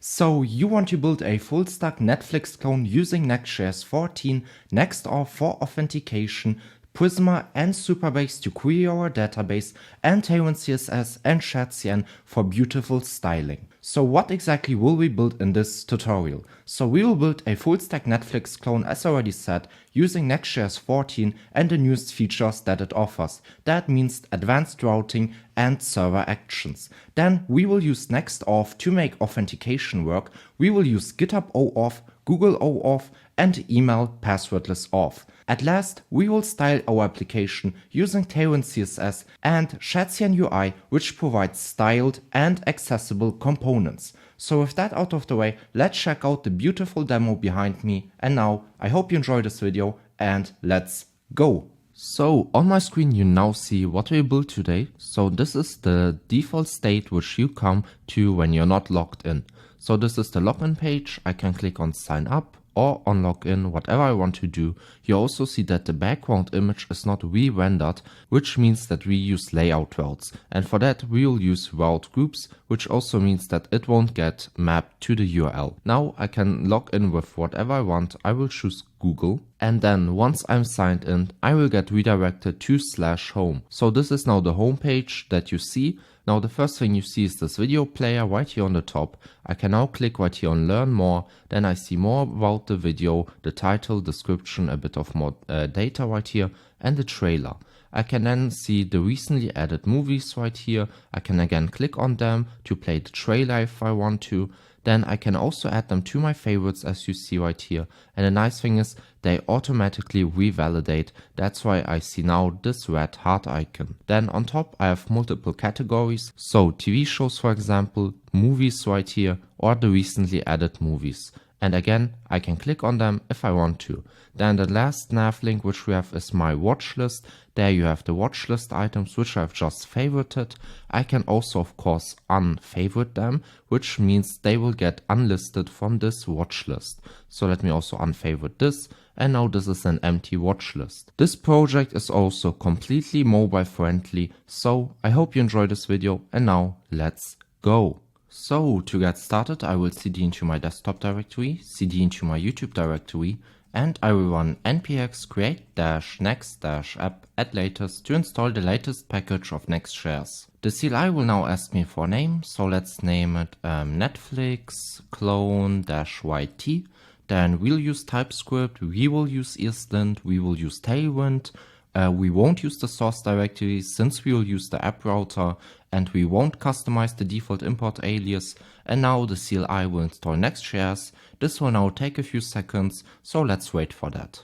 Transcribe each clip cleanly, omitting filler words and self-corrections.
So you want to build a full-stack Netflix clone using Next.js 14, Next.Auth for authentication, Prisma and Supabase to query our database, and Tailwind.css and Shadcn for beautiful styling. So what exactly will we build in this tutorial? So we will build a full-stack Netflix clone, as already said, using Next.js 14 and the newest features that it offers. That means advanced routing and server actions. Then we will use Next.Auth to make authentication work. We will use GitHub OAuth, Google OAuth, and email passwordless auth. At last, we will style our application using Tailwind CSS and Shadcn UI, which provides styled and accessible components. So with that out of the way, let's check out the beautiful demo behind me. And now, I hope you enjoy this video and let's go. So on my screen you now see what we built today. So this is the default state which you come to when you're not logged in. So this is the login page. I can click on sign up or on login, whatever I want to do. You also see that the background image is not re-rendered, which means that we use layout routes. And for that we will use route groups, which also means that it won't get mapped to the URL. Now I can log in with whatever I want. I will choose Google, and then once I'm signed in, I will get redirected to /home. So this is now the home page that you see. Now the first thing you see is this video player right here on the top. I can now click right here on learn more. Then I see more about the video, the title, description, a bit of more data right here, and the trailer. I can then see the recently added movies right here. I can again click on them to play the trailer if I want to. Then I can also add them to my favorites, as you see right here. And the nice thing is they automatically revalidate. That's why I see now this red heart icon. Then on top I have multiple categories. So TV shows, for example, movies right here, or the recently added movies. And again, I can click on them if I want to. Then the last nav link which we have is my watch list. There you have the watch list items which I've just favorited. I can also of course unfavorite them, which means they will get unlisted from this watch list. So let me also unfavorite this. And now this is an empty watch list. This project is also completely mobile friendly. So I hope you enjoyed this video, and now let's go. So to get started, I will cd into my desktop directory, cd into my YouTube directory, and I will run npx create-next-app at latest to install the latest package of Next.js. The CLI will now ask me for a name, so let's name it Netflix clone-yt. Then we'll use TypeScript, we will use ESLint, we will use Tailwind. We won't use the source directory since we will use the app router, and we won't customize the default import alias. And now the CLI will install Next.js. This will now take a few seconds, so let's wait for that.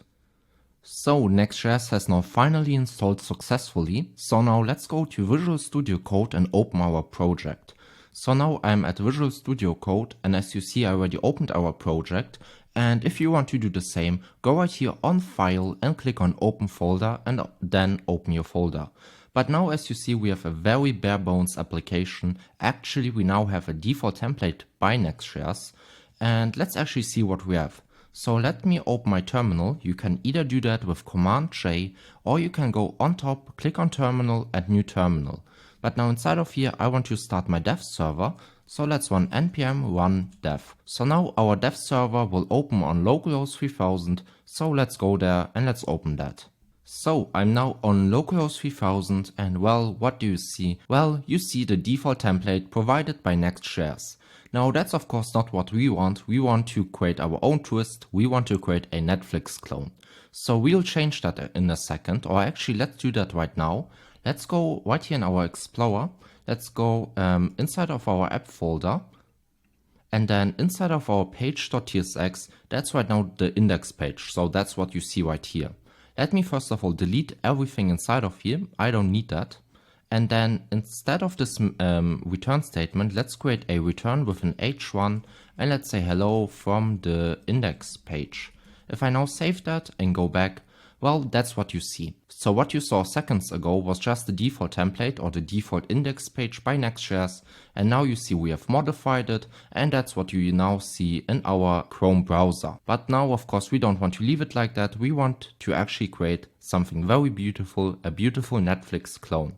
So Next.js has now finally installed successfully. So now let's go to Visual Studio Code and open our project. So now I'm at Visual Studio Code, and as you see I already opened our project. And if you want to do the same, go right here on File and click on Open Folder, and then open your folder. But now as you see we have a very bare bones application. Actually we now have a default template by Next.js, and let's actually see what we have. So let me open my terminal. You can either do that with Command J, or you can go on top, click on Terminal and New Terminal. But now inside of here I want to start my dev server. So let's run npm run dev. So now our dev server will open on localhost 3000. So let's go there and let's open that. So I'm now on localhost 3000, and well, what do you see? Well, you see the default template provided by Next.js. Now that's of course not what we want. We want to create our own twist. We want to create a Netflix clone. So we'll change that in a second, or actually let's do that right now. Let's go right here in our Explorer. Let's go inside of our app folder, and then inside of our page.tsx, that's right now the index page. So that's what you see right here. Let me first of all delete everything inside of here. I don't need that. And then instead of this return statement, let's create a return with an h1, and let's say hello from the index page. If I now save that and go back, well, that's what you see. So what you saw seconds ago was just the default template or the default index page by Next.js, and now you see we have modified it, and that's what you now see in our Chrome browser. But now of course we don't want to leave it like that. We want to actually create something very beautiful, a beautiful Netflix clone.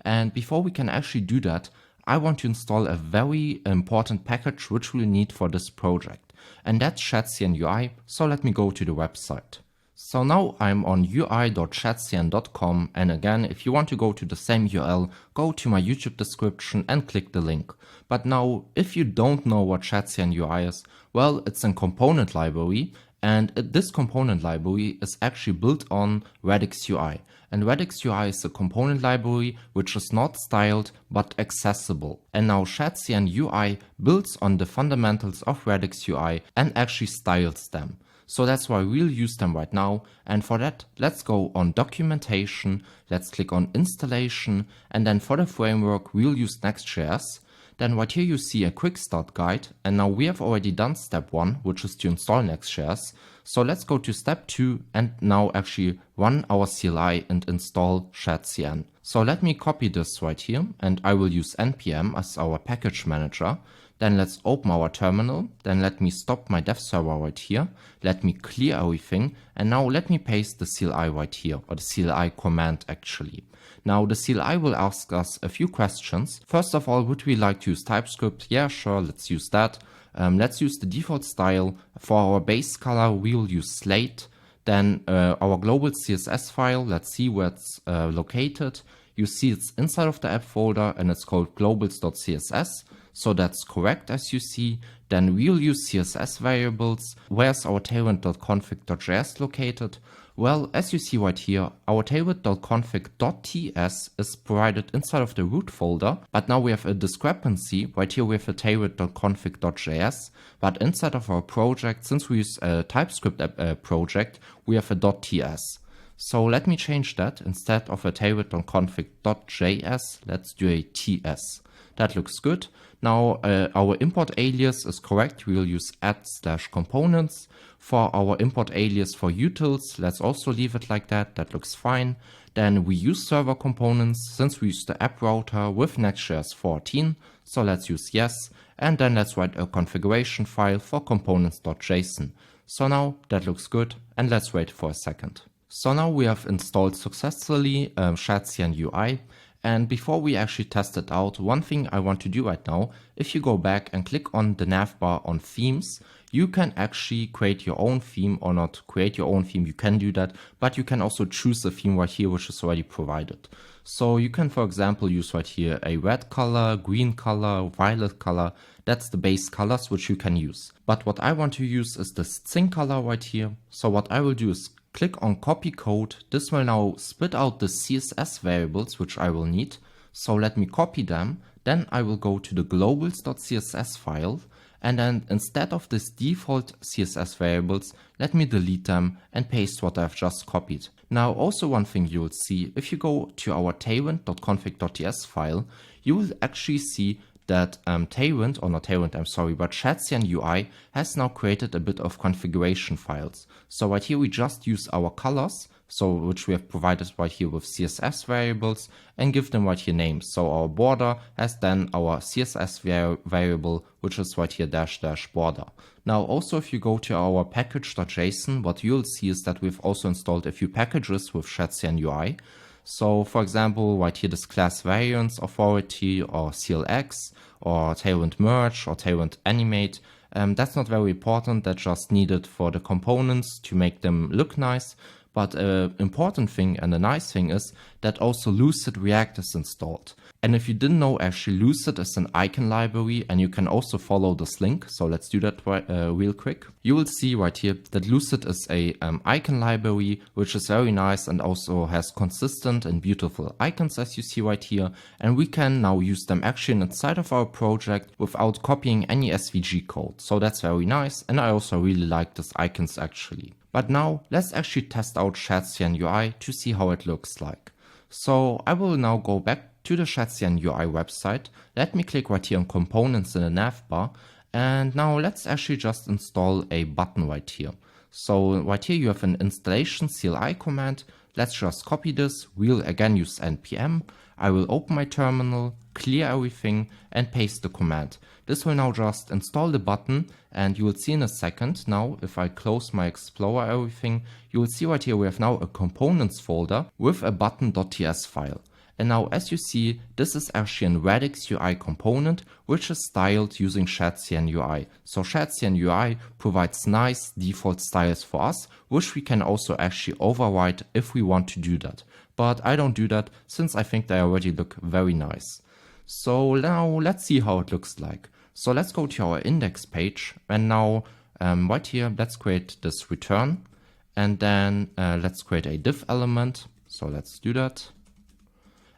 And before we can actually do that, I want to install a very important package which we'll need for this project, and that's Shadcn UI, so let me go to the website. So now I'm on ui.shadcn.com, and again, if you want to go to the same URL, go to my YouTube description and click the link. But now, if you don't know what Shadcn UI is, well, it's a component library, and this component library is actually built on Radix UI. And Radix UI is a component library which is not styled but accessible. And now Shadcn UI builds on the fundamentals of Radix UI and actually styles them. So that's why we'll use them right now, and for that let's go on documentation, let's click on installation, and then for the framework we'll use Next.js. Then right here you see a quick start guide, and now we have already done step 1, which is to install Next.js. So let's go to step 2 and now actually run our CLI and install Shadcn. So let me copy this right here, and I will use npm as our package manager. Then let's open our terminal, then let me stop my dev server right here, let me clear everything, and now let me paste the CLI right here, or the CLI command actually. Now the CLI will ask us a few questions. First of all, would we like to use TypeScript? Yeah, sure, let's use that. Let's use the default style. For our base color, we will use slate. Then our global CSS file, let's see where it's located. You see it's inside of the app folder and it's called globals.css. So that's correct as you see. Then we'll use CSS variables. Where's our tailwind.config.js located? Well, as you see right here, our tailwind.config.ts is provided inside of the root folder, but now we have a discrepancy. Right here we have a tailwind.config.js, but inside of our project, since we use a TypeScript project, we have a .ts. So let me change that. Instead of a tailwind.config.js, let's do a ts. That looks good. Now our import alias is correct. We will use add/components. For our import alias for utils, let's also leave it like that. That looks fine. Then we use server components since we use the app router with Next.js 14. So let's use yes. And then let's write a configuration file for components.json. So now that looks good. And let's wait for a second. So now we have installed successfully Shadcn UI. And before we actually test it out, one thing I want to do right now, if you go back and click on the navbar on themes, you can actually create your own theme, or not create your own theme, you can do that, but you can also choose a theme right here which is already provided. So you can, for example, use right here a red color, green color, violet color. That's the base colors which you can use. But what I want to use is the string color right here. So what I will do is click on copy code. This will now spit out the CSS variables which I will need. So let me copy them. Then I will go to the globals.css file. And then instead of this default CSS variables, let me delete them and paste what I've just copied. Now also one thing you will see, if you go to our tailwind.config.ts file, you will actually see that Tailwind, or not Tailwind, I'm sorry, but Shadcn UI has now created a bit of configuration files. So right here we just use our colors, so which we have provided right here with CSS variables, and give them right here names. So our border has then our CSS variable, which is right here -- border. Now also if you go to our package.json, what you'll see is that we've also installed a few packages with Shadcn UI. So for example, right here this class variance authority, or CLX, or Tailwind merge, or Tailwind animate. That's not very important, that's just needed for the components to make them look nice. But an important thing and a nice thing is that also Lucid React is installed. And if you didn't know, actually Lucid is an icon library, and you can also follow this link. So let's do that real quick. You will see right here that Lucid is a icon library, which is very nice and also has consistent and beautiful icons, as you see right here. And we can now use them actually inside of our project without copying any SVG code. So that's very nice. And I also really like these icons actually. But now let's actually test out Shadcn UI to see how it looks like. So I will now go back to the Shadcn UI website. Let me click right here on components in the navbar. And now let's actually just install a button right here. So right here you have an installation CLI command. Let's just copy this. We'll again use npm. I will open my terminal, clear everything, and paste the command. This will now just install the button, and you will see in a second now, if I close my Explorer everything, you will see right here we have now a components folder with a button.ts file. And now as you see, this is actually a Radix UI component which is styled using Shadcn UI. So Shadcn UI provides nice default styles for us, which we can also actually override if we want to do that. But I don't do that since I think they already look very nice. So now let's see how it looks like. So let's go to our index page, and now right here, let's create this return, and then let's create a div element. So let's do that.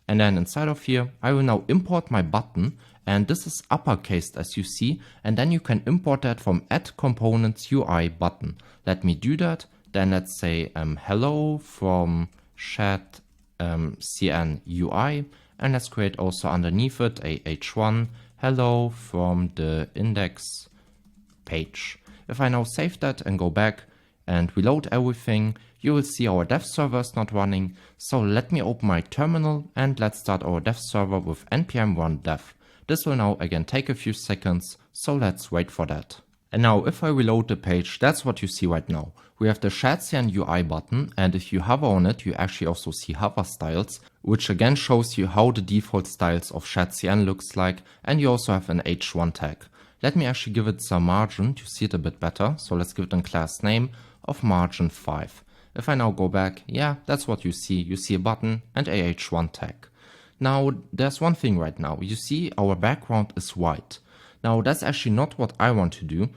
And then inside of here, I will now import my button, and this is uppercased as you see, and then you can import that from add components UI button. Let me do that. Then let's say hello from Shadcn UI, and let's create also underneath it a h1 hello from the index page. If I now save that and go back and reload everything, you will see our dev server is not running. So let me open my terminal and let's start our dev server with npm run dev. This will now again take a few seconds, so let's wait for that. And now if I reload the page, that's what you see right now. We have the Shadcn UI button, and if you hover on it, you actually also see hover styles, which again shows you how the default styles of Shadcn looks like, and you also have an h1 tag. Let me actually give it some margin to see it a bit better. So let's give it a class name of margin 5. If I now go back, yeah, that's what you see. You see a button and a h1 tag. Now there's one thing right now. You see our background is white. Now that's actually not what I want to do.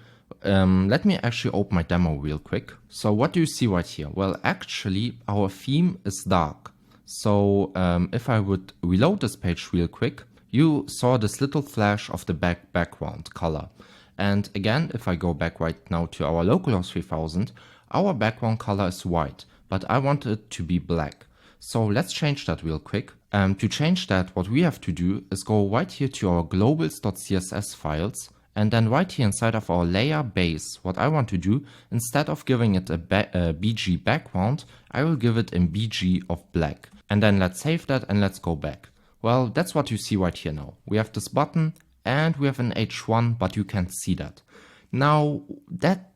Let me actually open my demo real quick. So what do you see right here? Well, actually our theme is dark. So if I would reload this page real quick, you saw this little flash of the background color. And again, if I go back right now to our localhost 3000, our background color is white, but I want it to be black. So let's change that real quick. To change that, what we have to do is go right here to our globals.css files, and then right here inside of our layer base, what I want to do, instead of giving it a BG background, I will give it a BG of black. And then let's save that and let's go back. Well, that's what you see right here now. We have this button and we have an h1, but you can't see that. Now that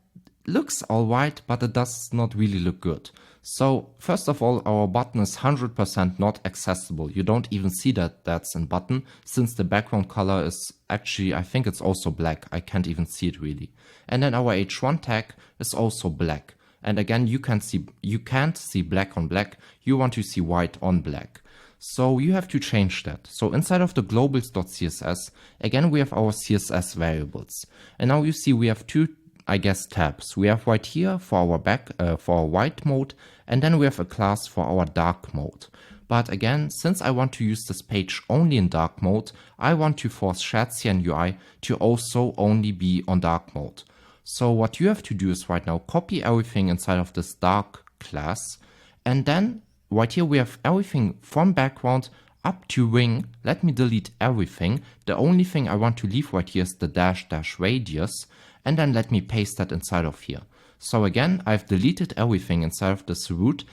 looks alright, but it does not really look good. So first of all, our button is 100% not accessible. You don't even see that that's a button, since the background color is actually, I think it's also black. I can't even see it really. And then our h1 tag is also black. And again, you can't see black on black. You want to see white on black. So you have to change that. So inside of the globals.css, again, we have our CSS variables. And now you see we have two, I guess, tabs. We have right here for our white mode, and then we have a class for our dark mode. But again, since I want to use this page only in dark mode, I want to force Shadcn UI to also only be on dark mode. So what you have to do is right now copy everything inside of this dark class, and then right here we have everything from background up to ring. Let me delete everything. The only thing I want to leave right here is the -- radius, and then let me paste that inside of here. So again, I've deleted everything inside of this root,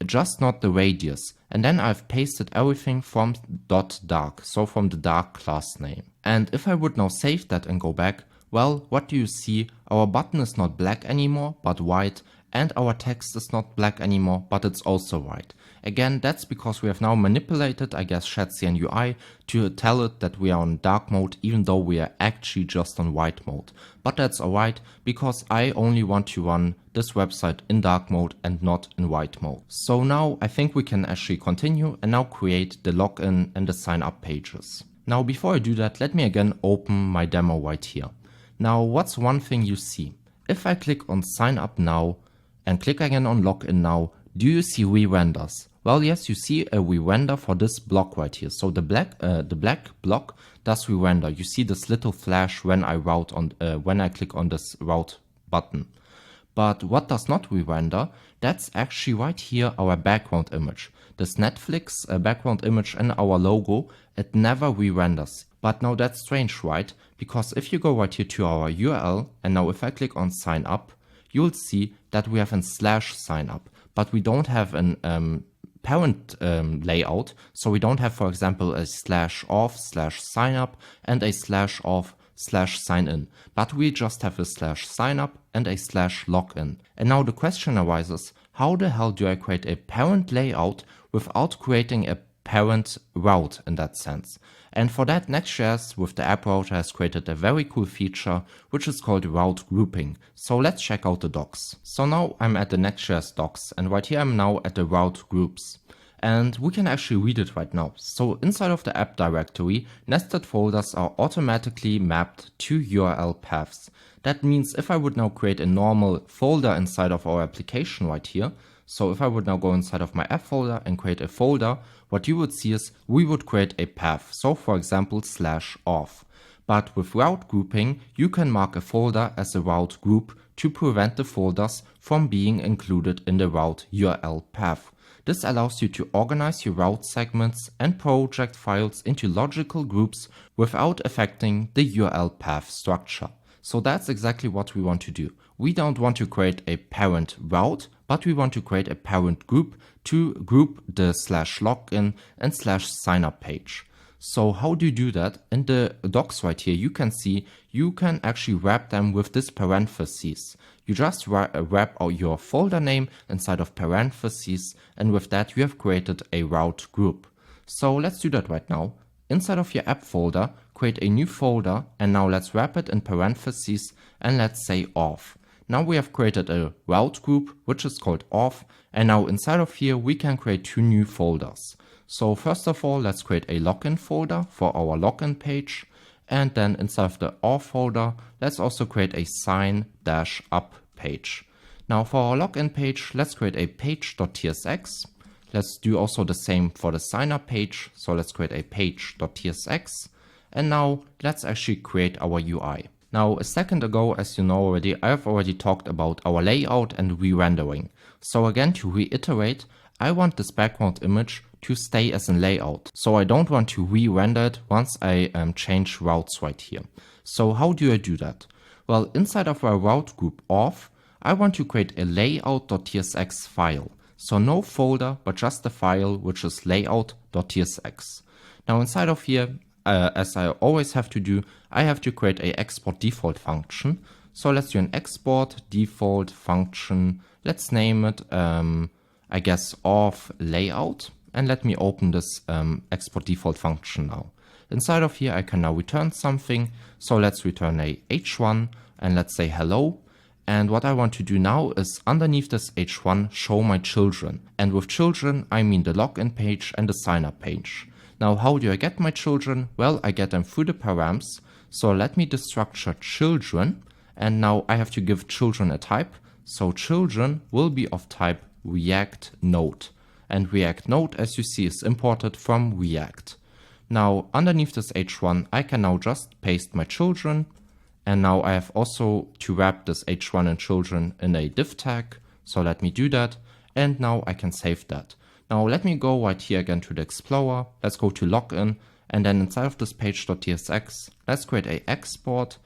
just not the radius. And then I've pasted everything from .dark, so from the dark class name. And if I would now save that and go back, well, what do you see? Our button is not black anymore, but white, and our text is not black anymore, but it's also white. Again, that's because we have now manipulated, I guess, Shadcn UI to tell it that we are on dark mode, even though we are actually just on white mode. But that's alright, because I only want to run this website in dark mode and not in white mode. So now I think we can actually continue and now create the login and the sign up pages. Now before I do that, let me again open my demo right here. Now what's one thing you see? If I click on sign up now and click again on login now, do you see re-renders? Well, yes, you see a re-render for this block right here. So the black block does re-render. You see this little flash when I click on this route button. But what does not re-render? That's actually right here our background image. This Netflix background image and our logo, it never re-renders. But now that's strange, right? Because if you go right here to our URL, and now if I click on sign up, you'll see that we have a /sign up, but we don't have an parent layout. So we don't have, for example, a /auth/signup and a /auth/sign-in, but we just have a /signup and a /login. And now the question arises, how the hell do I create a parent layout without creating a parent route in that sense. And for that, Next.js with the app router has created a very cool feature, which is called route grouping. So let's check out the docs. So now I'm at the Next.js docs, and right here I'm now at the route groups. And we can actually read it right now. So inside of the app directory, nested folders are automatically mapped to URL paths. That means if I would now create a normal folder inside of our application right here, so if I would now go inside of my app folder and create a folder, what you would see is we would create a path. So for example, /auth. But with route grouping, you can mark a folder as a route group to prevent the folders from being included in the route URL path. This allows you to organize your route segments and project files into logical groups without affecting the URL path structure. So that's exactly what we want to do. We don't want to create a parent route, but we want to create a parent group to group the /login and /signup page. So how do you do that? In the docs right here, you can see you can actually wrap them with this parentheses. You just wrap out your folder name inside of parentheses, and with that you have created a route group. So let's do that right now. Inside of your app folder, create a new folder, and now let's wrap it in parentheses and let's say auth. Now we have created a route group which is called auth, and now inside of here we can create two new folders. So first of all, let's create a login folder for our login page, and then inside of the auth folder, let's also create a sign-up page. Now for our login page, let's create a page.tsx. Let's do also the same for the sign-up page. So let's create a page.tsx, and now let's actually create our UI. Now a second ago, as you know already, I've already talked about our layout and re-rendering. So again, to reiterate, I want this background image to stay as a layout. So I don't want to re-render it once I change routes right here. So how do I do that? Well, inside of our route group auth, I want to create a layout.tsx file. So no folder, but just a file, which is layout.tsx. Now inside of here, as I always have to do, I have to create a export default function. So let's do an export default function. Let's name it, I guess, auth layout. And let me open this export default function now. Inside of here, I can now return something. So let's return a h1 and let's say hello. And what I want to do now is underneath this h1, show my children. And with children, I mean the login page and the sign up page. Now, how do I get my children? Well, I get them through the params. So let me destructure children. And now I have to give children a type. So children will be of type React Node. And React Node, as you see, is imported from React. Now, underneath this h1, I can now just paste my children. And now I have also to wrap this h1 and children in a div tag. So let me do that. And now I can save that. Now let me go right here again to the Explorer. Let's go to login. And then inside of this page.tsx, let's create a export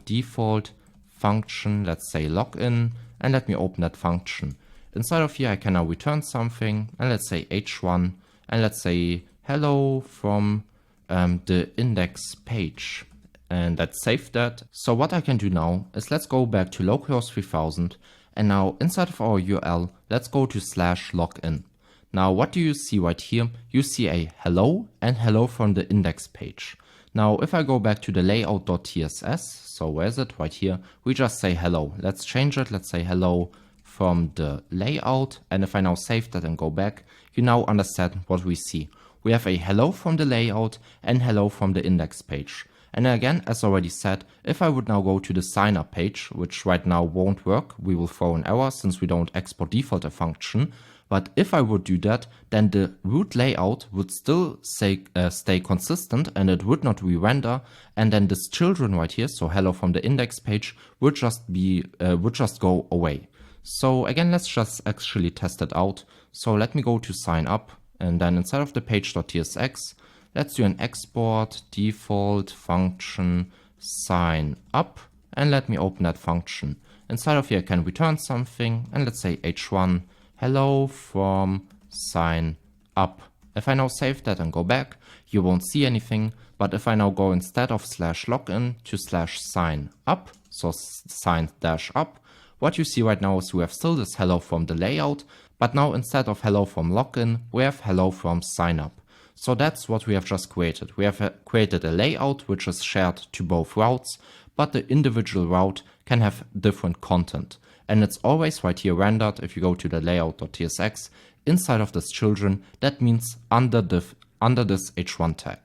default function. Let's say login. And let me open that function. Inside of here, I can now return something. And let's say h1. And let's say hello from the index page. And let's save that. So what I can do now is let's go back to localhost 3000. And now inside of our URL, let's go to /login. Now what do you see right here? You see a hello and hello from the index page. Now if I go back to the layout.tss, so where is it? Right here, we just say hello. Let's change it. Let's say hello from the layout. And if I now save that and go back, you now understand what we see. We have a hello from the layout and hello from the index page. And again, as already said, if I would now go to the sign up page, which right now won't work, we will throw an error since we don't export default a function. But if I would do that, then the root layout would still stay consistent and it would not re-render. And then this children right here, so hello from the index page, would just go away. So again, let's just actually test it out. So let me go to sign up, and then inside of the page.tsx, let's do an export default function sign up, and let me open that function. Inside of here, I can return something, and let's say h1 hello from sign up. If I now save that and go back, you won't see anything. But if I now go instead of /login to /sign up, so sign-up, what you see right now is we have still this hello from the layout, but now instead of hello from login, we have hello from sign up. So that's what we have just created. We have created a layout which is shared to both routes, but the individual route can have different content. And it's always right here rendered. If you go to the layout.tsx, inside of this children, that means under this h1 tag.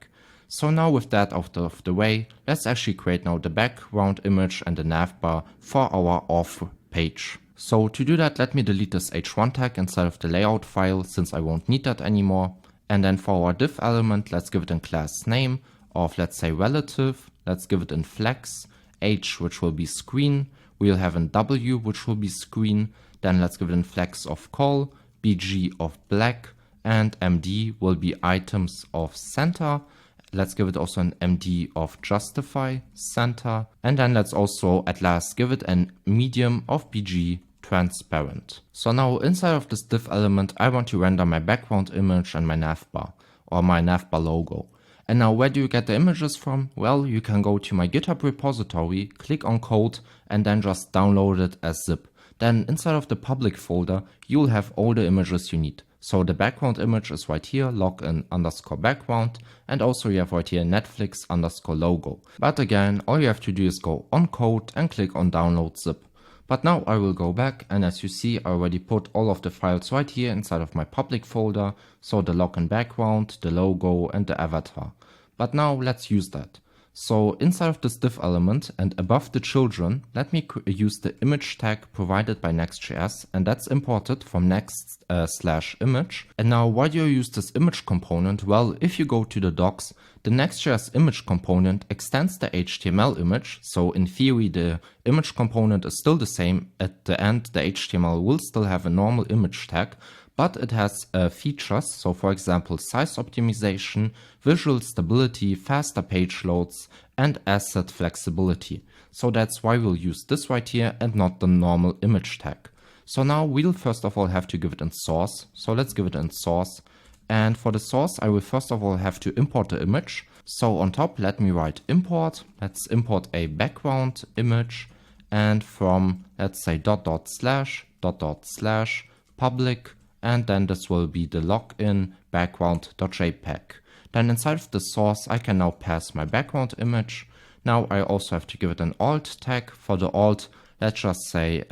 So now with that out of the way, let's actually create now the background image and the navbar for our auth page. So to do that, let me delete this h1 tag inside of the layout file since I won't need that anymore. And then for our div element, let's give it a class name of, let's say, relative. Let's give it in flex, h, which will be screen. We'll have in w, which will be screen. Then let's give it in flex of call, bg of black, and md will be items of center. Let's give it also an MD of justify center. And then let's also at last give it a medium of BG transparent. So now inside of this div element, I want to render my background image and my navbar or my navbar logo. And now where do you get the images from? Well, you can go to my GitHub repository, click on code, and then just download it as zip. Then inside of the public folder, you'll have all the images you need. So the background image is right here, login_background, and also you have right here Netflix_logo. But again, all you have to do is go on code and click on download zip. But now I will go back, and as you see, I already put all of the files right here inside of my public folder. So the login background, the logo, and the avatar. But now let's use that. So inside of this div element and above the children, let me use the image tag provided by Next.js, and that's imported from next/image. And now why do you use this image component? Well, if you go to the docs, the Next.js image component extends the HTML image. So in theory, the image component is still the same. At the end, the HTML will still have a normal image tag, but it has features, so for example size optimization, visual stability, faster page loads, and asset flexibility. So that's why we'll use this right here and not the normal image tag. So now we'll first of all have to give it in source. So let's give it in source. And for the source, I will first of all have to import the image. So on top, let me write import. Let's import a background image, and from, let's say, // public, and then this will be the login background.jpg. Then inside of the source, I can now pass my background image. Now I also have to give it an alt tag. For the alt, let's just say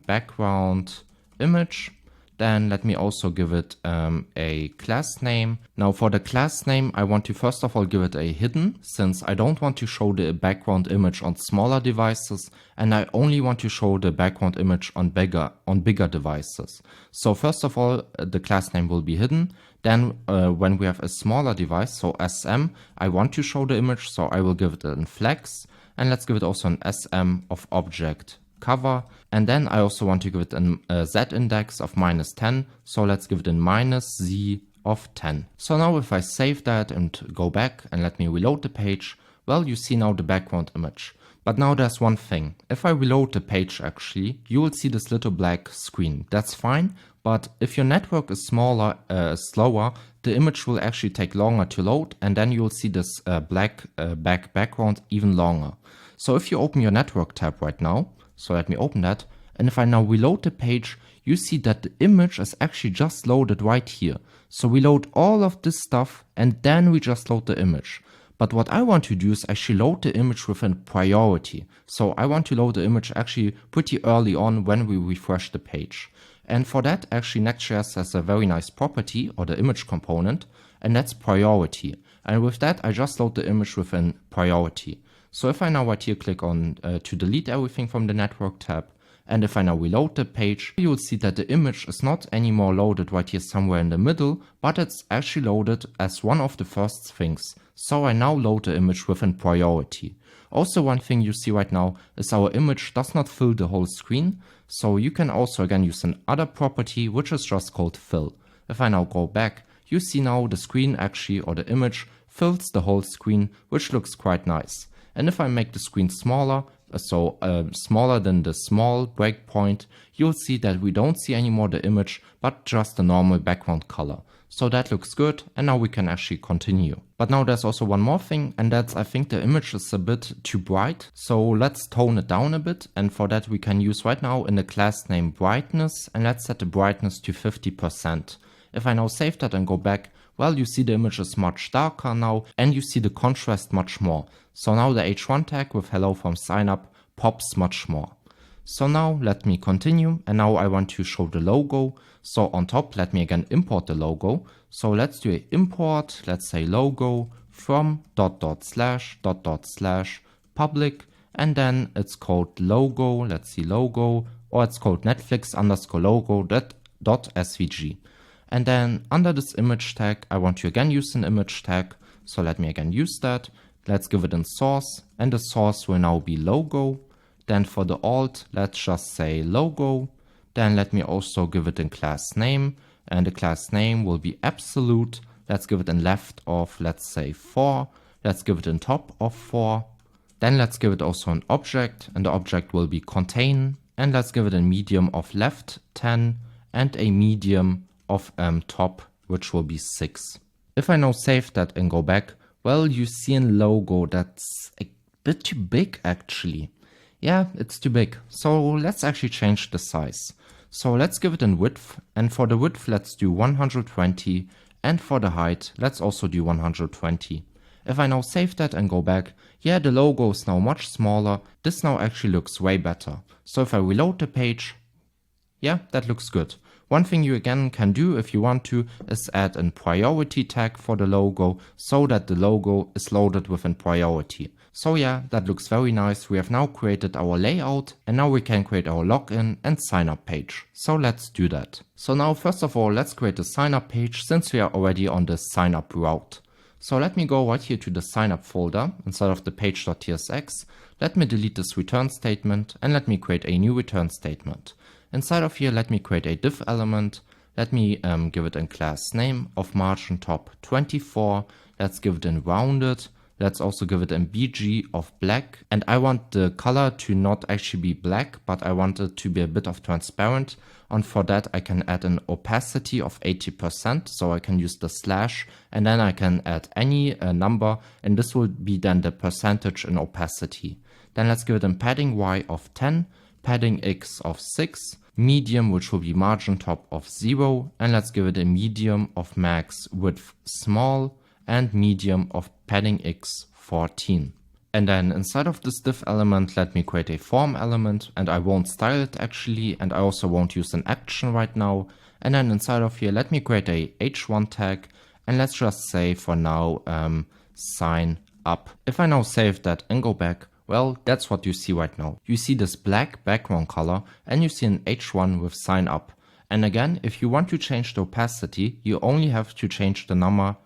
background image. Then let me also give it a class name. Now for the class name, I want to first of all give it a hidden, since I don't want to show the background image on smaller devices, and I only want to show the background image on bigger devices. So first of all, the class name will be hidden. Then when we have a smaller device, so SM, I want to show the image, so I will give it an flex, and let's give it also an SM of object cover. And then I also want to give it a Z index of -10. So let's give it a -Z of 10. So now if I save that and go back and let me reload the page, well, you see now the background image. But now there's one thing. If I reload the page actually, you will see this little black screen. That's fine. But if your network is slower, the image will actually take longer to load, and then you'll see this black background even longer. So if you open your network tab right now, so let me open that, and if I now reload the page, you see that the image is actually just loaded right here. So we load all of this stuff and then we just load the image. But what I want to do is actually load the image with a priority. So I want to load the image actually pretty early on when we refresh the page. And for that, actually Next.js has a very nice property, or the image component, and that's priority. And with that, I just load the image with a priority. So if I now right here click on to delete everything from the network tab, and if I now reload the page, you will see that the image is not anymore loaded right here somewhere in the middle, but it's actually loaded as one of the first things. So I now load the image with a priority. Also, one thing you see right now is our image does not fill the whole screen. So you can also again use another property, which is just called fill. If I now go back, you see now the screen actually, or the image, fills the whole screen, which looks quite nice. And if I make the screen smaller, so smaller than the small breakpoint, you'll see that we don't see anymore the image, but just the normal background color. So that looks good, and now we can actually continue. But now there's also one more thing, and that's, I think the image is a bit too bright. So let's tone it down a bit, and for that we can use right now in the class name brightness, and let's set the brightness to 50%. If I now save that and go back, well, you see the image is much darker now and you see the contrast much more. So now the h1 tag with hello from signup pops much more. So now let me continue, and now I want to show the logo. So on top, let me again import the logo. So let's do a import, let's say logo from // public, and then it's called logo, let's see logo, or it's called Netflix_logo.svg. And then under this image tag, I want to again use an image tag. So let me again use that. Let's give it in source, and the source will now be logo. Then for the alt, let's just say logo. Then let me also give it in class name, and the class name will be absolute. Let's give it in left of, let's say 4. Let's give it in top of 4. Then let's give it also an object, and the object will be contain. And let's give it a medium of left 10 and a medium of top, which will be 6. If I now save that and go back, well, you see a logo that's a bit too big actually. Yeah, it's too big. So let's actually change the size. So let's give it in width, and for the width let's do 120, and for the height let's also do 120. If I now save that and go back, yeah, the logo is now much smaller. This now actually looks way better. So if I reload the page, yeah, that looks good. One thing you again can do if you want to is add a priority tag for the logo so that the logo is loaded within priority. So yeah, that looks very nice. We have now created our layout, and now we can create our login and sign up page. So let's do that. So now first of all, let's create a sign up page since we are already on the sign up route. So let me go right here to the sign up folder inside of the page.tsx. Let me delete this return statement and let me create a new return statement. Inside of here, let me create a div element. Let me give it a class name of margin top 24. Let's give it in rounded. Let's also give it a BG of black. And I want the color to not actually be black, but I want it to be a bit of transparent. And for that, I can add an opacity of 80%. So I can use the slash, and then I can add any number, and this will be then the percentage in opacity. Then let's give it a padding Y of 10, padding X of 6, medium, which will be margin top of 0, and let's give it a medium of max width small, and medium of padding X 14. And then inside of this div element, let me create a form element, and I won't style it actually, and I also won't use an action right now. And then inside of here, let me create a h1 tag, and let's just say for now, sign up. If I now save that and go back, well, that's what you see right now. You see this black background color, and you see an h1 with sign up. And again, if you want to change the opacity, you only have to change the number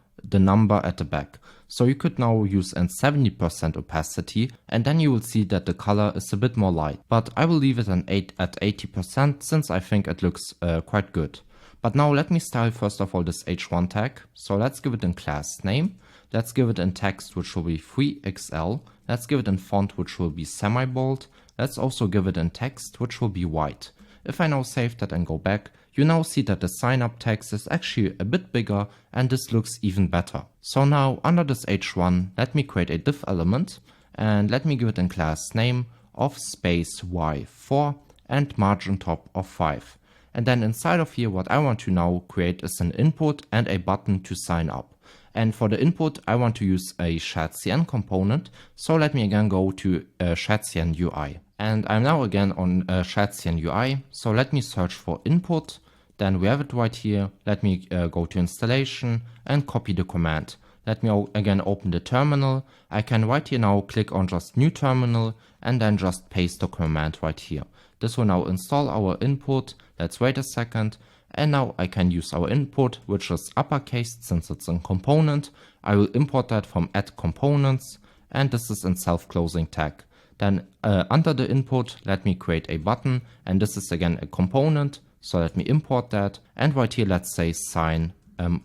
at the back. So you could now use a 70% opacity, and then you will see that the color is a bit more light. But I will leave it at 80% since I think it looks quite good. But now let me style first of all this h1 tag. So let's give it in class name. Let's give it in text, which will be 3XL. Let's give it in font, which will be semi-bold. Let's also give it in text, which will be white. If I now save that and go back, you now see that the sign up text is actually a bit bigger, and this looks even better. So now under this h1, let me create a div element, and let me give it in class name of space y4 and margin top of 5. And then inside of here, what I want to now create is an input and a button to sign up. And for the input, I want to use a Shadcn component. So let me again go to Shadcn UI. And I'm now again on Shadcn UI. So let me search for input. Then we have it right here. Let me go to installation and copy the command. Let me again open the terminal. I can right here now click on just new terminal and then just paste the command right here. This will now install our input. Let's wait a second. And now I can use our input, which is uppercase since it's a component. I will import that from add components, and this is in self-closing tag. Then under the input, let me create a button, and this is again a component. So let me import that, and right here, let's say sign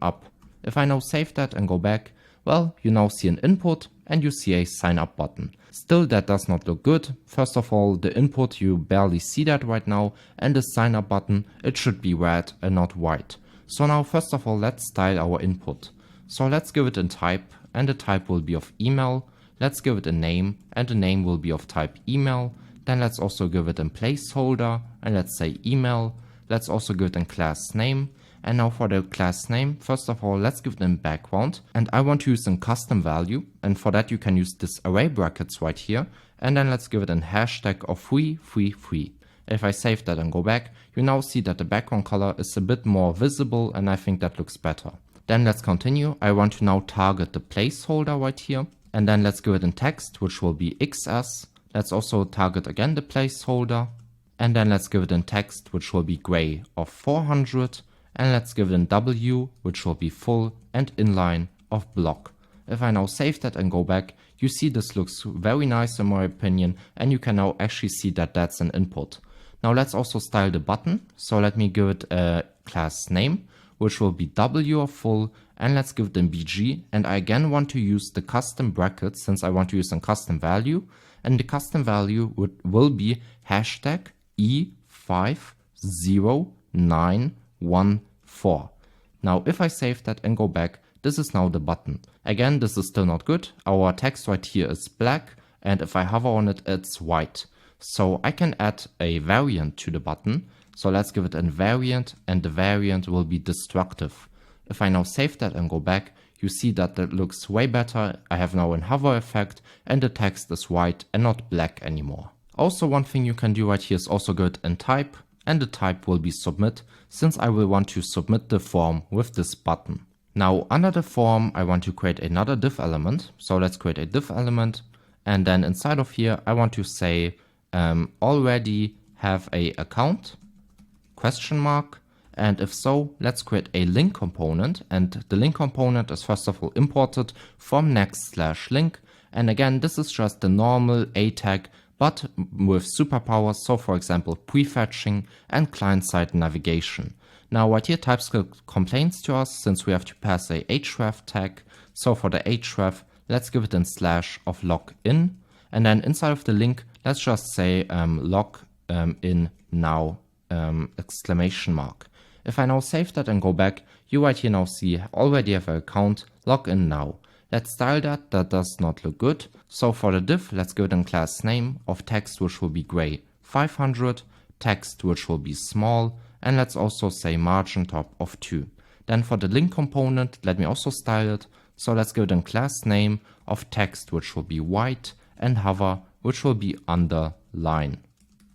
up. If I now save that and go back, well, you now see an input and you see a sign up button. Still, that does not look good. First of all, the input, you barely see that right now, and the sign up button, it should be red and not white. So now, first of all, let's style our input. So let's give it a type, and the type will be of email. Let's give it a name, and the name will be of type email. Then let's also give it a placeholder, and let's say email. Let's also give it a class name, And now for the class name, first of all, let's give them background. And I want to use a custom value. And for that, you can use this array brackets right here. And then let's give it a hashtag of 333. If I save that and go back, you now see that the background color is a bit more visible, and I think that looks better. Then let's continue. I want to now target the placeholder right here. And then let's give it in text, which will be XS. Let's also target again the placeholder. And then let's give it in text, which will be gray of 400. And let's give it in W, which will be full and inline of block. If I now save that and go back, you see this looks very nice in my opinion, and you can now actually see that that's an input. Now let's also style the button. So let me give it a class name, which will be W of full, and let's give it in BG. And I again want to use the custom brackets since I want to use a custom value. And the custom value will be hashtag E50914. Now if I save that and go back, this is now the button. Again, this is still not good. Our text right here is black, and if I hover on it, it's white. So I can add a variant to the button. So let's give it a variant, and the variant will be destructive. If I now save that and go back, you see that it looks way better. I have now a hover effect, and the text is white and not black anymore. Also, one thing you can do right here is also good in type, and the type will be submit, since I will want to submit the form with this button. Now under the form, I want to create another div element. So let's create a div element, and then inside of here, I want to say already have a account question mark. And if so, let's create a link component, and the link component is first of all imported from next/link. And again, this is just the normal a tag, but with superpowers. So for example, prefetching and client-side navigation. Now right here, TypeScript complains to us since we have to pass a href tag. So for the href, let's give it in slash of login. And then inside of the link, let's just say log in now exclamation mark. If I now save that and go back, you right here now see already have an account, log in now. Let's style that, that does not look good. So for the div, let's give it a class name of text, which will be gray 500, text, which will be small, and let's also say margin top of 2. Then for the link component, let me also style it. So let's give it a class name of text, which will be white, and hover, which will be underline.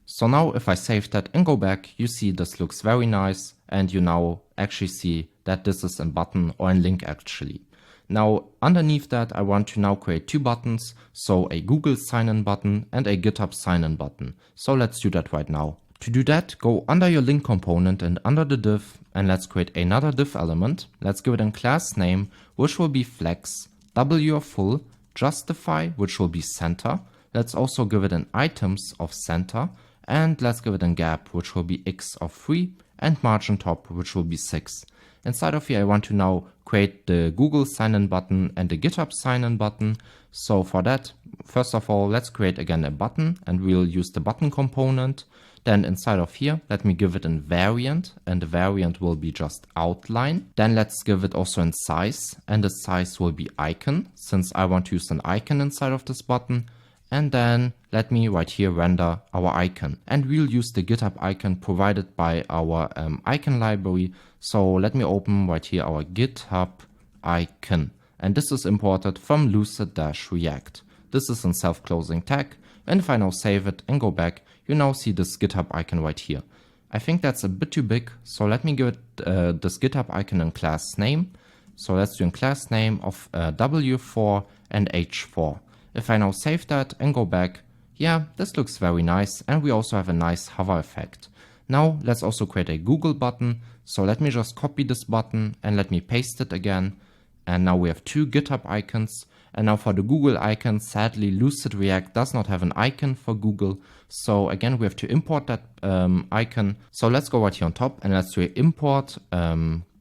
So now if I save that and go back, you see this looks very nice, and you now actually see that this is a button or a link actually. Now underneath that, I want to now create two buttons, so a Google sign-in button and a GitHub sign-in button. So let's do that right now. To do that, go under your link component and under the div, and let's create another div element. Let's give it a class name, which will be flex, W of full, justify, which will be center. Let's also give it an items of center, and let's give it a gap, which will be x of 3, and margin top, which will be 6. Inside of here, I want to now create the Google sign-in button and the GitHub sign-in button. So for that, first of all, let's create again a button, and we'll use the button component. Then inside of here, let me give it a variant, and the variant will be just outline. Then let's give it also a size, and the size will be icon, since I want to use an icon inside of this button. And then let me right here render our icon, and we'll use the GitHub icon provided by our icon library. So let me open right here our GitHub icon, and this is imported from lucid-react. This is a self-closing tag, and if I now save it and go back, you now see this GitHub icon right here. I think that's a bit too big, so let me give it this GitHub icon in class name. So let's do a class name of W4 and H4. If I now save that and go back, yeah, this looks very nice, and we also have a nice hover effect. Now let's also create a Google button. So let me just copy this button and let me paste it again. And now we have two GitHub icons. And now for the Google icon, sadly, Lucid-React does not have an icon for Google. So again, we have to import that icon. So let's go right here on top, and let's do import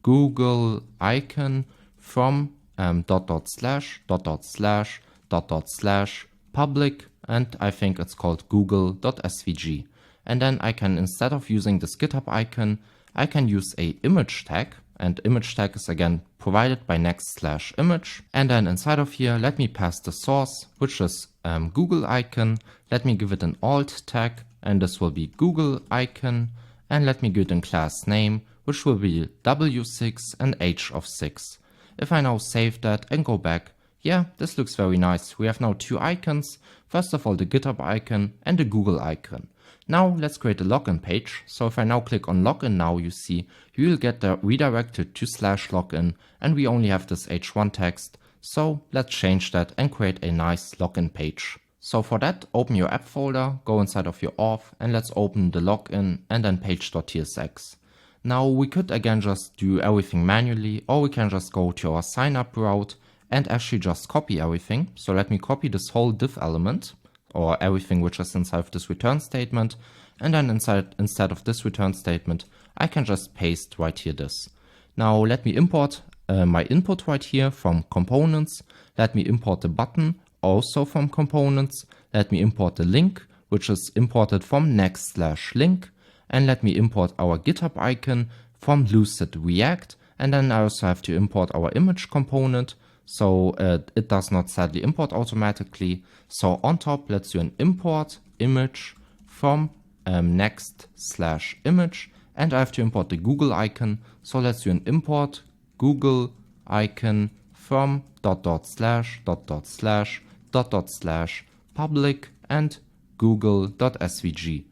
Google icon from //public, and I think it's called google.svg. And then I can, instead of using this GitHub icon, I can use a image tag, and image tag is again provided by next/image. And then inside of here, let me pass the source, which is Google icon. Let me give it an alt tag, and this will be Google icon. and let me give them class name, which will be w6 and age of 6. If I now save that and go back, yeah, this looks very nice. We have now two icons. First of all, the GitHub icon and the Google icon. Now let's create a login page. So if I now click on login now, you see you will get redirected to /login, and we only have this h1 text. So let's change that and create a nice login page. So for that, open your app folder, go inside of your auth, and let's open the login and then page.tsx. Now we could again just do everything manually, or we can just go to our sign up route and actually just copy everything. So let me copy this whole div element, or everything which is inside of this return statement, and then instead of this return statement, I can just paste right here this. Now let me import my input right here from components. Let me import the button also from components. Let me import the link, which is imported from next/link, and let me import our GitHub icon from Lucid React, and then I also have to import our image component. So it does not sadly import automatically. So on top, let's do an import image from next/image, and I have to import the Google icon. So let's do an import Google icon from //public and google.svg.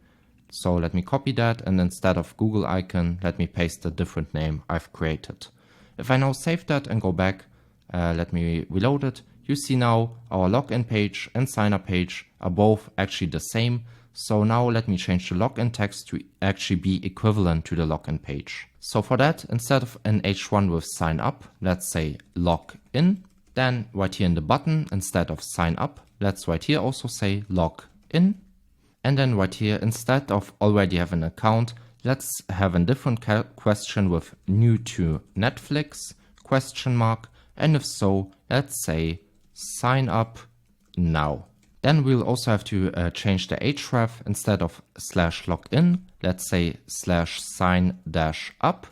So let me copy that, and instead of Google icon, let me paste a different name I've created. If I now save that and go back, let me reload it. You see now our login page and sign up page are both actually the same. So now let me change the login text to actually be equivalent to the login page. So for that, instead of an h1 with sign up, let's say log in. Then right here in the button, instead of sign up, let's right here also say log in. And then right here, instead of already have an account, let's have a different question with new to Netflix question mark. And if so, let's say sign up now. Then we'll also have to change the href. Instead of /login, let's say /sign-up.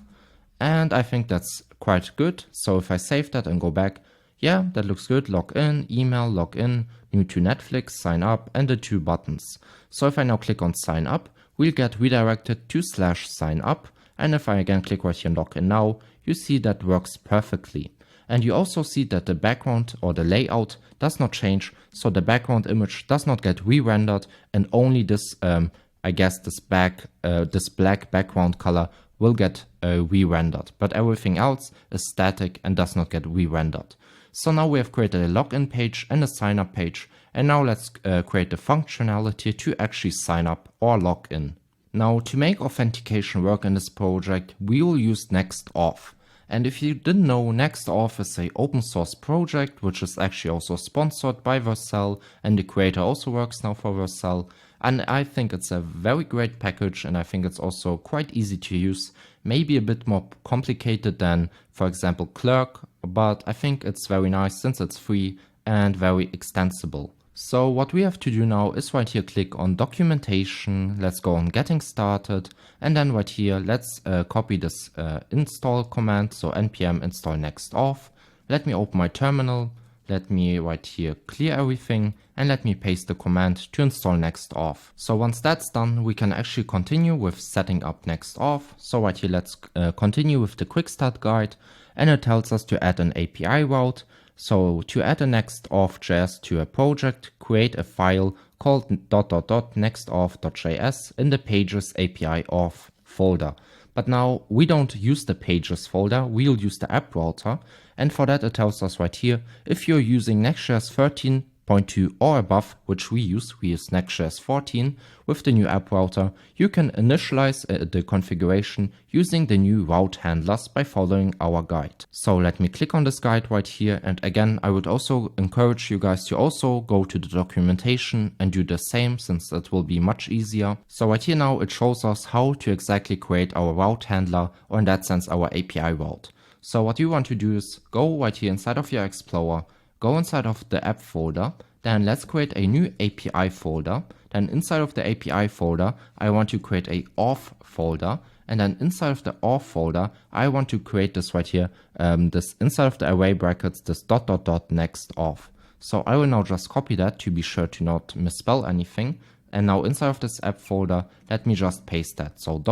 And I think that's quite good. So if I save that and go back, yeah, that looks good. Login, email, login, new to Netflix, sign up, and the two buttons. So if I now click on sign up, we'll get redirected to /sign-up. And if I again click right here on login now, you see that works perfectly. And you also see that the background or the layout does not change. So the background image does not get re-rendered, and only this, I guess this black background color will get re-rendered. But everything else is static and does not get re-rendered. So now we have created a login page and a sign up page. And now let's create the functionality to actually sign up or log in. Now to make authentication work in this project, we will use Next-Auth. And if you didn't know, Next-Auth is an open source project, which is actually also sponsored by Vercel, and the creator also works now for Vercel. And I think it's a very great package, and I think it's also quite easy to use. Maybe a bit more complicated than, for example, Clerk, but I think it's very nice since it's free and very extensible. So what we have to do now is right here click on documentation, let's go on getting started, and then right here let's copy this install command, so npm install Next-Auth. Let me open my terminal, let me right here clear everything, and let me paste the command to install Next-Auth. So once that's done, we can actually continue with setting up Next-Auth. So right here let's continue with the quick start guide, and it tells us to add an API route. So to add a Next-Auth.js to a project, create a file called .next-auth.js in the pages API auth folder. But now we don't use the pages folder, we'll use the app router. And for that it tells us right here, if you're using Next.js 13.2 or above, which we use Next.js 14 with the new app router, you can initialize the configuration using the new route handlers by following our guide. So let me click on this guide right here, and again I would also encourage you guys to also go to the documentation and do the same, since it will be much easier. So right here now it shows us how to exactly create our route handler, or in that sense our API route. So what you want to do is go right here inside of your Explorer, go inside of the app folder, then let's create a new API folder. Then inside of the API folder, I want to create a auth folder. And then inside of the auth folder, I want to create this right here, this inside of the array brackets, this ... Next-Auth. So I will now just copy that to be sure to not misspell anything. And now inside of this app folder, let me just paste that. So ...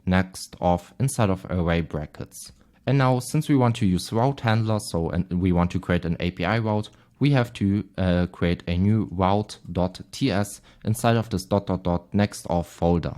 Next-Auth inside of array brackets. And now since we want to use route handler, and we want to create an API route, we have to create a new route.ts inside of this ... Next-Auth folder.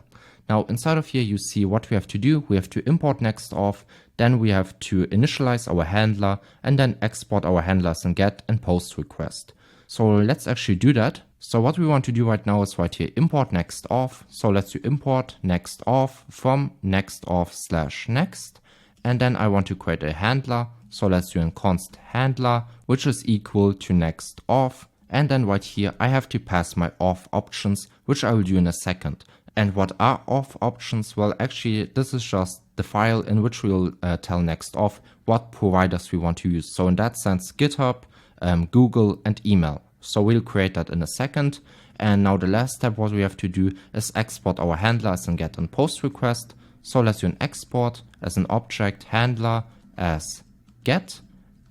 Now inside of here you see what we have to do. We have to import Next-Auth, then we have to initialize our handler and then export our handlers in GET and POST request. So let's actually do that. So what we want to do right now is right here import Next-Auth. So let's do import Next-Auth from Next-Auth/next. And then I want to create a handler. So let's do a const handler, which is equal to Next-Auth. And then right here, I have to pass my auth options, which I will do in a second. And what are auth options? Well, actually, this is just the file in which we'll tell Next-Auth what providers we want to use. So in that sense, GitHub, Google, and email. So we'll create that in a second. And now the last step, what we have to do is export our handler as in GET and POST request. So let's do an export as an object handler as GET.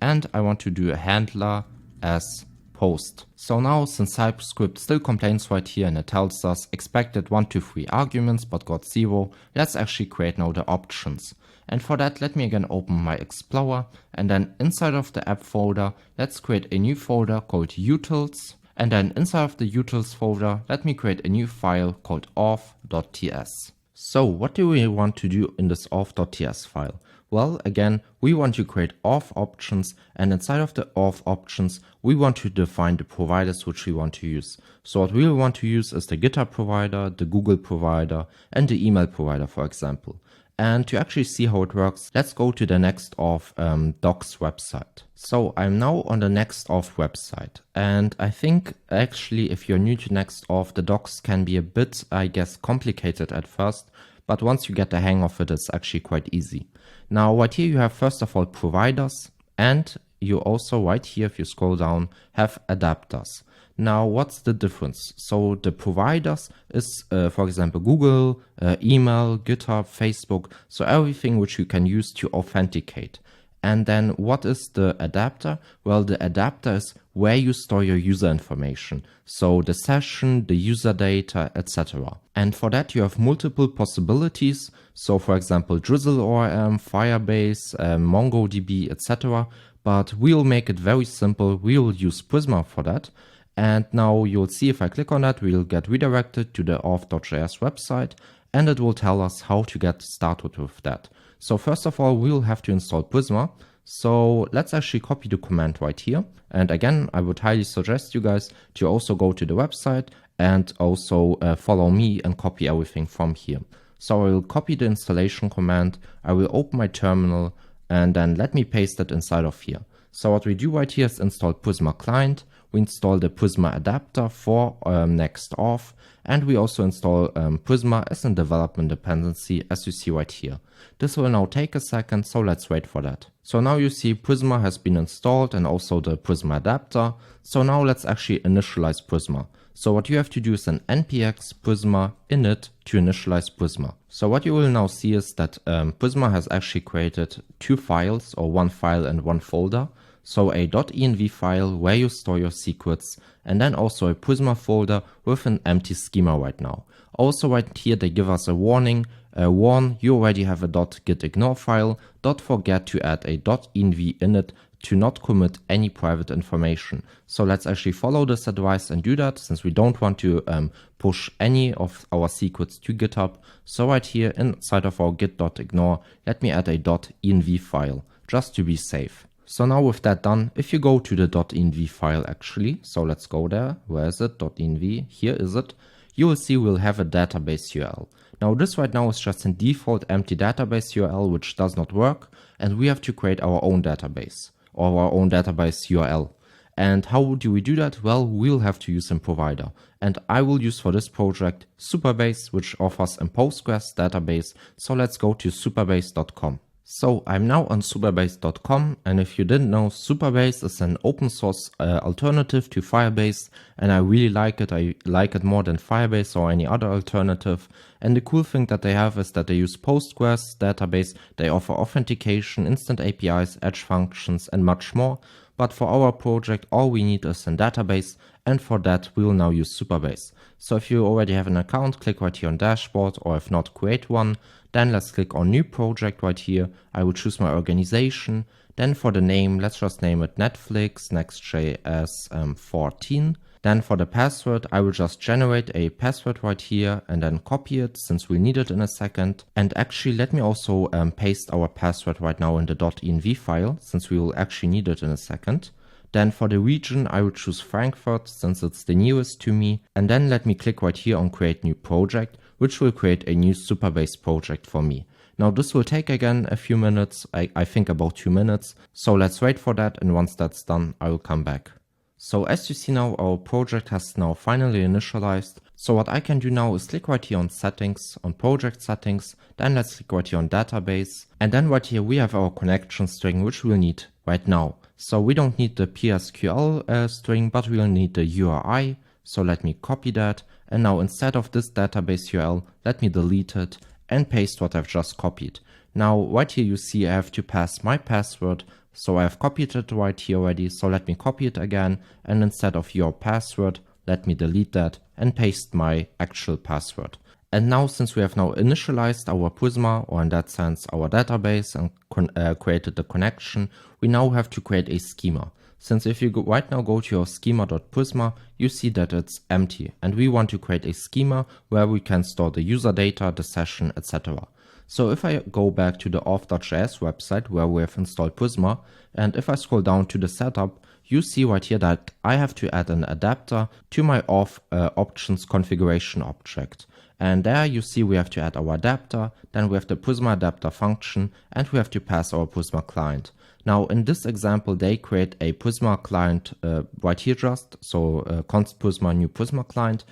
And I want to do a handler as POST. So now since TypeScript still complains right here and it tells us expected 1 to 3 arguments but got 0, let's actually create now the options. And for that, let me again open my Explorer, and then inside of the app folder, let's create a new folder called utils. And then inside of the utils folder, let me create a new file called auth.ts. So what do we want to do in this auth.ts file? Well, again, we want to create auth options, and inside of the auth options, we want to define the providers which we want to use. So what we want to use is the GitHub provider, the Google provider, and the email provider, for example. And to actually see how it works, let's go to the Next-Auth docs website. So I'm now on the Next-Auth website, and I think actually if you're new to Next-Auth, the docs can be a bit, I guess, complicated at first, but once you get the hang of it, it's actually quite easy. Now right here you have first of all providers, and you also right here, if you scroll down, have adapters. Now what's the difference? So the providers is for example Google, email, GitHub, Facebook, so everything which you can use to authenticate. And then what is the adapter? Well, the adapter is where you store your user information. So the session, the user data, etc. And for that you have multiple possibilities. So for example, Drizzle ORM, Firebase, MongoDB, etc. But we'll make it very simple. We'll use Prisma for that. And now you'll see if I click on that, we'll get redirected to the auth.js website, and it will tell us how to get started with that. So first of all, we'll have to install Prisma. So let's actually copy the command right here. And again, I would highly suggest you guys to also go to the website and also follow me and copy everything from here. So I will copy the installation command, I will open my terminal, and then let me paste it inside of here. So what we do right here is install Prisma client. We install the Prisma adapter for Next-Auth, and we also install Prisma as a development dependency, as you see right here. This will now take a second, so let's wait for that. So now you see Prisma has been installed and also the Prisma adapter. So now let's actually initialize Prisma. So what you have to do is an npx prisma init to initialize Prisma. So what you will now see is that Prisma has actually created 2 files, or 1 file and 1 folder. So a .env file where you store your secrets, and then also a Prisma folder with an empty schema right now. Also right here they give us a warning, warn you already have a .gitignore file, don't forget to add a .env init to not commit any private information. So let's actually follow this advice and do that, since we don't want to push any of our secrets to GitHub. So right here inside of our git.ignore, let me add a .env file, just to be safe. So now with that done, if you go to the .env file actually, so let's go there, where is it, .env, here is it, you will see we'll have a database URL. Now this right now is just a default empty database URL which does not work, and we have to create our own database, or our own database URL. And how do we do that? Well, we'll have to use a provider, and I will use for this project Supabase, which offers a Postgres database, so let's go to supabase.com. So I'm now on Supabase.com, and if you didn't know, Supabase is an open source alternative to Firebase, and I really like it. I like it more than Firebase or any other alternative. And the cool thing that they have is that they use Postgres database, they offer authentication, instant APIs, edge functions, and much more. But for our project, all we need is a database, and for that we will now use Supabase. So if you already have an account, click right here on dashboard, or if not, create one. Then let's click on new project right here. I will choose my organization. Then for the name, let's just name it Netflix Next.js 14. Then for the password, I will just generate a password right here and then copy it since we need it in a second. And actually, let me also paste our password right now in the .env file since we will actually need it in a second. Then for the region, I will choose Frankfurt since it's the nearest to me. And then let me click right here on create new project, which will create a new Supabase project for me. Now this will take again a few minutes, I think about 2 minutes. So let's wait for that, and once that's done, I will come back. So as you see now, our project has now finally initialized. So what I can do now is click right here on settings, on project settings, then let's click right here on database. And then right here we have our connection string, which we'll need right now. So we don't need the PSQL string, but we'll need the URI. So let me copy that. And now instead of this database URL, let me delete it and paste what I've just copied. Now right here you see I have to pass my password. So I have copied it right here already. So let me copy it again. And instead of your password, let me delete that and paste my actual password. And now since we have now initialized our Prisma, or in that sense our database, and created the connection, we now have to create a schema. Since if you right now go to your schema.prisma, you see that it's empty, and we want to create a schema where we can store the user data, the session, etc. So if I go back to the auth.js website where we have installed Prisma, and if I scroll down to the setup, you see right here that I have to add an adapter to my auth options configuration object. And there you see we have to add our adapter, then we have the Prisma adapter function, and we have to pass our Prisma client. Now in this example, they create a Prisma client right here just, so const Prisma new Prisma client,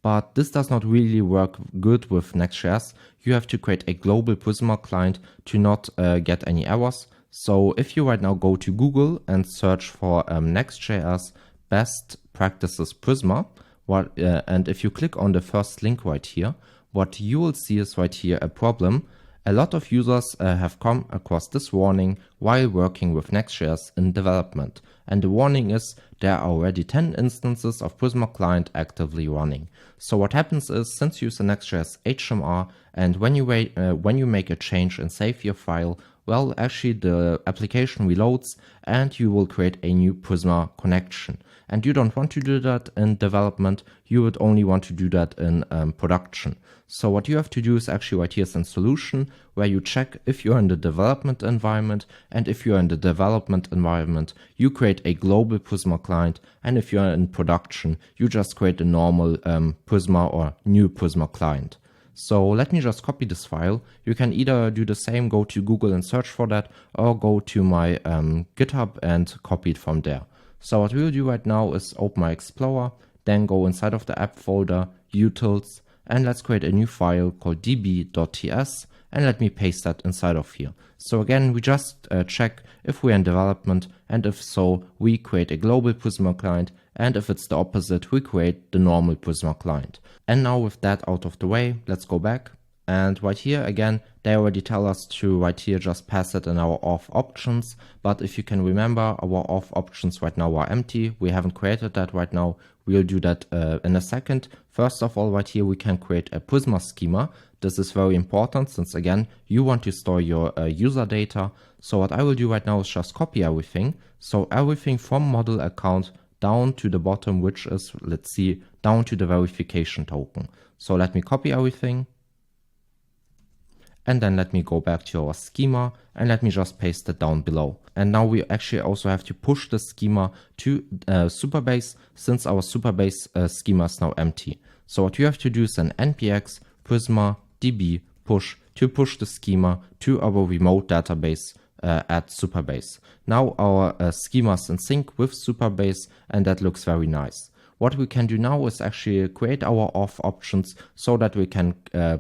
but this does not really work good with Next.js. You have to create a global Prisma client to not get any errors. So if you right now go to Google and search for Next.js best practices Prisma, and if you click on the first link right here, what you will see is right here a problem. A lot of users have come across this warning while working with Next.js in development. And the warning is there are already 10 instances of Prisma client actively running. So what happens is, since you use a Next.js HMR, and when you make a change and save your file, well, actually the application reloads and you will create a new Prisma connection. And you don't want to do that in development, you would only want to do that in production. So what you have to do is actually right here in solution, where you check if you're in the development environment, and if you're in the development environment, you create a global Prisma client, and if you're in production, you just create a normal Prisma or new Prisma client. So let me just copy this file. You can either do the same, go to Google and search for that, or go to my GitHub and copy it from there. So what we'll do right now is open my Explorer, then go inside of the app folder, utils, and let's create a new file called db.ts, and let me paste that inside of here. So again, we just check if we're in development, and if so, we create a global Prisma client, and if it's the opposite, we create the normal Prisma client. And now with that out of the way, let's go back. And right here, again, they already tell us to right here just pass it in our auth options. But if you can remember, our auth options right now are empty. We haven't created that right now. We'll do that in a second. First of all, right here, we can create a Prisma schema. This is very important since, again, you want to store your user data. So what I will do right now is just copy everything. So everything from model account down to the bottom, which is, let's see, down to the verification token. So let me copy everything. And then let me go back to our schema and let me just paste it down below. And now we actually also have to push the schema to Supabase, since our Supabase schema is now empty. So what you have to do is an npx prisma db push to push the schema to our remote database at Supabase. Now our schema is in sync with Supabase, and that looks very nice. What we can do now is actually create our auth options so that we can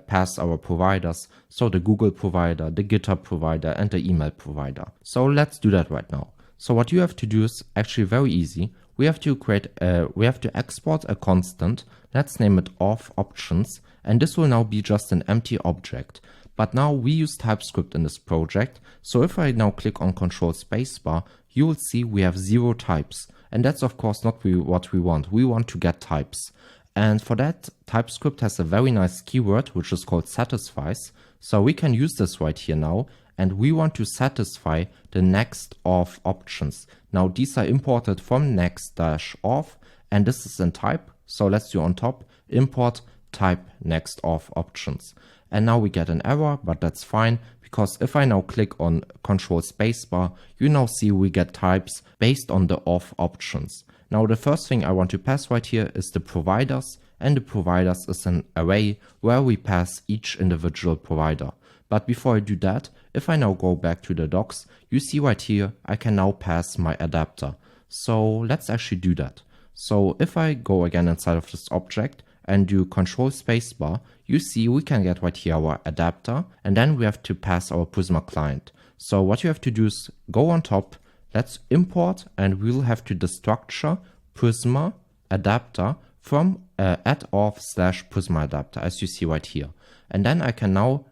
pass our providers, so the Google provider, the GitHub provider, and the email provider. So let's do that right now. So what you have to do is actually very easy. We have to export a constant. Let's name it auth options, and this will now be just an empty object. But now we use TypeScript in this project. So if I now click on Control Spacebar, you will see we have 0 types. And that's of course not what we want. We want to get types. And for that, TypeScript has a very nice keyword, which is called satisfies. So we can use this right here now. And we want to satisfy the Next-Auth options. Now these are imported from Next-Auth, and this is in type. So let's do on top, import type Next-Auth options. And now we get an error, but that's fine, because if I now click on Control Spacebar, you now see we get types based on the auth options. Now the first thing I want to pass right here is the providers, and the providers is an array where we pass each individual provider. But before I do that, if I now go back to the docs, you see right here, I can now pass my adapter. So let's actually do that. So if I go again inside of this object and do Control Spacebar, you see we can get right here our adapter, and then we have to pass our Prisma client. So what you have to do is go on top, let's import, and we'll have to destructure Prisma adapter from @auth/Prisma adapter, as you see right here. And then I can now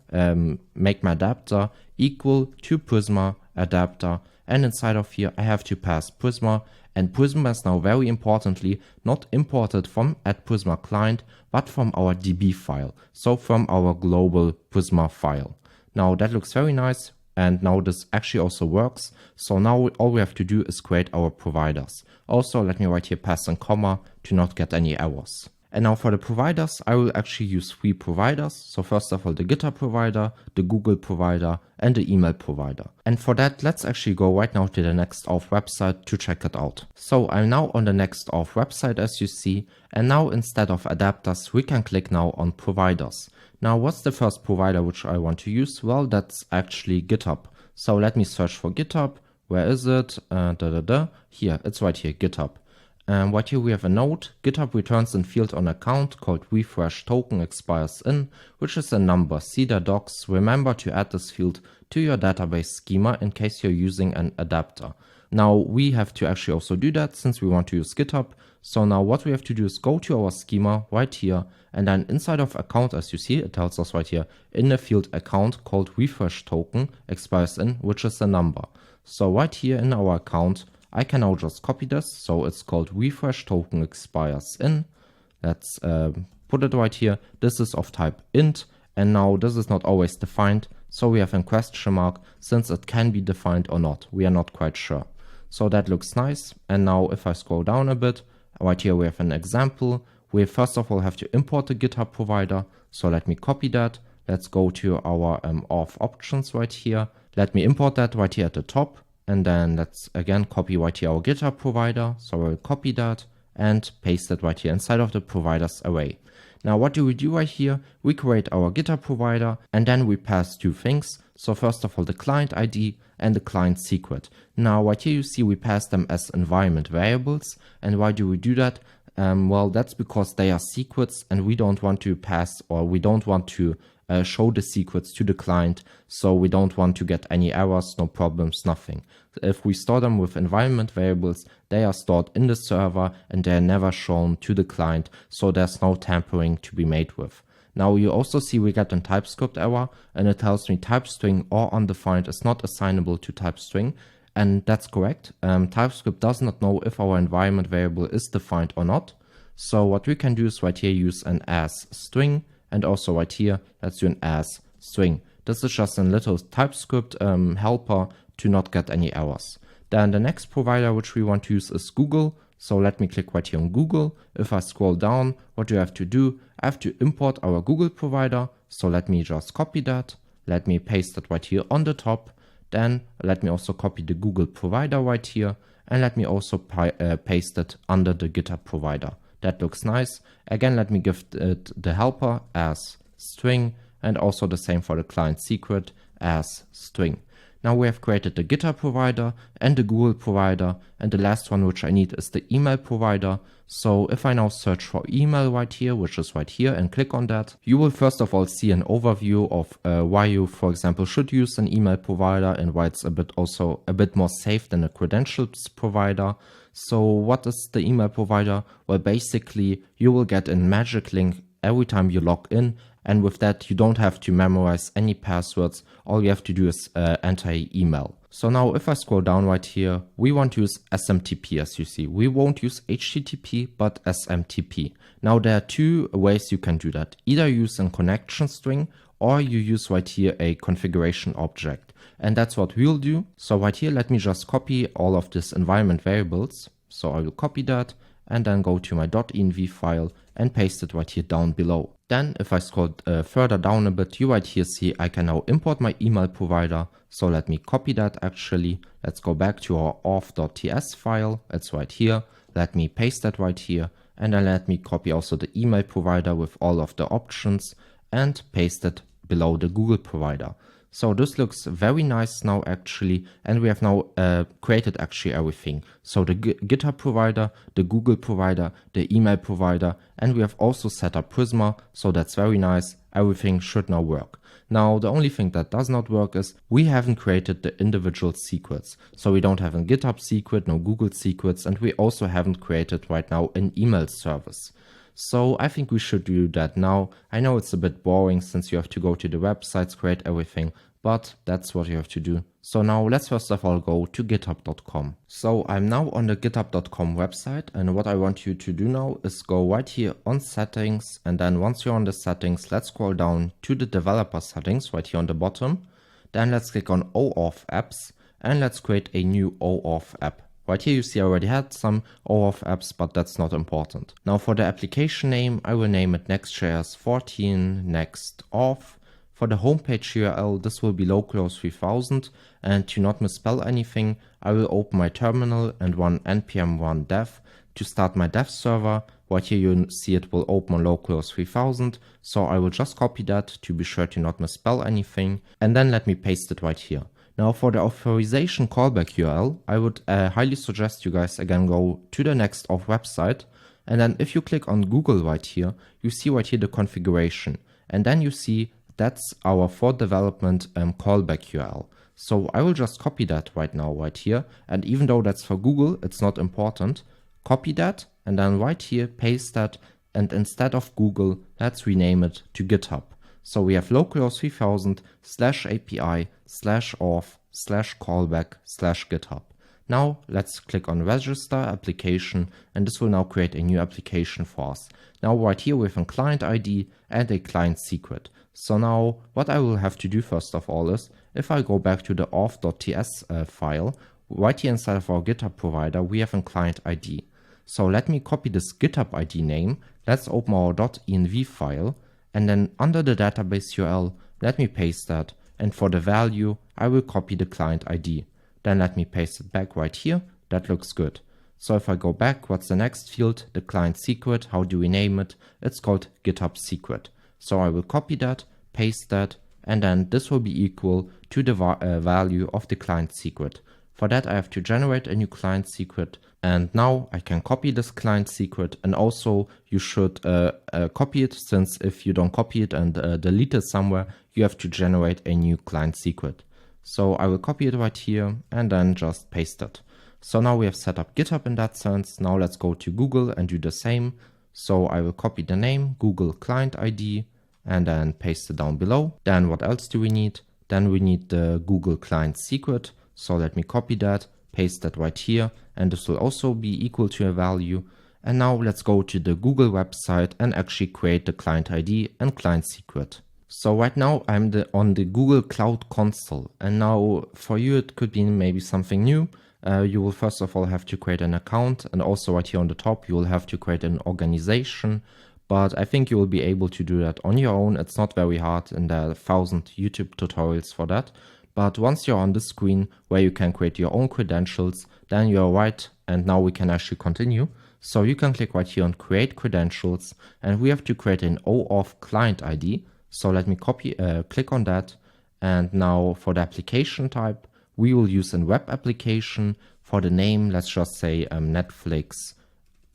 make my adapter equal to Prisma adapter, and inside of here I have to pass Prisma, and Prisma is now very importantly not imported from @Prisma client, but from our DB file, so from our global Prisma file. Now that looks very nice, and now this actually also works. So now all we have to do is create our providers. Also, let me right here pass a comma to not get any errors. And now for the providers, I will actually use 3 providers. So first of all, the GitHub provider, the Google provider, and the email provider. And for that, let's actually go right now to the Next-Auth website to check it out. So I'm now on the Next-Auth website, as you see. And now instead of adapters, we can click now on providers. Now, what's the first provider which I want to use? Well, that's actually GitHub. So let me search for GitHub. Where is it? Here, it's right here, GitHub. Right here we have a note. GitHub returns a field on account called refresh token expires in, which is a number. See the docs. Remember to add this field to your database schema in case you're using an adapter. Now we have to actually also do that since we want to use GitHub. So now what we have to do is go to our schema right here, and then inside of account, as you see, it tells us right here in the field account called refresh token expires in, which is a number. So right here in our account, I can now just copy this. So it's called refresh token expires in. Let's put it right here. This is of type int. And now this is not always defined. So we have a question mark since it can be defined or not. We are not quite sure. So that looks nice. And now if I scroll down a bit, right here we have an example. We first of all have to import the GitHub provider. So let me copy that. Let's go to our auth options right here. Let me import that right here at the top. And then let's again copy right here our GitHub provider. So I'll copy that and paste it right here inside of the providers array. Now what do we do right here? We create our GitHub provider and then we pass 2 things. So first of all the client ID and the client secret. Now right here you see we pass them as environment variables. And why do we do that? Well, that's because they are secrets and we don't want to pass, or we don't want to show the secrets to the client, so we don't want to get any errors, no problems, nothing. If we store them with environment variables, they are stored in the server and they're never shown to the client, so there's no tampering to be made with. Now you also see we get a TypeScript error, and it tells me type string or undefined is not assignable to type string, and that's correct. TypeScript does not know if our environment variable is defined or not. So what we can do is right here use an as string. And also right here, let's do an as string. This is just a little TypeScript helper to not get any errors. Then the next provider which we want to use is Google. So let me click right here on Google. If I scroll down, what do I have to do? I have to import our Google provider. So let me just copy that. Let me paste it right here on the top. Then let me also copy the Google provider right here. And let me also paste it under the GitHub provider. That looks nice. Again, let me give it the helper as string, and also the same for the client secret as string. Now we have created the GitHub provider and the Google provider, and the last one which I need is the email provider. So if I now search for email right here, which is right here, and click on that, you will first of all see an overview of why you, for example, should use an email provider and why it's also a bit more safe than a credentials provider. So what is the email provider? Well, basically you will get a magic link every time you log in, and with that you don't have to memorize any passwords. All you have to do is enter an email. So now if I scroll down right here, we want to use SMTP as you see. We won't use HTTP, but SMTP. Now there are two ways you can do that. Either use a connection string or you use right here a configuration object. And that's what we'll do. So right here, let me just copy all of this environment variables. So I will copy that and then go to my .env file and paste it right here down below. Then if I scroll further down a bit, you right here see I can now import my email provider. So let me copy that actually. Let's go back to our auth.ts file. It's right here. Let me paste that right here. And then let me copy also the email provider with all of the options and paste it below the Google provider. So this looks very nice now actually, and we have now created actually everything. So the GitHub provider, the Google provider, the email provider, and we have also set up Prisma, so that's very nice. Everything should now work. Now the only thing that does not work is we haven't created the individual secrets. So we don't have a GitHub secret, no Google secrets, and we also haven't created right now an email service. So I think we should do that now. I know it's a bit boring since you have to go to the websites, create everything, but that's what you have to do. So now let's first of all go to github.com. So I'm now on the github.com website, and what I want you to do now is go right here on settings, and then once you're on the settings, let's scroll down to the developer settings right here on the bottom. Then let's click on OAuth apps and let's create a new OAuth app. Right here you see I already had some OAuth apps, but that's not important. Now for the application name, I will name it Next.js 14 Next-Auth. For the homepage URL, this will be localhost 3000, and to not misspell anything, I will open my terminal and run npm run dev to start my dev server. Right here you see it will open on localhost 3000, so I will just copy that to be sure to not misspell anything, and then let me paste it right here. Now for the authorization callback URL, I would highly suggest you guys again go to the Next.Auth website, and then if you click on Google right here, you see right here the configuration, and then you see that's our for development callback URL. So I will just copy that right now right here, and even though that's for Google, it's not important. Copy that and then right here paste that, and instead of Google, let's rename it to GitHub. So we have localhost 3000 /API /auth /callback /GitHub. Now let's click on register application, and this will now create a new application for us. Now right here we have a client ID and a client secret. So now what I will have to do first of all is, if I go back to the auth.ts file, right here inside of our GitHub provider, we have a client ID. So let me copy this GitHub ID name. Let's open our .env file, and then under the database URL, let me paste that. And for the value, I will copy the client ID. Then let me paste it back right here. That looks good. So if I go back, what's the next field? The client secret. How do we name it? It's called GitHub secret. So I will copy that, paste that, and then this will be equal to the value of the client secret. For that, I have to generate a new client secret. And now I can copy this client secret, and also you should copy it, since if you don't copy it and delete it somewhere, you have to generate a new client secret. So I will copy it right here and then just paste it. So now we have set up GitHub in that sense. Now let's go to Google and do the same. So I will copy the name, Google client ID, and then paste it down below. Then what else do we need? Then we need the Google client secret. So let me copy that, paste that right here, and this will also be equal to a value. And now let's go to the Google website and actually create the client ID and client secret. So right now I'm on the Google Cloud Console, and now for you it could be maybe something new. You will first of all have to create an account, and also right here on the top you will have to create an organization. But I think you will be able to do that on your own. It's not very hard, and there are 1,000 YouTube tutorials for that. But once you're on the screen where you can create your own credentials, then you're right, and now we can actually continue. So you can click right here on create credentials, and we have to create an OAuth client ID. So let me click on that. And now for the application type, we will use a web application. For the name, let's just say Netflix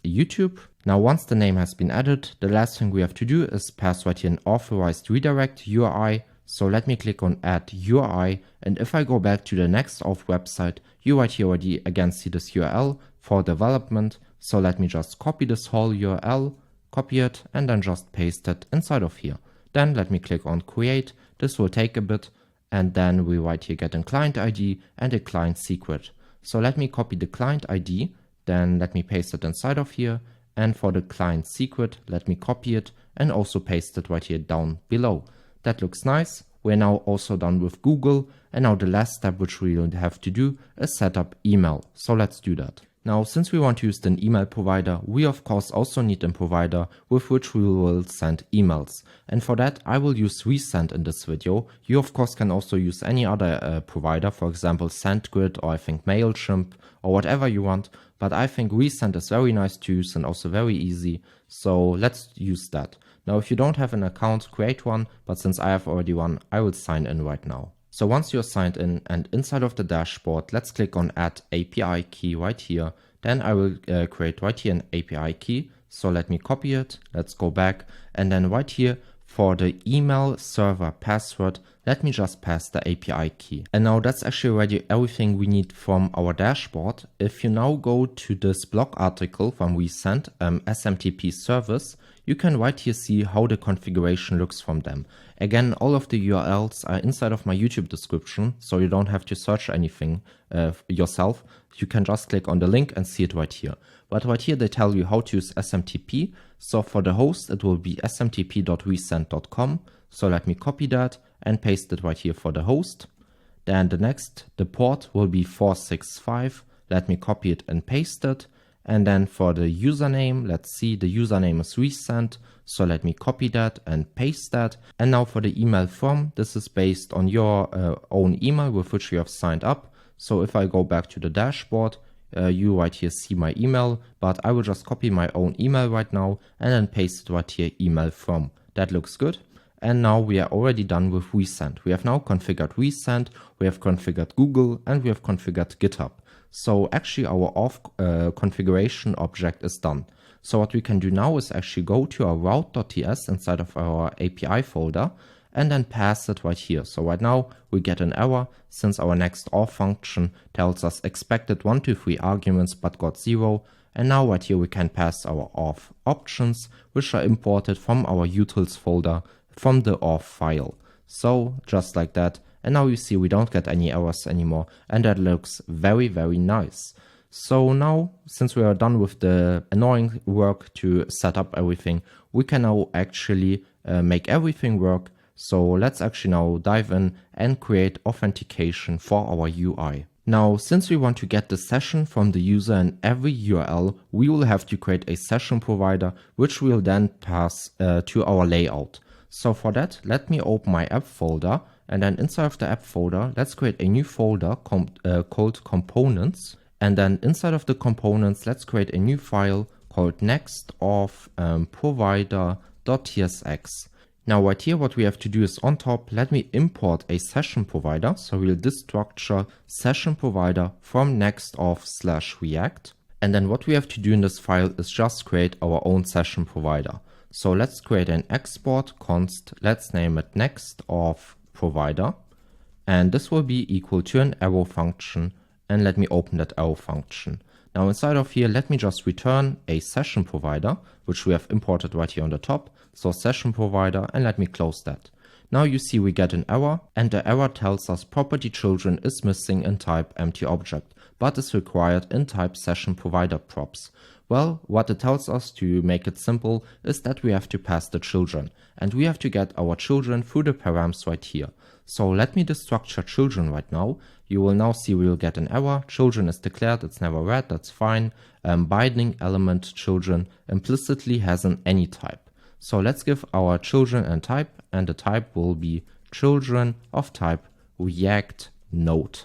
YouTube. Now, once the name has been added, the last thing we have to do is pass right here an authorized redirect URI. So let me click on add URI. And if I go back to the Next.Auth website, you right here already again see this URL for development. So let me just copy this whole URL, copy it, and then just paste it inside of here. Then let me click on create. This will take a bit. and then we write here get a client ID and a client secret. So let me copy the client ID, then let me paste it inside of here, and for the client secret, let me copy it and also paste it right here down below. That looks nice. We're now also done with Google, and now the last step which we will have to do is set up email. So let's do that. Now, since we want to use an email provider, we of course also need a provider with which we will send emails. And for that, I will use Resend in this video. You of course can also use any other provider, for example, SendGrid or I think MailChimp or whatever you want. But I think Resend is very nice to use and also very easy. So let's use that. Now, if you don't have an account, create one. But since I have already one, I will sign in right now. So once you're signed in and inside of the dashboard, let's click on Add API Key right here. Then I will create right here an API key. So let me copy it. Let's go back. And then right here for the email server password, let me just pass the API key. And now that's actually already everything we need from our dashboard. If you now go to this blog article from Resend, SMTP service, you can right here see how the configuration looks from them. Again, all of the URLs are inside of my YouTube description, so you don't have to search anything yourself. You can just click on the link and see it right here. But right here they tell you how to use SMTP. So for the host, it will be smtp.resend.com. So let me copy that and paste it right here for the host. Then the port will be 465. Let me copy it and paste it. And then for the username, let's see, the username is Resend. So let me copy that and paste that. And now for the email from, this is based on your own email with which you have signed up. So if I go back to the dashboard, you right here see my email, but I will just copy my own email right now and then paste it right here, email from. That looks good. And now we are already done with Resend. We have now configured Resend, we have configured Google, and we have configured GitHub. So actually our auth configuration object is done. So what we can do now is actually go to our route.ts inside of our API folder and then pass it right here. So right now we get an error since our Next-Auth function tells us expected 1 to 3 arguments but got 0. And now right here we can pass our auth options, which are imported from our utils folder from the auth file. So just like that. And now you see we don't get any errors anymore, and that looks very, very nice. So now, since we are done with the annoying work to set up everything, we can now actually make everything work. So let's actually now dive in and create authentication for our UI. Now, since we want to get the session from the user in every URL, we will have to create a session provider, which we'll then pass to our layout. So for that, let me open my app folder, and then inside of the app folder, let's create a new folder called components. And then inside of the components, let's create a new file called Next-Auth provider.tsx. Now right here, what we have to do is on top, let me import a session provider. So we'll destructure session provider from Next-Auth/React. And then what we have to do in this file is just create our own session provider. So let's create an export const, let's name it Next-Auth provider. And this will be equal to an arrow function. And let me open that arrow function. Now inside of here, let me just return a session provider, which we have imported right here on the top. So session provider, and let me close that. Now you see we get an error, and the error tells us property children is missing in type empty object, but is required in type session provider props. Well, what it tells us, to make it simple, is that we have to pass the children, and we have to get our children through the params right here. So let me destructure children right now. You will now see we will get an error. Children is declared, it's never read, that's fine. Binding element children implicitly has an any type. So let's give our children a type, and the type will be children of type React Node.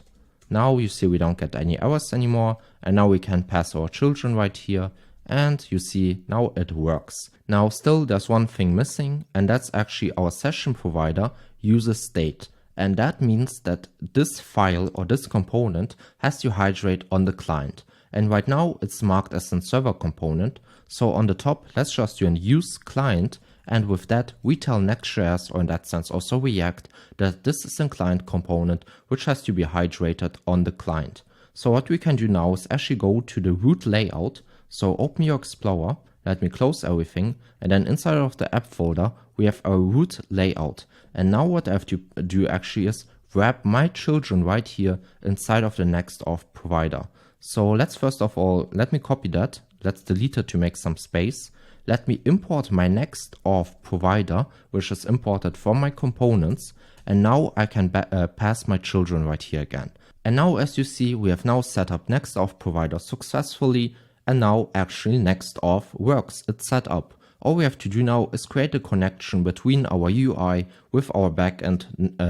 Now you see we don't get any errors anymore, and now we can pass our children right here, and you see now it works. Now still there's one thing missing, and that's actually our session provider uses state. And that means that this file or this component has to hydrate on the client. And right now it's marked as a server component. So on the top, let's just do an use client. And with that, we tell Next.js, or in that sense also React, that this is a client component which has to be hydrated on the client. So what we can do now is actually go to the root layout. So open your Explorer, let me close everything, and then inside of the app folder, we have our root layout. And now what I have to do actually is wrap my children right here inside of the Next-Auth provider. So let's first of all, let me copy that. Let's delete it to make some space. Let me import my Next-Auth provider, which is imported from my components. And now I can pass my children right here again. And now, as you see, we have now set up Next-Auth provider successfully. And now actually Next-Auth works. It's set up. All we have to do now is create a connection between our UI with our backend,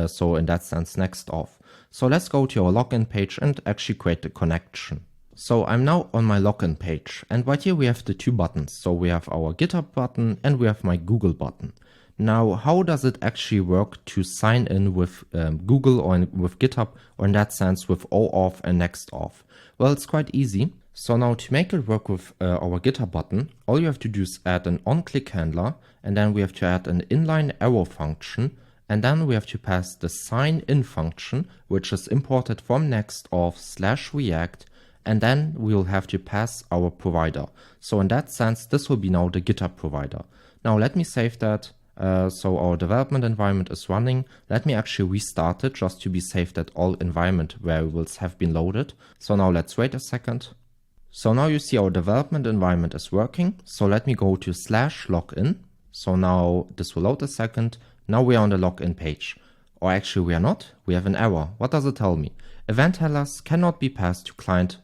so in that sense Next-Auth. So let's go to our login page and actually create the connection. So I'm now on my login page, and right here we have the two buttons. So we have our GitHub button and we have my Google button. Now, how does it actually work to sign in with Google or with GitHub, or in that sense with OAuth and Next-Auth? Well, it's quite easy. So now to make it work with our GitHub button, all you have to do is add an onClick handler, and then we have to add an inline arrow function, and then we have to pass the sign in function, which is imported from Next-Auth/React, and then we will have to pass our provider. So in that sense, this will be now the GitHub provider. Now let me save that. So our development environment is running. Let me actually restart it just to be safe that all environment variables have been loaded. So now let's wait a second. So now you see our development environment is working. So let me go to /login. So now this will load a second. Now we are on the login page. Or actually we are not. We have an error. What does it tell me? Event handlers cannot be passed to client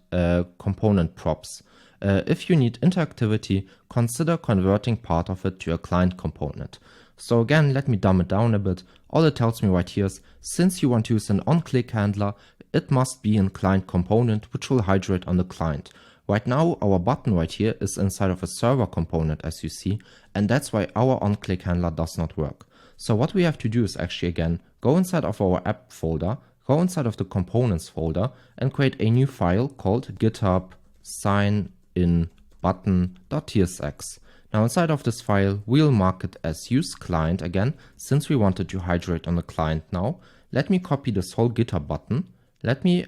component props. If you need interactivity, consider converting part of it to a client component. So again, let me dumb it down a bit. All it tells me right here is, since you want to use an onClick handler, it must be a client component which will hydrate on the client. Right now, our button right here is inside of a server component, as you see, and that's why our onClick handler does not work. So what we have to do is actually again, go inside of our app folder, go inside of the components folder, and create a new file called GitHub sign-in button.tsx. Now inside of this file, we'll mark it as use client again, since we wanted to hydrate on the client now. Let me copy this whole GitHub button. Let me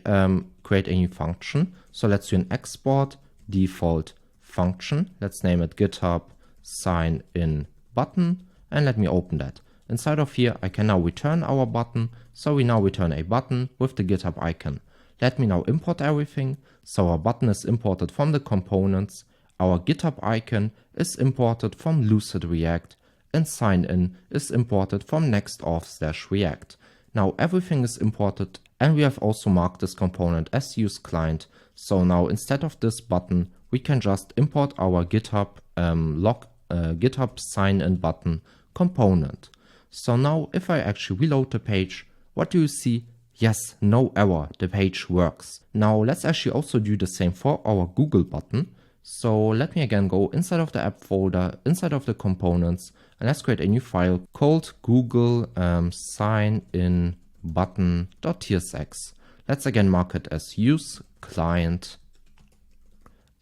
create a new function. So let's do an export default function. Let's name it GitHub sign-in button, and let me open that. Inside of here, I can now return our button. So we now return a button with the GitHub icon. Let me now import everything. So our button is imported from the components. Our GitHub icon is imported from Lucid React, and sign-in is imported from Next-Auth/React. Now everything is imported, and we have also marked this component as use client. So now instead of this button, we can just import our GitHub GitHub sign-in button component. So now if I actually reload the page, what do you see? Yes, no error, the page works. Now let's actually also do the same for our Google button. So let me again go inside of the app folder, inside of the components, and let's create a new file called Google sign-in button.tsx. Let's again mark it as use client,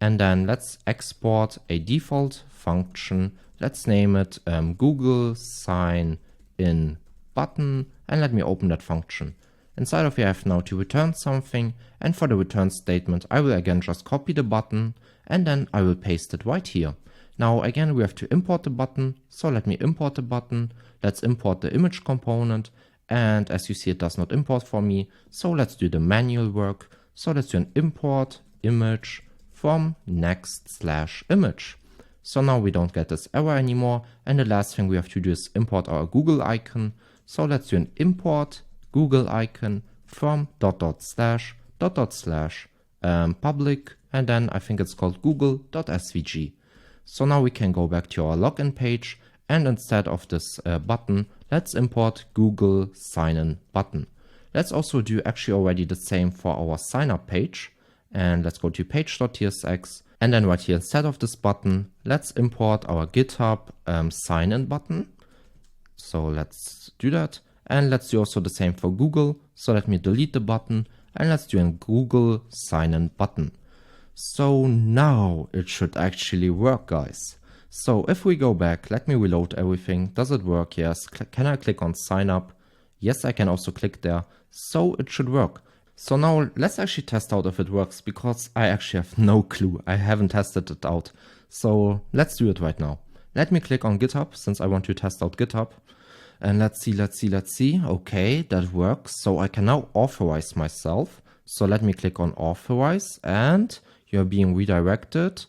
and then let's export a default function. Let's name it Google sign-in button, and let me open that function. Inside of here, I have now to return something, and for the return statement, I will again just copy the button, and then I will paste it right here. Now again, we have to import the button, so let me import the button. Let's import the image component, and as you see, it does not import for me, so let's do the manual work. So let's do an import image from next/image. So now we don't get this error anymore, and the last thing we have to do is import our Google icon. So let's do an import Google icon from //public, and then I think it's called google.svg. So now we can go back to our login page, and instead of this button, let's import Google sign-in button. Let's also do actually already the same for our sign up page, and let's go to page.tsx, and then right here instead of this button, let's import our GitHub sign-in button. So let's do that. And let's do also the same for Google. So let me delete the button, and let's do a Google sign-in button. So now it should actually work, guys. So if we go back, let me reload everything. Does it work? Yes. Can I click on sign up? Yes, I can also click there. So it should work. So now let's actually test out if it works, because I actually have no clue. I haven't tested it out. So let's do it right now. Let me click on GitHub since I want to test out GitHub. And let's see. Okay, that works. So I can now authorize myself. So let me click on authorize and you're being redirected.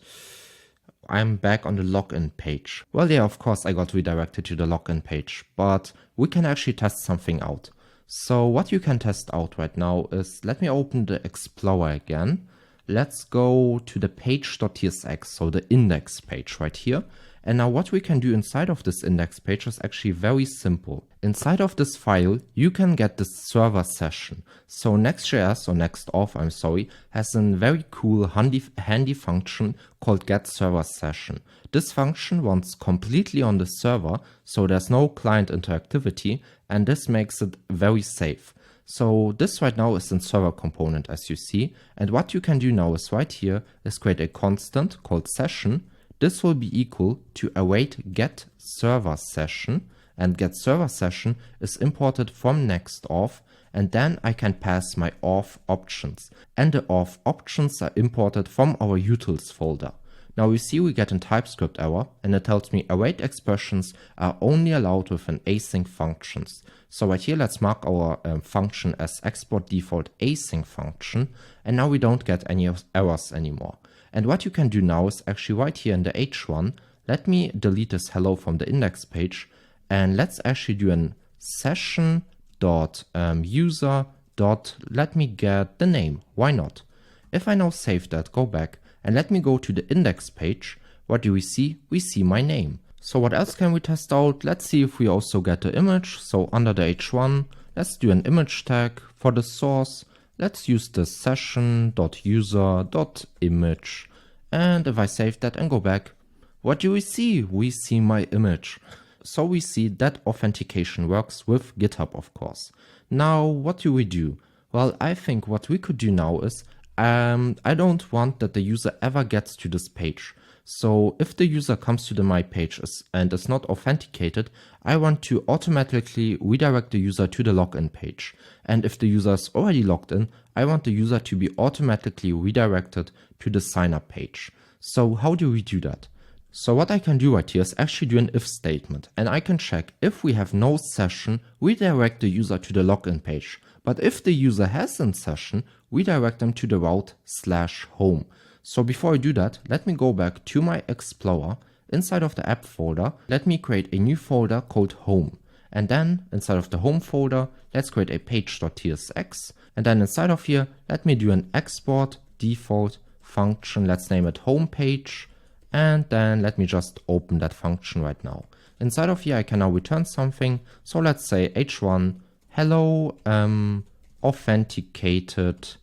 I'm back on the login page. Well, yeah, of course I got redirected to the login page, but we can actually test something out. So what you can test out right now is, let me open the Explorer again. Let's go to the page.tsx, so the index page right here. And now what we can do inside of this index page is actually very simple. Inside of this file, you can get this server session. So Next.js, or Next.Auth, I'm sorry, has a very cool handy function called getServerSession. This function runs completely on the server, so there's no client interactivity, and this makes it very safe. So this right now is in server component, as you see. And what you can do now is right here is create a constant called session. This will be equal to await get server session, and get server session is imported from Next.Auth, and then I can pass my auth options, and the auth options are imported from our utils folder. Now we see we get a TypeScript error, and it tells me await expressions are only allowed within async functions. So right here, let's mark our function as export default async function, and now we don't get any errors anymore. And what you can do now is actually right here in the H1, let me delete this hello from the index page, and let's actually do an session.user. Let me get the name. Why not? If I now save that, go back, and let me go to the index page. What do we see? We see my name. So what else can we test out? Let's see if we also get the image. So under the H1, let's do an image tag. For the source, let's use the session.user.image. And if I save that and go back, what do we see? We see my image. So we see that authentication works with GitHub, of course. Now, what do we do? Well, I think what we could do now is, I don't want that the user ever gets to this page. So if the user comes to my page and is not authenticated, I want to automatically redirect the user to the login page. And if the user is already logged in, I want the user to be automatically redirected to the sign up page. So how do we do that? So what I can do right here is actually do an if statement, and I can check if we have no session, redirect the user to the login page. But if the user has a session, redirect them to the route /home. So before I do that, let me go back to my Explorer. Inside of the app folder, let me create a new folder called home. And then inside of the home folder, let's create a page.tsx. And then inside of here, let me do an export default function. Let's name it homepage. And then let me just open that function right now. Inside of here, I can now return something. So let's say h1 hello authenticated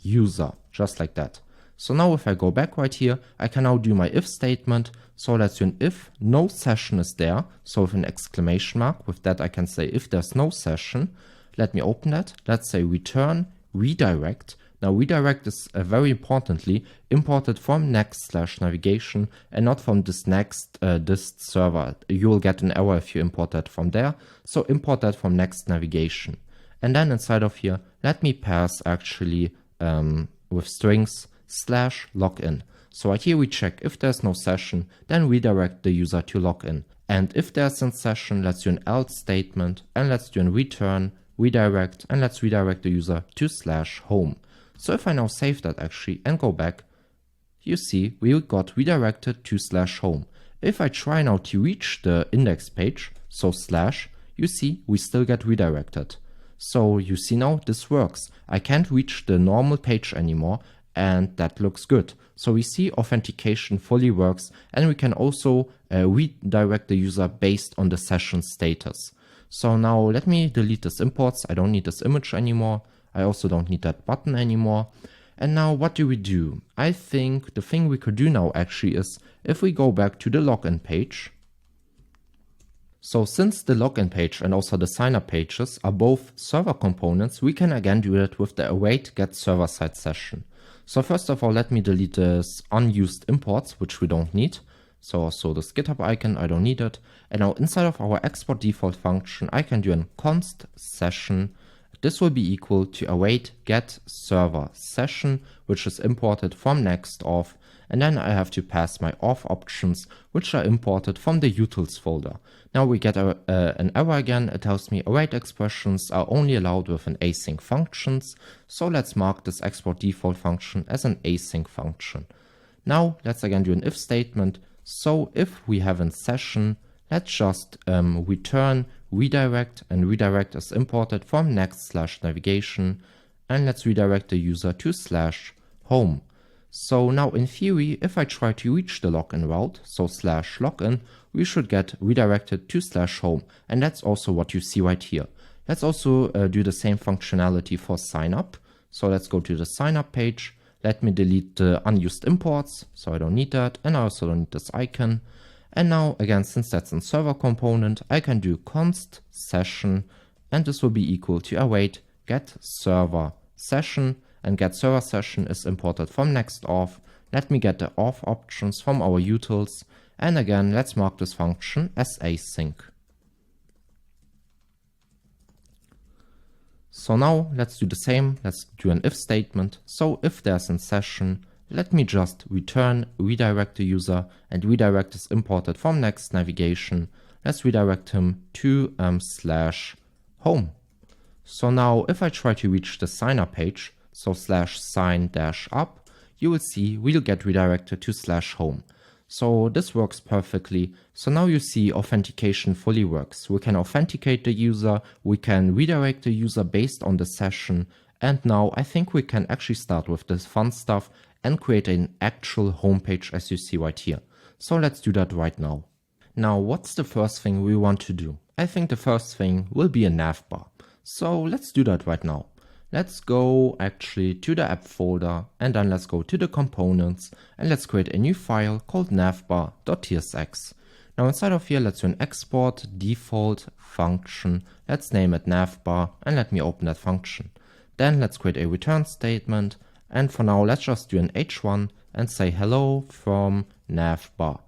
user, just like that. So now if I go back right here, I can now do my if statement. So let's do an if no session is there. So with an exclamation mark, with that I can say if there's no session. Let me open that. Let's say return redirect. Now redirect is very importantly imported from next/navigation and not from this next dist server. You will get an error if you import that from there. So import that from next navigation. And then inside of here, let me pass actually with strings /login. So right here we check if there's no session, then redirect the user to login. And if there's a session, let's do an else statement, and let's do a return, redirect, and let's redirect the user to /home. So if I now save that actually and go back, you see we got redirected to /home. If I try now to reach the index page, so / you see we still get redirected. So you see now this works. I can't reach the normal page anymore, and that looks good. So we see authentication fully works, and we can also redirect the user based on the session status. So now let me delete this imports. I don't need this image anymore. I also don't need that button anymore. And now what do we do? I think the thing we could do now actually is if we go back to the login page. So since the login page and also the sign up pages are both server components, we can again do it with the await get server side session. So first of all, let me delete this unused imports, which we don't need. So this GitHub icon, I don't need it. And now inside of our export default function, I can do an const session. This will be equal to await get server session, which is imported from Next.Auth. and then I have to pass my auth options, which are imported from the utils folder. Now we get an error again. It tells me await expressions are only allowed within async functions. So let's mark this export default function as an async function. Now let's again do an if statement. So if we have in session, let's just return redirect, and redirect is imported from next/navigation, and let's redirect the user to /home. So now in theory, if I try to reach the login route, so /login, we should get redirected to /home, and that's also what you see right here. Let's also do the same functionality for sign up. So let's go to the sign up page. Let me delete the unused imports, so I don't need that, and I also don't need this icon. And now again, since that's a server component, I can do const session, and this will be equal to await get server session, and get server session is imported from Next-Auth. Let me get the auth options from our utils, and again, let's mark this function as async. So now let's do the same. Let's do an if statement. So if there's in session, let me just return redirect the user, and redirect is imported from next navigation. Let's redirect him to /home. So now if I try to reach the sign up page, so /sign-up, you will see we'll get redirected to /home. So this works perfectly. So now you see authentication fully works. We can authenticate the user, we can redirect the user based on the session, and now I think we can actually start with this fun stuff and create an actual homepage as you see right here. So let's do that right now. Now what's the first thing we want to do? I think the first thing will be a navbar. So let's do that right now. Let's go actually to the app folder, and then let's go to the components, and let's create a new file called navbar.tsx. Now inside of here, let's do an export default function. Let's name it navbar, and let me open that function. Then let's create a return statement, and for now let's just do an h1 and say hello from navbar.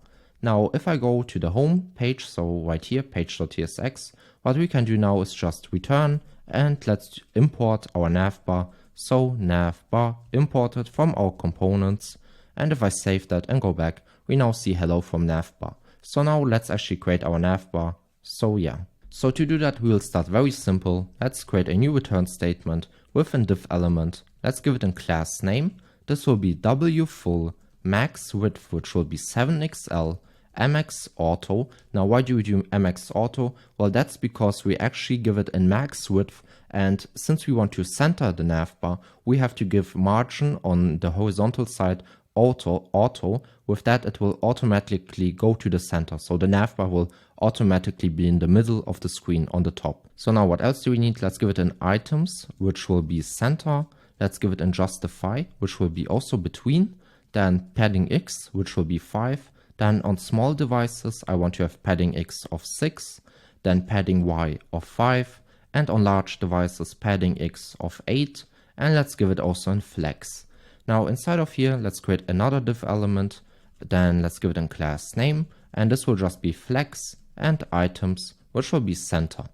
Now if I go to the home page, so right here, page.tsx, what we can do now is just return, and let's import our navbar. So navbar imported from our components, and if I save that and go back, we now see hello from navbar. So now let's actually create our navbar. So yeah. So to do that, we will start very simple. Let's create a new return statement with a div element. Let's give it a class name. This will be wfull max width, which will be 7xl, mx auto. Now why do we do mx auto? Well, that's because we actually give it a max width, and since we want to center the navbar, we have to give margin on the horizontal side auto. With that, it will automatically go to the center, so the navbar will automatically be in the middle of the screen on the top. So now what else do we need? Let's give it an items, which will be center. Let's give it an justify, which will be also between. Then padding x, which will be 5. Then on small devices, I want to have padding x of 6, then padding y of 5, and on large devices, padding x of 8, and let's give it also in flex. Now inside of here, let's create another div element, then let's give it a class name, and this will just be flex and items, which will be center.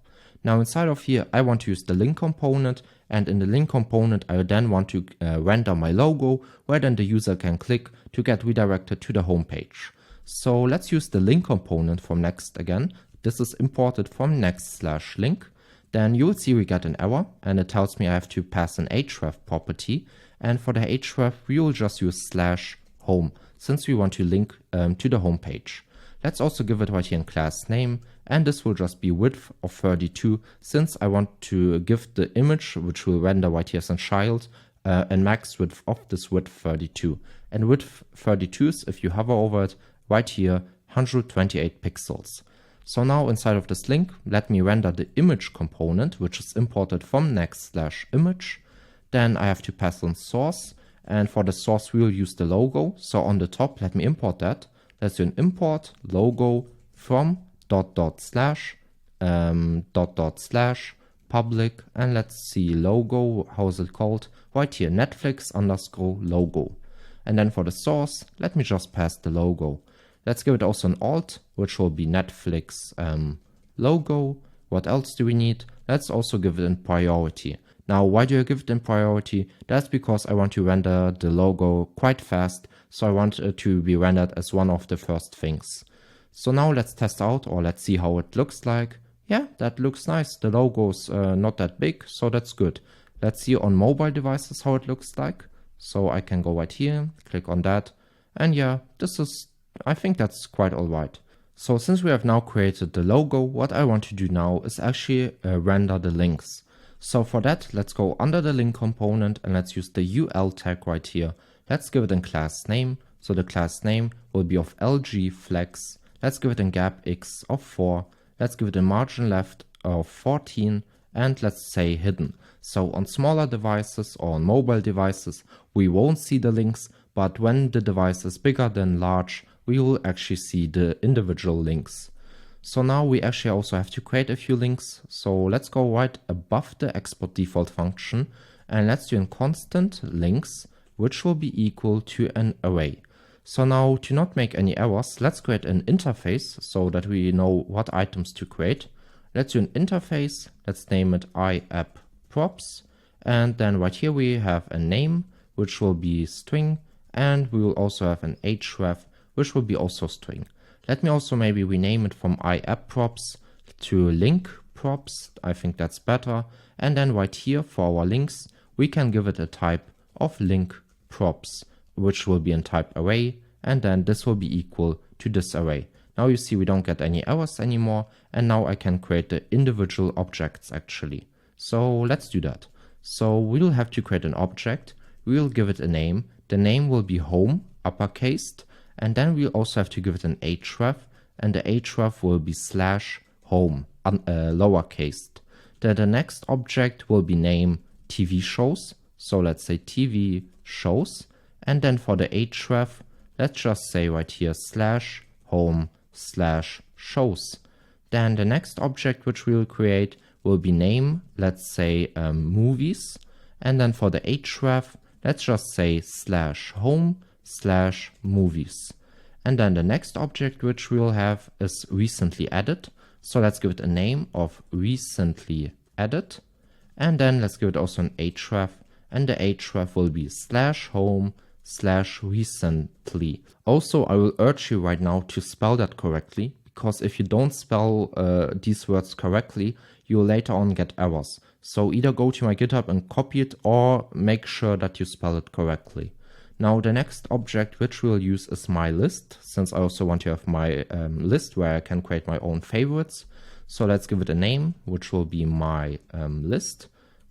Now inside of here, I want to use the link component, and in the link component, I then want to render my logo, where then the user can click to get redirected to the home page. So let's use the link component from Next again. This is imported from next/link. Then you will see we get an error, and it tells me I have to pass an href property. And for the href, we will just use /home, since we want to link to the home page. Let's also give it right here in class name, and this will just be width of 32, since I want to give the image, which will render right here as a child, a max width of this width 32. And width 32 is, if you hover over it, right here, 128 pixels. So now inside of this link, let me render the image component, which is imported from next/image. Then I have to pass on source, and for the source, we will use the logo. So on the top, let me import that. Let's do an import logo from /public, and let's see logo, how is it called? Right here, Netflix_logo. And then for the source, let me just pass the logo. Let's give it also an alt, which will be Netflix logo. What else do we need? Let's also give it a priority. Now, why do I give it in priority? That's because I want to render the logo quite fast, so I want it to be rendered as one of the first things. So now let's test out, or let's see how it looks like. Yeah, that looks nice. The logo's not that big, so that's good. Let's see on mobile devices how it looks like. So I can go right here, click on that, and yeah, I think that's quite alright. So since we have now created the logo, what I want to do now is actually render the links. So for that, let's go under the link component and let's use the UL tag right here. Let's give it a class name. So the class name will be of LG flex. Let's give it a gap X of 4. Let's give it a margin left of 14. And let's say hidden. So on smaller devices or on mobile devices, we won't see the links, but when the device is bigger than large, we will actually see the individual links. So now we actually also have to create a few links. So let's go right above the export default function and let's do a constant links, which will be equal to an array. So now to not make any errors, let's create an interface so that we know what items to create. Let's do an interface. Let's name it iappprops. And then right here we have a name, which will be string. And we will also have an href, which will be also string. Let me also maybe rename it from iappprops to link props. I think that's better. And then right here for our links, we can give it a type of link props, which will be in type array. And then this will be equal to this array. Now you see we don't get any errors anymore. And now I can create the individual objects actually. So let's do that. So we'll have to create an object. We'll give it a name. The name will be home, uppercased. And then we'll also have to give it an href, and the href will be /home, lowercase. Then the next object will be name TV shows. So let's say TV shows. And then for the href, let's just say right here /home/shows. Then the next object which we'll create will be name, let's say movies. And then for the href, let's just say /home/movies. And then the next object which we'll have is recently added. So let's give it a name of recently added. And then let's give it also an href. And the href will be /home/recently. Also, I will urge you right now to spell that correctly, because if you don't spell these words correctly, you'll later on get errors. So either go to my GitHub and copy it or make sure that you spell it correctly. Now the next object which we'll use is my list, since I also want to have my list where I can create my own favorites. So let's give it a name, which will be my list.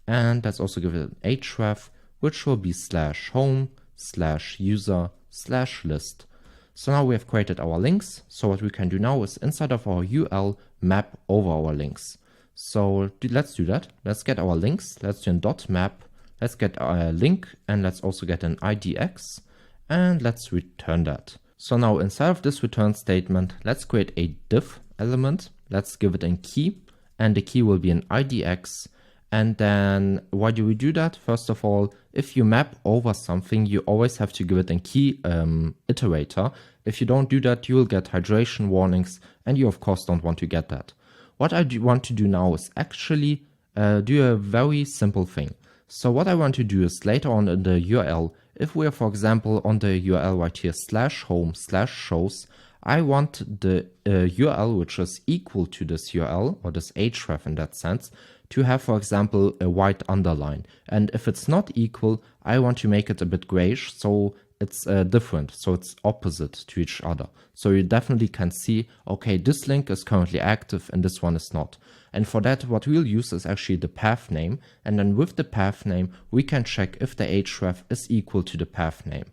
And let's also give it an href, which will be /home/user/list. So now we have created our links. So what we can do now is inside of our UL map over our links. So let's do that. Let's get our links. Let's do a .map. Let's get a link and let's also get an IDX and let's return that. So now inside of this return statement, let's create a div element. Let's give it a key and the key will be an IDX. And then why do we do that? First of all, if you map over something, you always have to give it a key iterator. If you don't do that, you will get hydration warnings and you of course don't want to get that. What I want to do now is actually do a very simple thing. So what I want to do is later on in the URL, if we are, for example, on the URL right here, /home/shows, I want the URL, which is equal to this URL, or this href in that sense, to have, for example, a white underline. And if it's not equal, I want to make it a bit grayish, so it's different, so it's opposite to each other. So you definitely can see, okay, this link is currently active and this one is not. And for that, what we'll use is actually the path name. And then with the path name, we can check if the href is equal to the path name.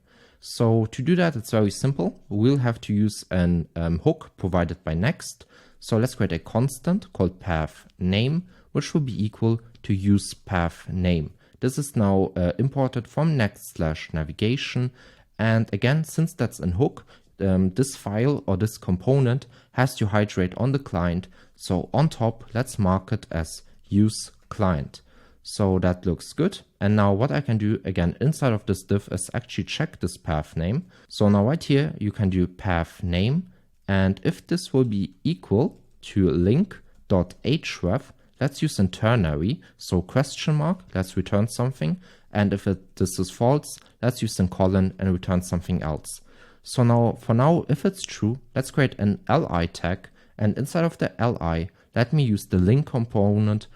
So to do that, it's very simple. We'll have to use an hook provided by Next. So let's create a constant called path name, which will be equal to use path name. This is now imported from next/navigation. And again, since that's an hook, this file or this component has to hydrate on the client. So on top, let's mark it as use client. So that looks good. And now what I can do again inside of this div is actually check this path name. So now right here, you can do path name. And if this will be equal to link.href, let's use in ternary, so question mark, let's return something, and if this is false, let's use in colon and return something else. So now, for now, if it's true, let's create an li tag, and inside of the li, let me use the link component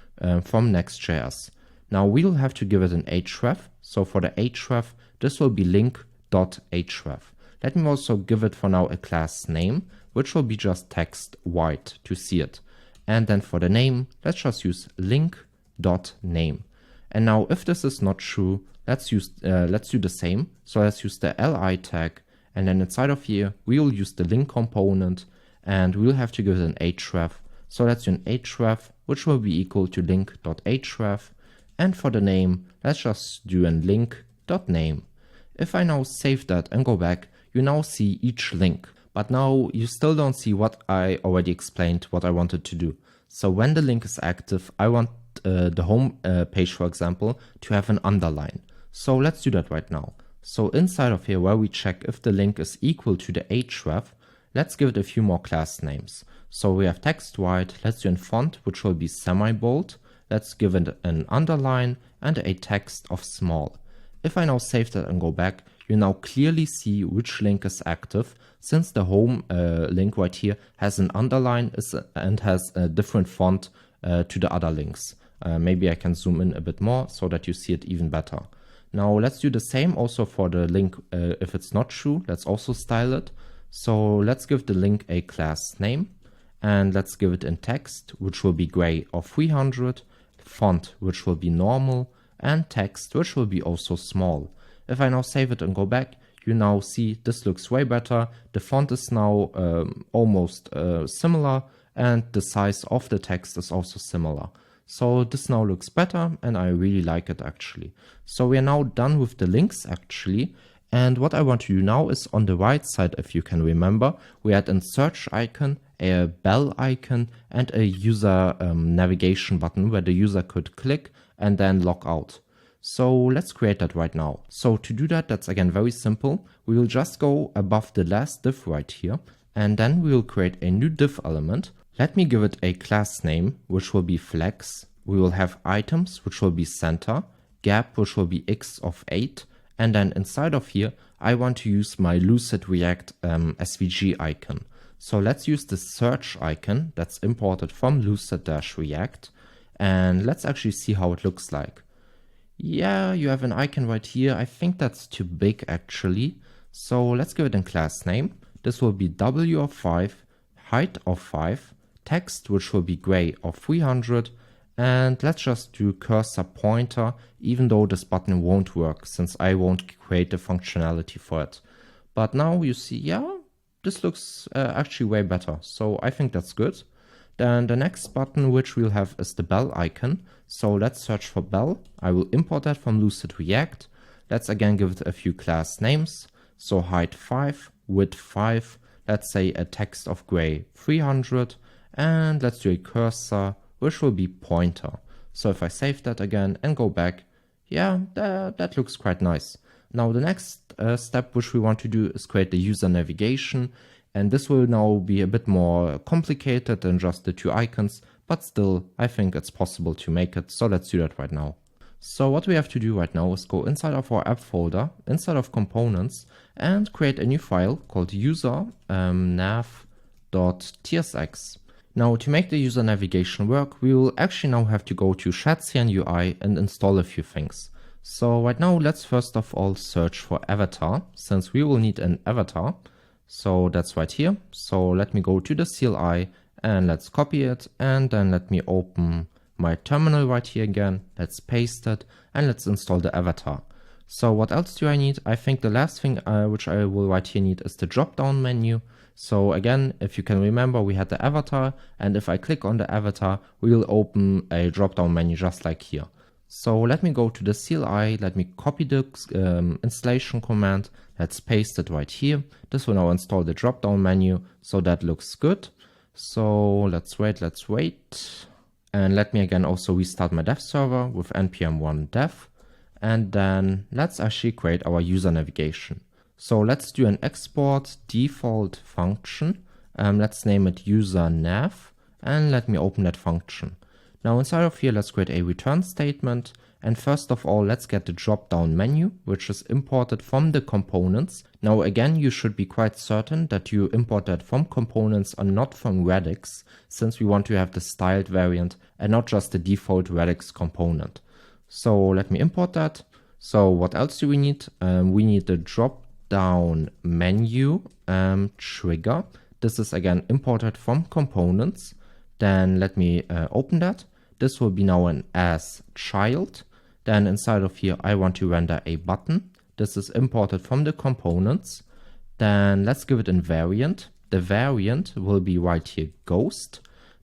from Next.js. Now we'll have to give it an href, so for the href, this will be link.href. Let me also give it for now a class name, which will be just text white to see it. And then for the name, let's just use link.name. And now if this is not true, let's do the same. So let's use the li tag, and then inside of here, we will use the link component, and we'll have to give it an href. So let's do an href, which will be equal to link.href. And for the name, let's just do an link.name. If I now save that and go back, you now see each link. But now you still don't see what I already explained, what I wanted to do. So when the link is active, I want the home page, for example, to have an underline. So let's do that right now. So inside of here, where we check if the link is equal to the href, let's give it a few more class names. So we have text white, let's do in font, which will be semi-bold. Let's give it an underline and a text of small. If I now save that and go back, you now clearly see which link is active, since the home link right here has an underline and has a different font to the other links. Maybe I can zoom in a bit more so that you see it even better. Now let's do the same also for the link. If it's not true, let's also style it. So let's give the link a class name, and let's give it in text, which will be gray or 300, font, which will be normal, and text, which will be also small. If I now save it and go back, you now see this looks way better. The font is now almost similar, and the size of the text is also similar. So this now looks better, and I really like it actually. So we are now done with the links actually. And what I want to do now is on the right side, if you can remember, we had a search icon, a bell icon, and a user navigation button where the user could click and then log out. So let's create that right now. So to do that, that's again very simple. We will just go above the last div right here, and then we will create a new div element. Let me give it a class name, which will be flex. We will have items, which will be center, gap, which will be x of 8. And then inside of here, I want to use my Lucid React SVG icon. So let's use the search icon that's imported from Lucid-React. And let's actually see how it looks like. Yeah, you have an icon right here. I think that's too big actually. So let's give it a class name. This will be W of 5, height of 5, text, which will be gray of 300. And let's just do cursor pointer, even though this button won't work since I won't create the functionality for it. But now you see, yeah, this looks actually way better. So I think that's good. Then the next button which we'll have is the bell icon. So let's search for bell. I will import that from Lucid React. Let's again give it a few class names. So height 5, width 5, let's say a text of gray 300, and let's do a cursor, which will be pointer. So if I save that again and go back, yeah, that looks quite nice. Now the next step which we want to do is create the user navigation, and this will now be a bit more complicated than just the two icons, but still I think it's possible to make it, so let's do that right now. So what we have to do right now is go inside of our app folder, inside of components, and create a new file called user nav.tsx. Now to make the user navigation work, we will actually now have to go to Shadcn UI and install a few things. So right now let's first of all search for avatar, since we will need an avatar. So that's right here. So let me go to the CLI and let's copy it, and then let me open my terminal right here again. Let's paste it and let's install the avatar. So what else do I need? I think the last thing which I will right here need is the drop down menu. So again, if you can remember, we had the avatar, and if I click on the avatar, we will open a drop down menu just like here. So let me go to the CLI, let me copy the installation command, let's paste it right here. This will now install the drop down menu, so that looks good. So let's wait. And let me again also restart my dev server with npm1 dev. And then let's actually create our user navigation. So let's do an export default function. Let's name it user nav, and let me open that function. Now inside of here, let's create a return statement. And first of all, let's get the drop-down menu, which is imported from the components. Now again, you should be quite certain that you import that from components and not from Radix, since we want to have the styled variant and not just the default Radix component. So let me import that. So what else do we need? We need the drop-down menu trigger. This is again imported from components. Then let me open that. This will be now an as child. Then inside of here, I want to render a button. This is imported from the components. Then let's give it a variant. The variant will be right here, ghost.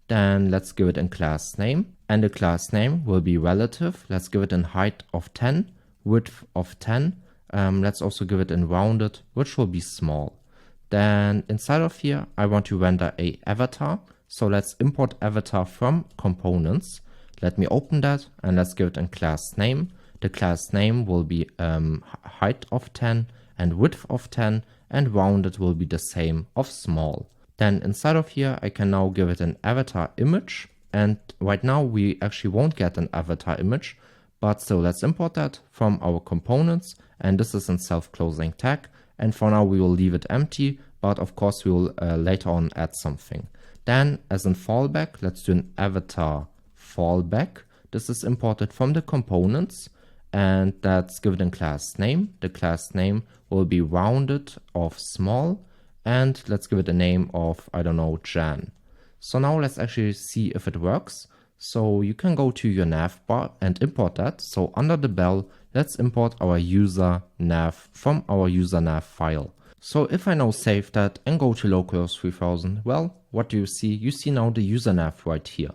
Then let's give it a class name. And the class name will be relative. Let's give it a height of 10, width of 10. Let's also give it a rounded, which will be small. Then inside of here, I want to render a avatar. So let's import avatar from components. Let me open that and let's give it a class name. The class name will be height of 10 and width of 10, and rounded will be the same of small. Then inside of here, I can now give it an avatar image. And right now we actually won't get an avatar image, but still let's import that from our components. And this is a self-closing tag. And for now we will leave it empty, but of course we will later on add something. Then as a fallback, let's do an avatar fallback. This is imported from the components, and let's give it a class name. The class name will be rounded of small, and let's give it a name of, I don't know, Jan. So now let's actually see if it works. So you can go to your nav bar and import that. So under the bell, let's import our user nav from our user nav file. So if I now save that and go to localhost 3000, well, what do you see? You see now the user nav right here.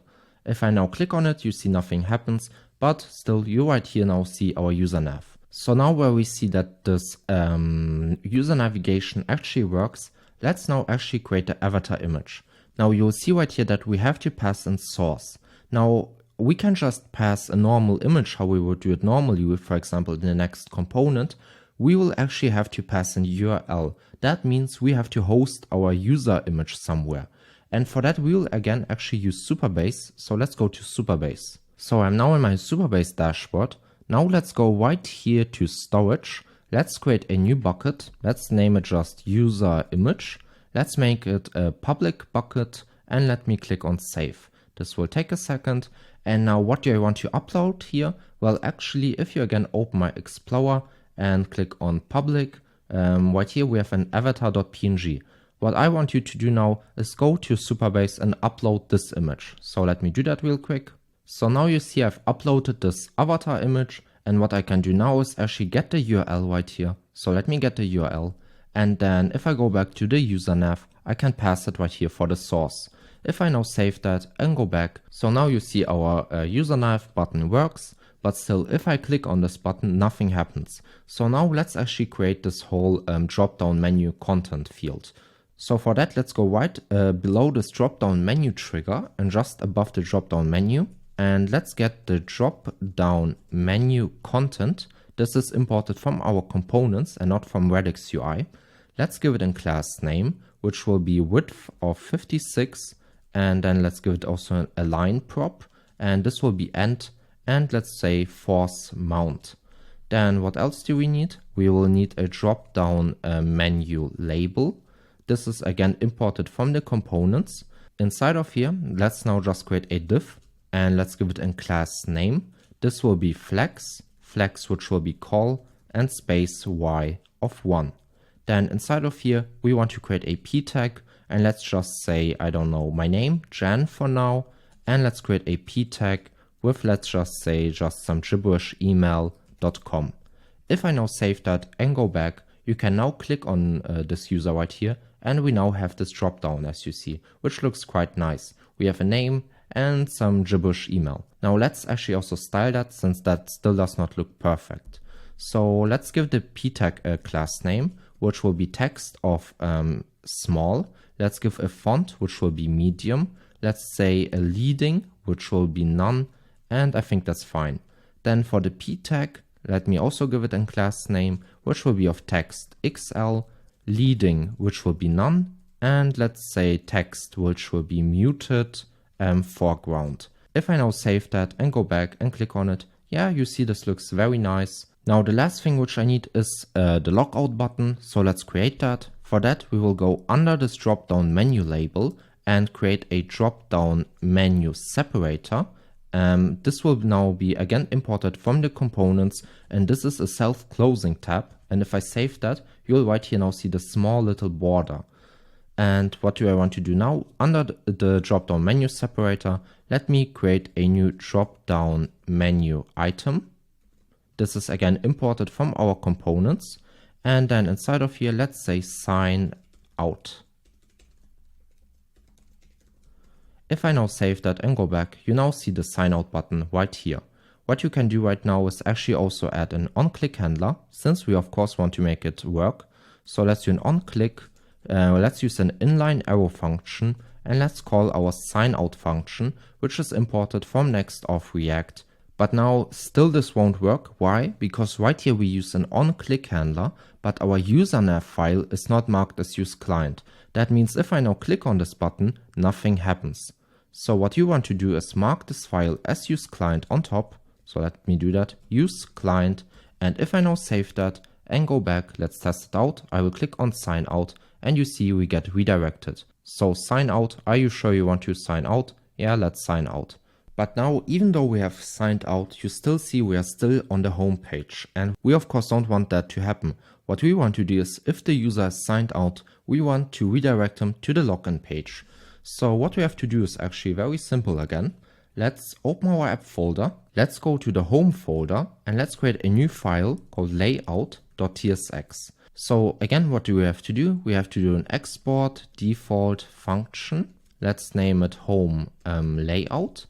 If I now click on it, you see nothing happens, but still you right here now see our user nav. So now where we see that this user navigation actually works, let's now actually create the avatar image. Now you'll see right here that we have to pass in source. Now we can just pass a normal image how we would do it normally with, for example, in the next component. We will actually have to pass an URL. That means we have to host our user image somewhere. And for that, we will again actually use Supabase. So let's go to Supabase. So I'm now in my Supabase dashboard. Now let's go right here to storage. Let's create a new bucket. Let's name it just user image. Let's make it a public bucket and let me click on save. This will take a second. And now what do I want to upload here? Well, actually, if you again open my Explorer and click on public, right here we have an avatar.png. What I want you to do now is go to Supabase and upload this image. So let me do that real quick. So now you see I've uploaded this avatar image, and what I can do now is actually get the URL right here. So let me get the URL, and then if I go back to the user nav, I can pass it right here for the source. If I now save that and go back, so now you see our user nav button works, but still if I click on this button, nothing happens. So now let's actually create this whole drop-down menu content field. So for that, let's go right below this drop-down menu trigger and just above the drop-down menu. And let's get the drop-down menu content. This is imported from our components and not from Radix UI. Let's give it a class name, which will be width of 56. And then let's give it also an align prop. And this will be end. And let's say force mount. Then what else do we need? We will need a drop-down menu label. This is again imported from the components. Inside of here, let's now just create a div and let's give it a class name. This will be flex which will be call, and space y of 1. Then inside of here, we want to create a p tag and let's just say, I don't know, my name, Jan for now. And let's create a p tag with, let's just say, just some gibberish email.com. If I now save that and go back, you can now click on this user right here. And we now have this drop down, as you see, which looks quite nice. We have a name and some gibberish email. Now let's actually also style that, since that still does not look perfect. So let's give the p tag a class name, which will be text of small. Let's give a font, which will be medium. Let's say a leading, which will be none. And I think that's fine. Then for the p tag, let me also give it a class name, which will be of text XL. Leading, which will be none, and let's say text, which will be muted foreground. If I now save that and go back and click on it, yeah, you see this looks very nice. Now the last thing which I need is the logout button, so let's create that. For that we will go under this drop down menu label and create a drop down menu separator. This will now be again imported from the components, and this is a self-closing tab, and if I save that, you'll right here now see the small little border. And what do I want to do now? Under the drop-down menu separator, let me create a new drop-down menu item. This is again imported from our components. And then inside of here, let's say sign out. If I now save that and go back, you now see the sign out button right here. What you can do right now is actually also add an on-click handler, since we of course want to make it work. So let's do an on-click. Let's use an inline arrow function, and let's call our sign out function, which is imported from Next.Auth React. But now still this won't work. Why? Because right here we use an on-click handler, but our usernav file is not marked as use client. That means if I now click on this button, nothing happens. So what you want to do is mark this file as use client on top. So let me do that, use client. And if I now save that and go back, let's test it out. I will click on sign out, and you see we get redirected. So sign out, are you sure you want to sign out? Yeah, let's sign out. But now, even though we have signed out, you still see we are still on the home page. And we of course don't want that to happen. What we want to do is, if the user is signed out, we want to redirect him to the login page. So what we have to do is actually very simple again. Let's open our app folder. Let's go to the home folder and let's create a new file called layout.tsx. So again, what do we have to do? We have to do an export default function. Let's name it home layout.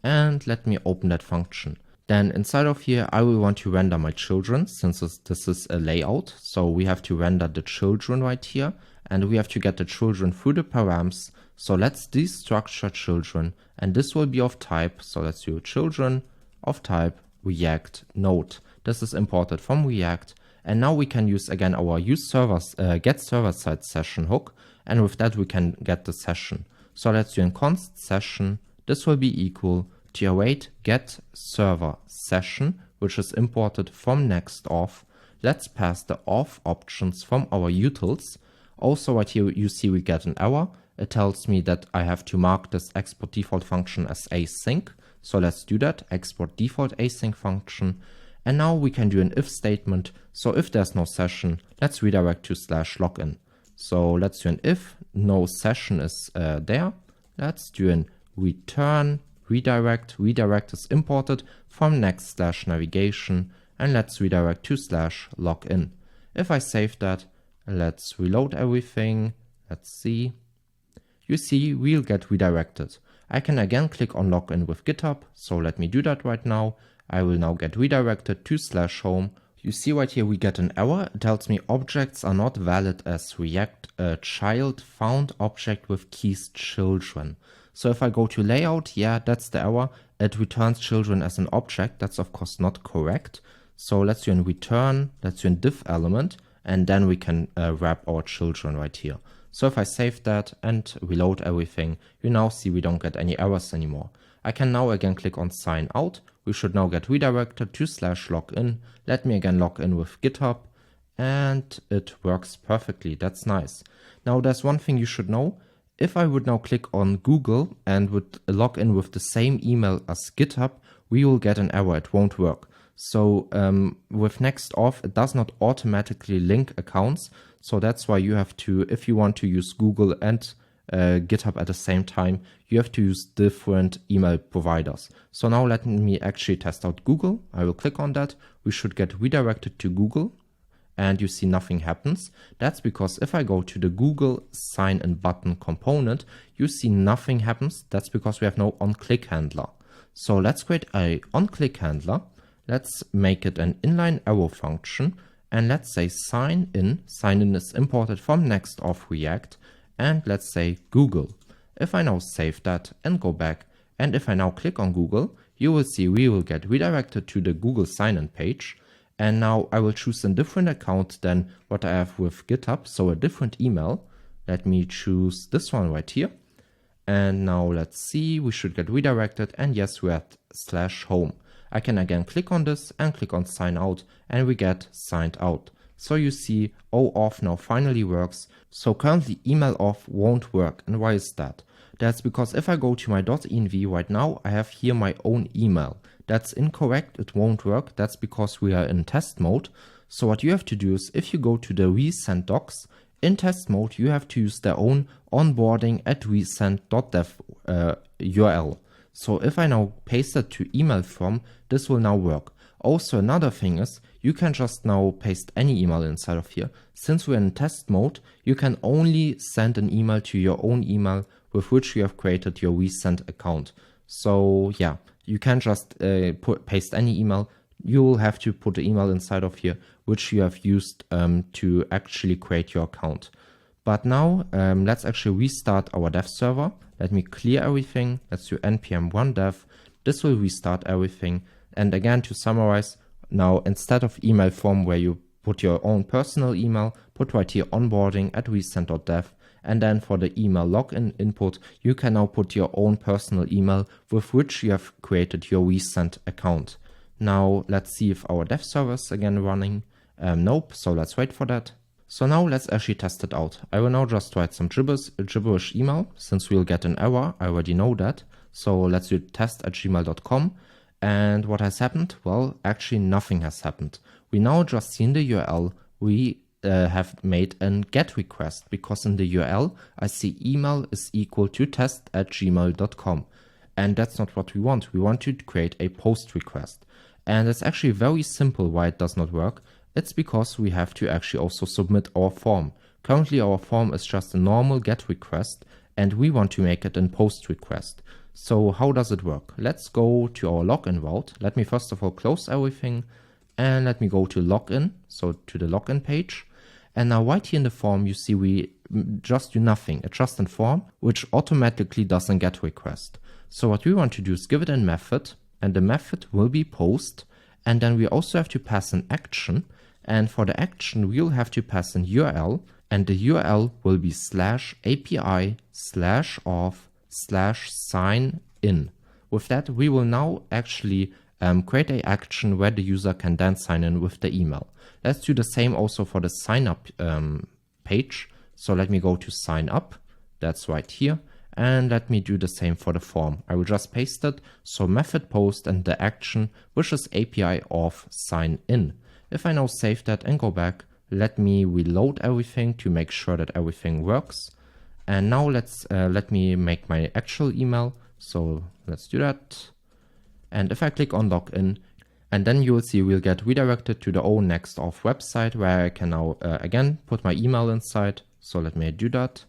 And let me open that function. Then inside of here, I will want to render my children, since this is a layout. So we have to render the children right here, and we have to get the children through the params. So let's destructure children, and this will be of type. So let's do children of type React node. This is imported from React. And now we can use again our get server side session hook, and with that we can get the session. So let's do a const session. This will be equal to await get server session, which is imported from Next.Auth. Let's pass the auth options from our utils. Also right here you see we get an error. It tells me that I have to mark this export default function as async. So let's do that, export default async function. And now we can do an if statement. So if there's no session, let's redirect to /login. So let's do an if no session is there. Let's do an return redirect. Redirect is imported from next/navigation, and let's redirect to /login. If I save that, let's reload everything. Let's see. You see we'll get redirected. I can again click on login with GitHub. So let me do that right now. I will now get redirected to /home. You see right here we get an error. It tells me objects are not valid as React child found object with keys children. So if I go to layout, yeah, that's the error. It returns children as an object. That's of course not correct. So let's do a return, let's do a div element, and then we can wrap our children right here. So if I save that and reload everything, you now see we don't get any errors anymore. I can now again click on sign out. We should now get redirected to /login. Let me again log in with GitHub, and it works perfectly. That's nice. Now there's one thing you should know. If I would now click on Google and would log in with the same email as GitHub, we will get an error. It won't work. So with Next.Auth, it does not automatically link accounts. So that's why you have to, if you want to use Google and GitHub at the same time, you have to use different email providers. So now let me actually test out Google. I will click on that. We should get redirected to Google. And you see nothing happens. That's because if I go to the Google sign in button component, you see nothing happens. That's because we have no on-click handler. So let's create a on-click handler. Let's make it an inline arrow function. And let's say sign in. Sign in is imported from Next.Auth React. And let's say Google. If I now save that and go back, and if I now click on Google, you will see we will get redirected to the Google sign-in page. And now I will choose a different account than what I have with GitHub, so a different email. Let me choose this one right here. And now let's see, we should get redirected, and yes, we're at /home. I can again click on this and click on sign out, and we get signed out. So you see, auth now finally works. So currently email auth won't work. And why is that? That's because if I go to my .env right now, I have here my own email. That's incorrect, it won't work. That's because we are in test mode. So what you have to do is, if you go to the resend docs, in test mode, you have to use their own onboarding at resend.dev URL. So if I now paste it to email from, this will now work. Also, another thing is, you can just now paste any email inside of here. Since we're in test mode, you can only send an email to your own email with which you have created your resend account. So yeah, you can just paste any email. You will have to put the email inside of here, which you have used to actually create your account. But now let's actually restart our dev server. Let me clear everything. Let's do npm run dev. This will restart everything. And again, to summarize, now instead of email form where you put your own personal email, put right here onboarding at resend.dev. And then for the email login input, you can now put your own personal email with which you have created your resend account. Now let's see if our dev server is again running. Nope, so let's wait for that. So now let's actually test it out. I will now just write some gibberish email, since we'll get an error. I already know that. So let's do test@gmail.com. And what has happened? Well, actually nothing has happened. We now just see in the URL, we have made a GET request, because in the URL, I see email is equal to test@gmail.com. And that's not what we want. We want to create a POST request. And it's actually very simple why it does not work. It's because we have to actually also submit our form. Currently, our form is just a normal GET request, and we want to make it a POST request. So how does it work? Let's go to our login route. Let me first of all close everything, and let me go to login, so to the login page. And now right here in the form, you see we just do nothing. It's just a form which automatically does a GET request. So what we want to do is give it a method, and the method will be post. And then we also have to pass an action. And for the action, we'll have to pass an URL, and the URL will be /API/auth/sign-in. With that, we will now actually create an action where the user can then sign in with the email. Let's do the same also for the sign up page. So let me go to sign up. That's right here. And let me do the same for the form. I will just paste it. So method post and the action, which is API auth sign in. If I now save that and go back, let me reload everything to make sure that everything works. And now let me make my actual email. So let's do that. And if I click on login, and then you will see we'll get redirected to the old Next-Auth website where I can now again put my email inside. So let me do that.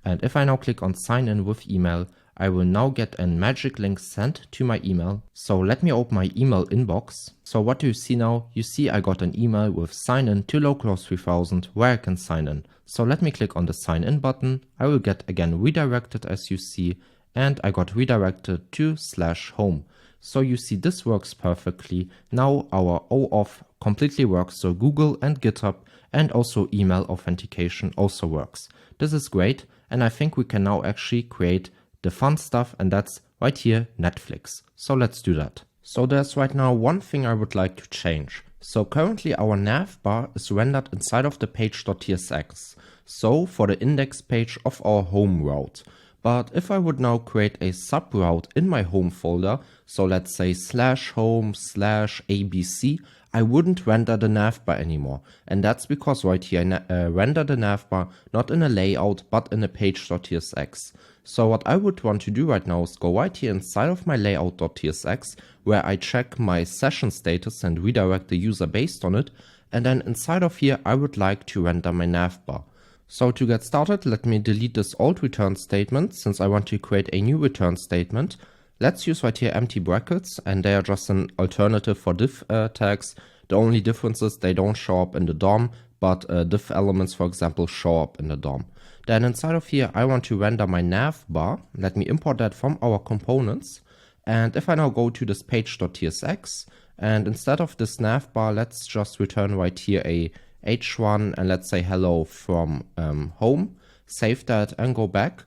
And if I now click on sign in with email, I will now get a magic link sent to my email. So let me open my email inbox. So what do you see now? You see I got an email with sign in to localhost 3000 where I can sign in. So let me click on the sign in button. I will get again redirected as you see, and I got redirected to /home. So you see this works perfectly. Now our OAuth completely works. So Google and GitHub and also email authentication also works. This is great. And I think we can now actually create the fun stuff, and that's right here, Netflix. So let's do that. So there's right now one thing I would like to change. So currently our nav bar is rendered inside of the page.tsx. So for the index page of our home route. But if I would now create a sub route in my home folder, so let's say /home/abc, I wouldn't render the navbar anymore. And that's because right here I render the navbar not in a layout but in a page.tsx. So what I would want to do right now is go right here inside of my layout.tsx where I check my session status and redirect the user based on it. And then inside of here I would like to render my navbar. So to get started, let me delete this old return statement since I want to create a new return statement. Let's use right here empty brackets, and they are just an alternative for div tags. The only difference is they don't show up in the DOM, but div elements, for example, show up in the DOM. Then inside of here, I want to render my nav bar. Let me import that from our components. And if I now go to this page.tsx, and instead of this nav bar, let's just return right here a h1 and let's say hello from home. Save that and go back.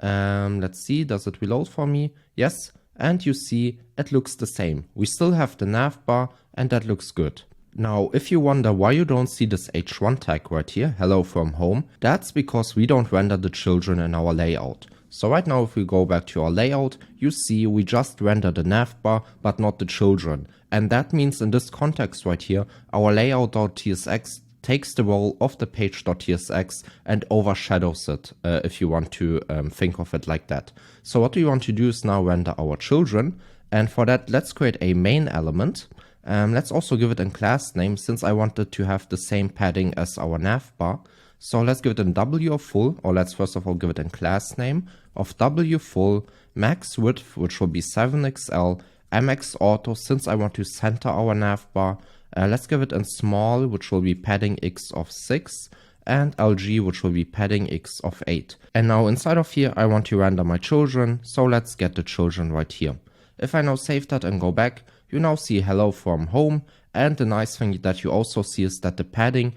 Let's see, does it reload for me? Yes, and you see it looks the same. We still have the nav bar and that looks good. Now, if you wonder why you don't see this h1 tag right here, hello from home, that's because we don't render the children in our layout. So right now, if we go back to our layout, you see we just render the nav bar, but not the children. And that means in this context right here, our layout.tsx takes the role of the page.tsx and overshadows it, if you want to think of it like that. So what we want to do is now render our children. And for that, let's create a main element. Let's also give it a class name, since I wanted to have the same padding as our nav bar. So let's give it a W of full, or let's first of all give it a class name of W full, max width, which will be 7XL, MX auto, since I want to center our nav bar. Let's give it a small, which will be padding X of 6, and LG, which will be padding X of 8. And now inside of here, I want to render my children, so let's get the children right here. If I now save that and go back, you now see hello from home, and the nice thing that you also see is that the padding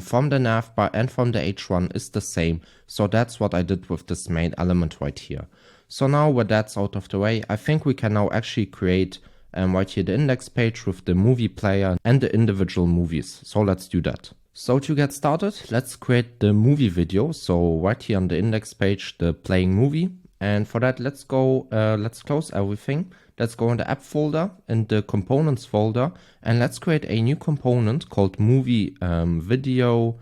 from the nav bar and from the h1 is the same. So that's what I did with this main element right here. So now with that's out of the way, I think we can now actually create right here the index page with the movie player and the individual movies. So let's do that. So to get started, let's create the movie video. So right here on the index page, the playing movie. And for that, let's go, let's close everything. Let's go in the app folder, in the components folder, and let's create a new component called movie video.tsx.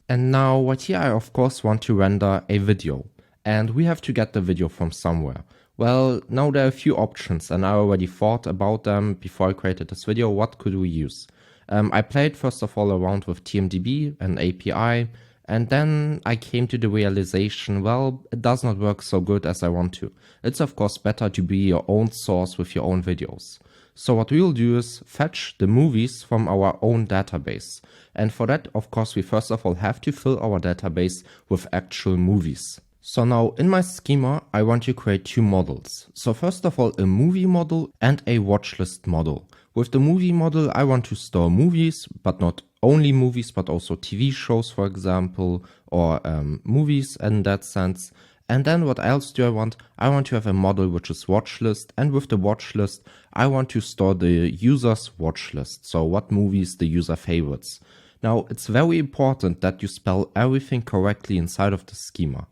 And now right here, I of course want to render a video, and we have to get the video from somewhere. Well, now there are a few options, and I already thought about them before I created this video. What could we use? I played first of all around with TMDB, an API, and then I came to the realization, well, it does not work so good as I want to. It's of course better to be your own source with your own videos. So what we will do is fetch the movies from our own database. And for that, of course, we first of all have to fill our database with actual movies. So now in my schema, I want to create two models. So first of all, a movie model and a watchlist model. With the movie model, I want to store movies, but not only movies, but also TV shows, for example, or movies in that sense. And then what else do I want? I want to have a model which is watchlist. And with the watchlist, I want to store the user's watchlist. So what movies the user favorites. Now, it's very important that you spell everything correctly inside of the schema.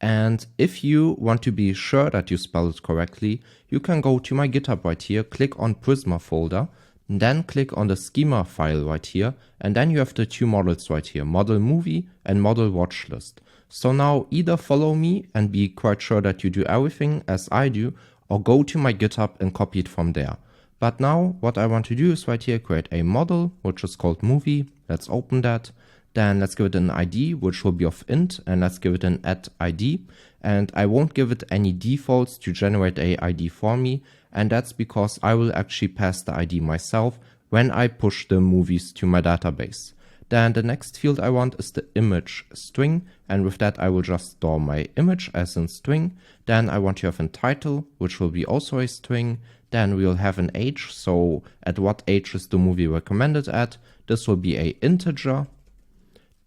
And if you want to be sure that you spell it correctly, you can go to my GitHub right here, click on Prisma folder, then click on the schema file right here, and then you have the two models right here, model movie and model watchlist. So now either follow me and be quite sure that you do everything as I do, or go to my GitHub and copy it from there. But now what I want to do is right here, create a model, which is called movie. Let's open that. Then let's give it an ID, which will be of int, and let's give it an @ID. And I won't give it any defaults to generate a ID for me. And that's because I will actually pass the ID myself when I push the movies to my database. Then the next field I want is the image string. And with that, I will just store my image as in string. Then I want to have a title, which will be also a string. Then we'll have an age. So at what age is the movie recommended at? This will be a integer.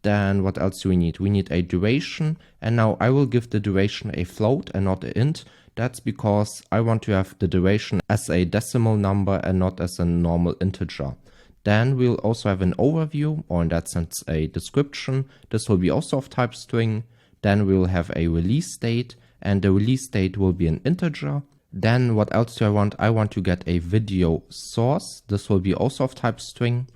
Then what else do we need? We need a duration. And now I will give the duration a float and not an int. That's because I want to have the duration as a decimal number and not as a normal integer. Then we'll also have an overview, or in that sense a description. This will be also of type string. Then we'll have a release date, and the release date will be an integer. Then what else do I want? I want to get a video source. This will be also of type string.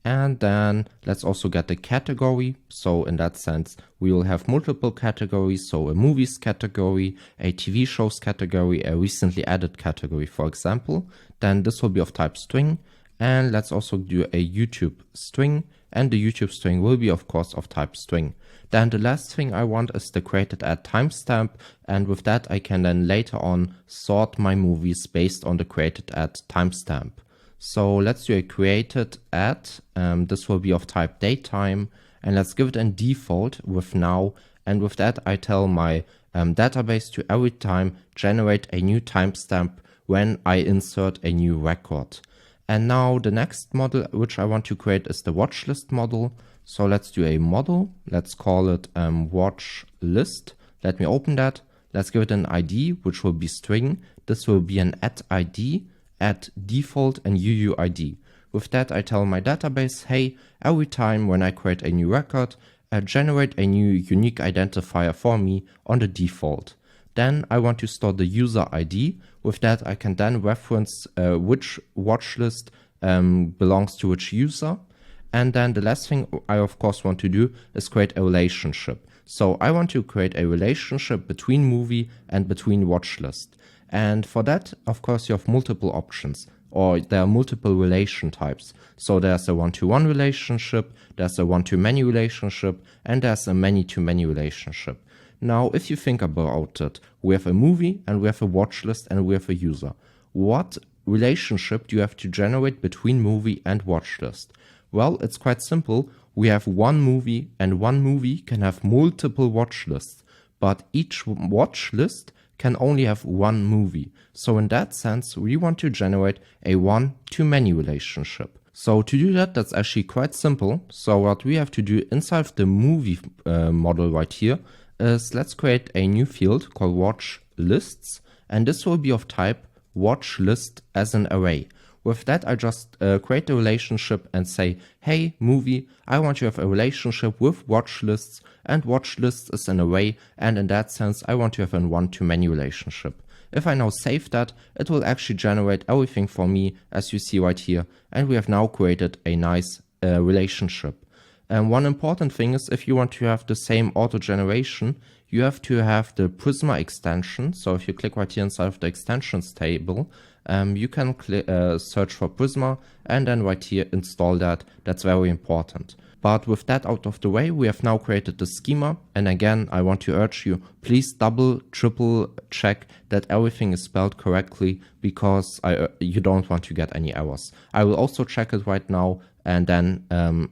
And then let's also get the category. So in that sense, we will have multiple categories. So a movies category, a TV shows category, a recently added category, for example. Then this will be of type string. And let's also do a YouTube string. And the YouTube string will be, of course, of type string. Then the last thing I want is the created at timestamp. And with that, I can then later on sort my movies based on the created at timestamp. So let's do a created at, this will be of type datetime, and let's give it a default with now. And with that, I tell my database to every time generate a new timestamp when I insert a new record. And now the next model which I want to create is the watchlist model. So let's do a model. Let's call it watch list. Let me open that. Let's give it an ID, which will be string. This will be an @ID, @default, and UUID. With that, I tell my database, hey, every time when I create a new record, generate a new unique identifier for me on the default. Then I want to store the user ID. With that, I can then reference which watch list belongs to which user. And then the last thing I of course want to do is create a relationship. So I want to create a relationship between movie and between watch list. And for that, of course, you have multiple options, or there are multiple relation types. So there's a one-to-one relationship, there's a one-to-many relationship, and there's a many-to-many relationship. Now, if you think about it, we have a movie and we have a watch list and we have a user. What relationship do you have to generate between movie and watch list? Well, it's quite simple. We have one movie and one movie can have multiple watch lists, but each watch list can only have one movie. So in that sense, we want to generate a one-to-many relationship. So to do that, that's actually quite simple. So what we have to do inside of the movie model right here is let's create a new field called watch lists. And this will be of type watch list as an array. With that, I just create a relationship and say, hey, movie, I want to have a relationship with watch lists, and watch lists is an array, and in that sense, I want to have a one-to-many relationship. If I now save that, it will actually generate everything for me, as you see right here, and we have now created a nice relationship. And one important thing is, if you want to have the same auto generation, you have to have the Prisma extension. So if you click right here inside of the extensions table, you can search for Prisma and then right here install that. That's very important. But with that out of the way, we have now created the schema. And again, I want to urge you, please double, triple check that everything is spelled correctly, because you don't want to get any errors. I will also check it right now, and then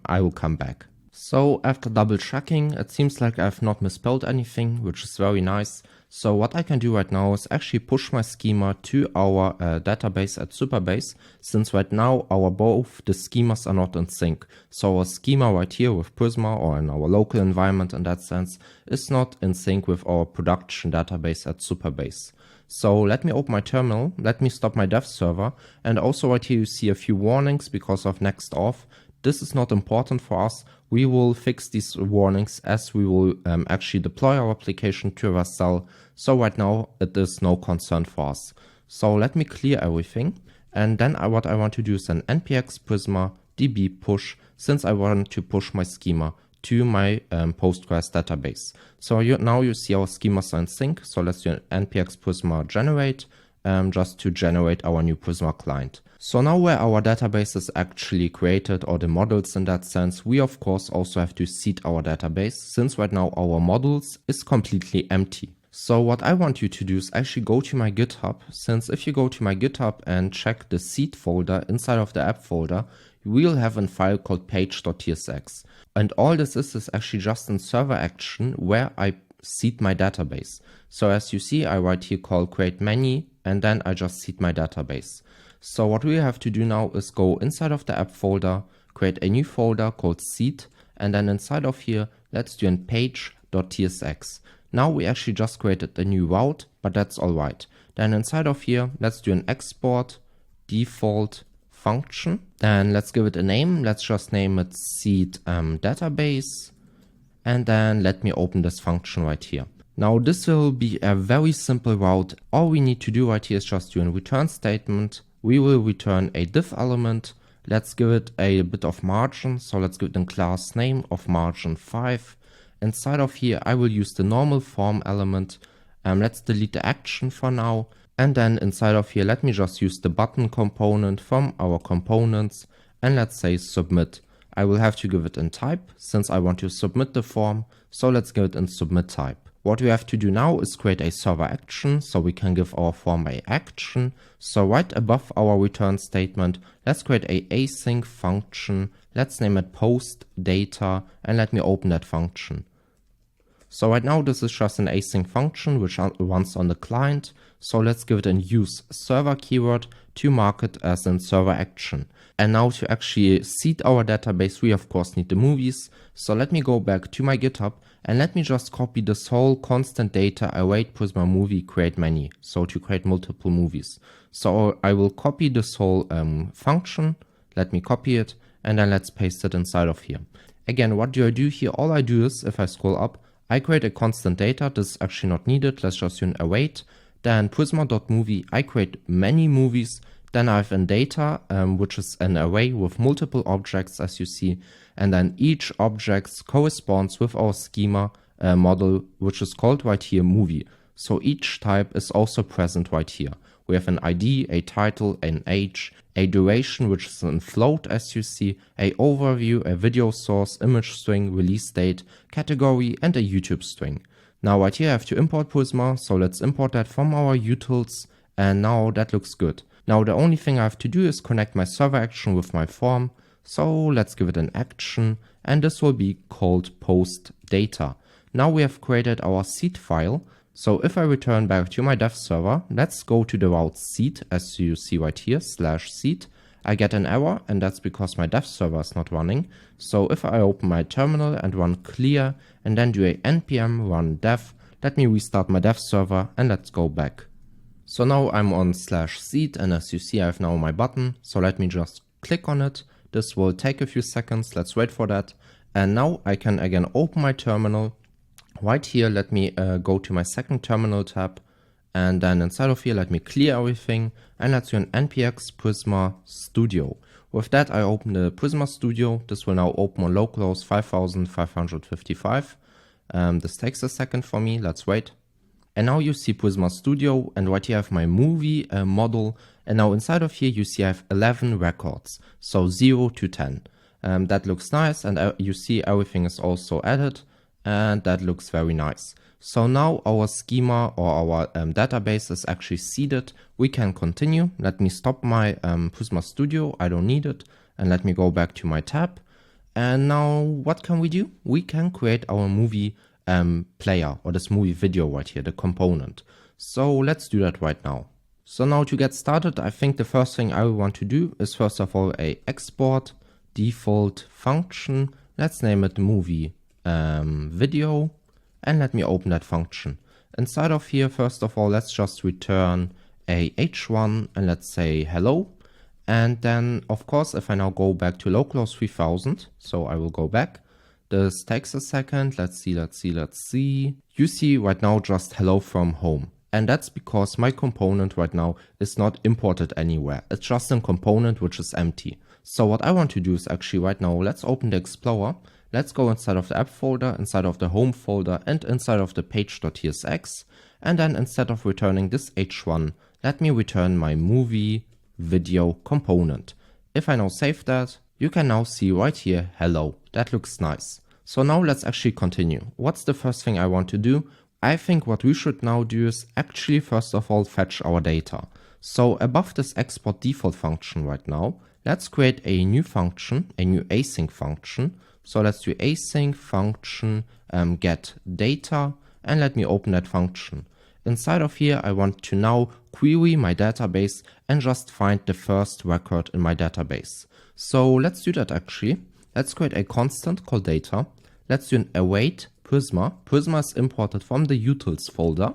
I will come back. So after double checking, it seems like I've not misspelled anything, which is very nice. So what I can do right now is actually push my schema to our database at Supabase, since right now both the schemas are not in sync. So our schema right here with Prisma, or in our local environment in that sense, is not in sync with our production database at Supabase. So let me open my terminal, let me stop my dev server, and also right here you see a few warnings because of Next-Auth. This is not important for us. We will fix these warnings as we will actually deploy our application to Vercel. So right now it is no concern for us. So let me clear everything. And then what I want to do is an npx prisma db push, since I want to push my schema to my Postgres database. So now you see our schemas are in sync. So let's do an npx prisma generate just to generate our new Prisma client. So now where our database is actually created, or the models in that sense, we of course also have to seed our database, since right now our models is completely empty. So what I want you to do is actually go to my GitHub, since if you go to my GitHub and check the seed folder inside of the app folder, we'll have a file called page.tsx. And all this is actually just a server action where I seed my database. So as you see, I write here call create many, and then I just seed my database. So what we have to do now is go inside of the app folder, create a new folder called seed, and then inside of here, let's do a page.tsx. Now we actually just created a new route, but that's all right. Then inside of here, let's do an export default function. Then let's give it a name. Let's just name it seed database. And then let me open this function right here. Now this will be a very simple route. All we need to do right here is just do a return statement. We will return a div element. Let's give it a bit of margin. So let's give it a class name of margin 5. Inside of here, I will use the normal form element. Let's delete the action for now. And then inside of here, let me just use the button component from our components. And let's say submit. I will have to give it in type since I want to submit the form. So let's give it in submit type. What we have to do now is create a server action so we can give our form a action. So right above our return statement, let's create a async function. Let's name it post data, and let me open that function. So right now this is just an async function which runs on the client. So let's give it a use server keyword to mark it as a server action. And now to actually seed our database, we of course need the movies. So let me go back to my GitHub and let me just copy this whole constant data await Prisma movie create many. So to create multiple movies. So I will copy this whole function. Let me copy it and then let's paste it inside of here. Again, what do I do here? All I do is if I scroll up, I create a constant data. This is actually not needed. Let's just use await. Then Prisma.movie, I create many movies. Then I have in data, which is an array with multiple objects, as you see. And then each object corresponds with our schema model, which is called right here movie. So each type is also present right here. We have an ID, a title, an age, a duration, which is in float, as you see, a overview, a video source, image string, release date, category, and a YouTube string. Now right here I have to import Prisma, so let's import that from our utils, and now that looks good. Now the only thing I have to do is connect my server action with my form. So let's give it an action and this will be called post data. Now we have created our seed file. So if I return back to my dev server, let's go to the route seed as you see right here /seed. I get an error and that's because my dev server is not running. So if I open my terminal and run clear and then do a npm run dev, let me restart my dev server and let's go back. So now I'm on /seed and as you see I have now my button, so let me just click on it. This will take a few seconds, let's wait for that. And now I can again open my terminal. Right here let me go to my second terminal tab and then inside of here let me clear everything and let's do an npx Prisma Studio. With that I open the Prisma Studio. This will now open on localhost 5555. This takes a second for me, let's wait. And now you see Prisma Studio and right here I have my movie model and now inside of here you see I have 11 records, so 0 to 10. That looks nice and you see everything is also added and that looks very nice. So now our schema or our database is actually seeded. We can continue. Let me stop my Prisma Studio, I don't need it, and let me go back to my tab. And now what can we do? We can create our movie player or this movie video right here, the component. So let's do that right now. So now to get started, I think the first thing I want to do is first of all a export default function. Let's name it movie video and let me open that function. Inside of here, first of all, let's just return a h1 and let's say hello. And then of course, if I now go back to localhost 3000, so I will go back. This takes a second. Let's see. You see right now just hello from home. And that's because my component right now is not imported anywhere. It's just a component which is empty. So what I want to do is actually right now, let's open the Explorer. Let's go inside of the app folder, inside of the home folder and inside of the page.tsx. And then instead of returning this h1, let me return my movie video component. If I now save that, you can now see right here, hello. That looks nice. So now let's actually continue. What's the first thing I want to do? I think what we should now do is actually first of all fetch our data. So above this export default function right now, let's create a new function, a new async function. So let's do async function get data and let me open that function. Inside of here, I want to now query my database and just find the first record in my database. So let's do that actually. Let's create a constant called data. Let's do an await Prisma. Prisma is imported from the utils folder,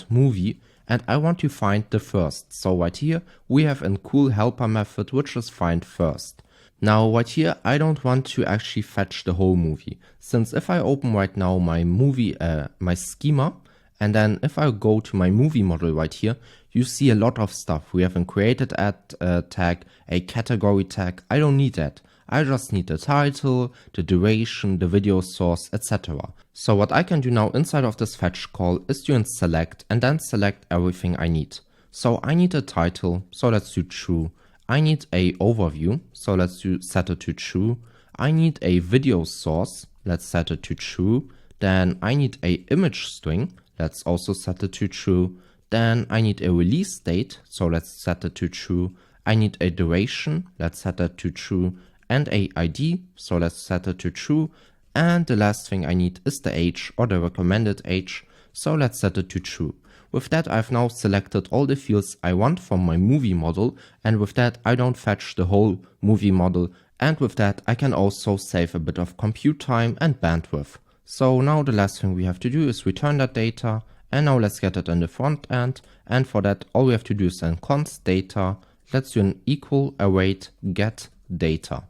.movie, and I want to find the first. So right here, we have a cool helper method, which is find first. Now right here, I don't want to actually fetch the whole movie. Since if I open right now my movie, my schema, and then if I go to my movie model right here, you see a lot of stuff. We have a created at tag, a category tag. I don't need that. I just need the title, the duration, the video source, etc. So what I can do now inside of this fetch call is to select and then select everything I need. So I need a title, so let's do true. I need a overview, so let's set it to true. I need a video source, let's set it to true. Then I need a image string, let's also set it to true. Then I need a release date, so let's set it to true. I need a duration, let's set it to true. And a ID, so let's set it to true. And the last thing I need is the age or the recommended age, so let's set it to true. With that, I've now selected all the fields I want from my movie model, and with that, I don't fetch the whole movie model, and with that, I can also save a bit of compute time and bandwidth. So now the last thing we have to do is return that data, and now let's get it in the front end, and for that, all we have to do is then const data, let's do an equal await get data.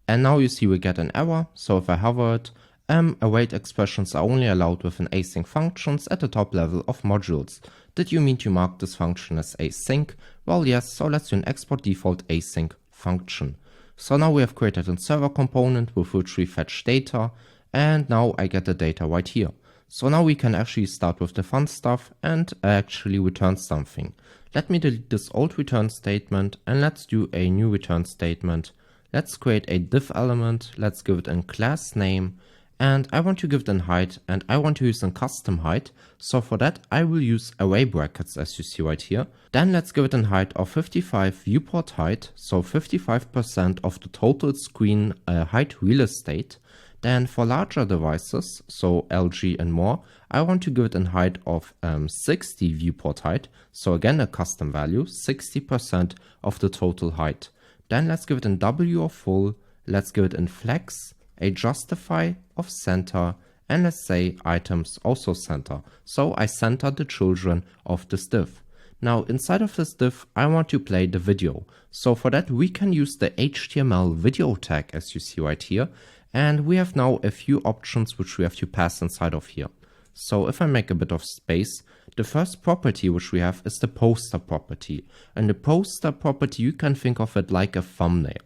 And now you see we get an error, so if I hover it, await expressions are only allowed within async functions at the top level of modules. Did you mean to mark this function as async? Well, yes, so let's do an export default async function. So now we have created a server component with which we fetch data, and now I get the data right here. So now we can actually start with the fun stuff and actually return something. Let me delete this old return statement and let's do a new return statement. Let's create a div element, let's give it a class name, and I want to give it a height, and I want to use a custom height. So for that, I will use array brackets as you see right here. Then let's give it a height of 55 viewport height, so 55% of the total screen height real estate. Then for larger devices, so LG and more, I want to give it a height of 60 viewport height. So again, a custom value, 60% of the total height. Then let's give it a W of full, let's give it a flex, a justify of center, and let's say items also center. So I center the children of this div. Now inside of this div, I want to play the video. So for that, we can use the HTML video tag as you see right here. And we have now a few options which we have to pass inside of here. So if I make a bit of space, the first property which we have is the poster property. And the poster property, you can think of it like a thumbnail.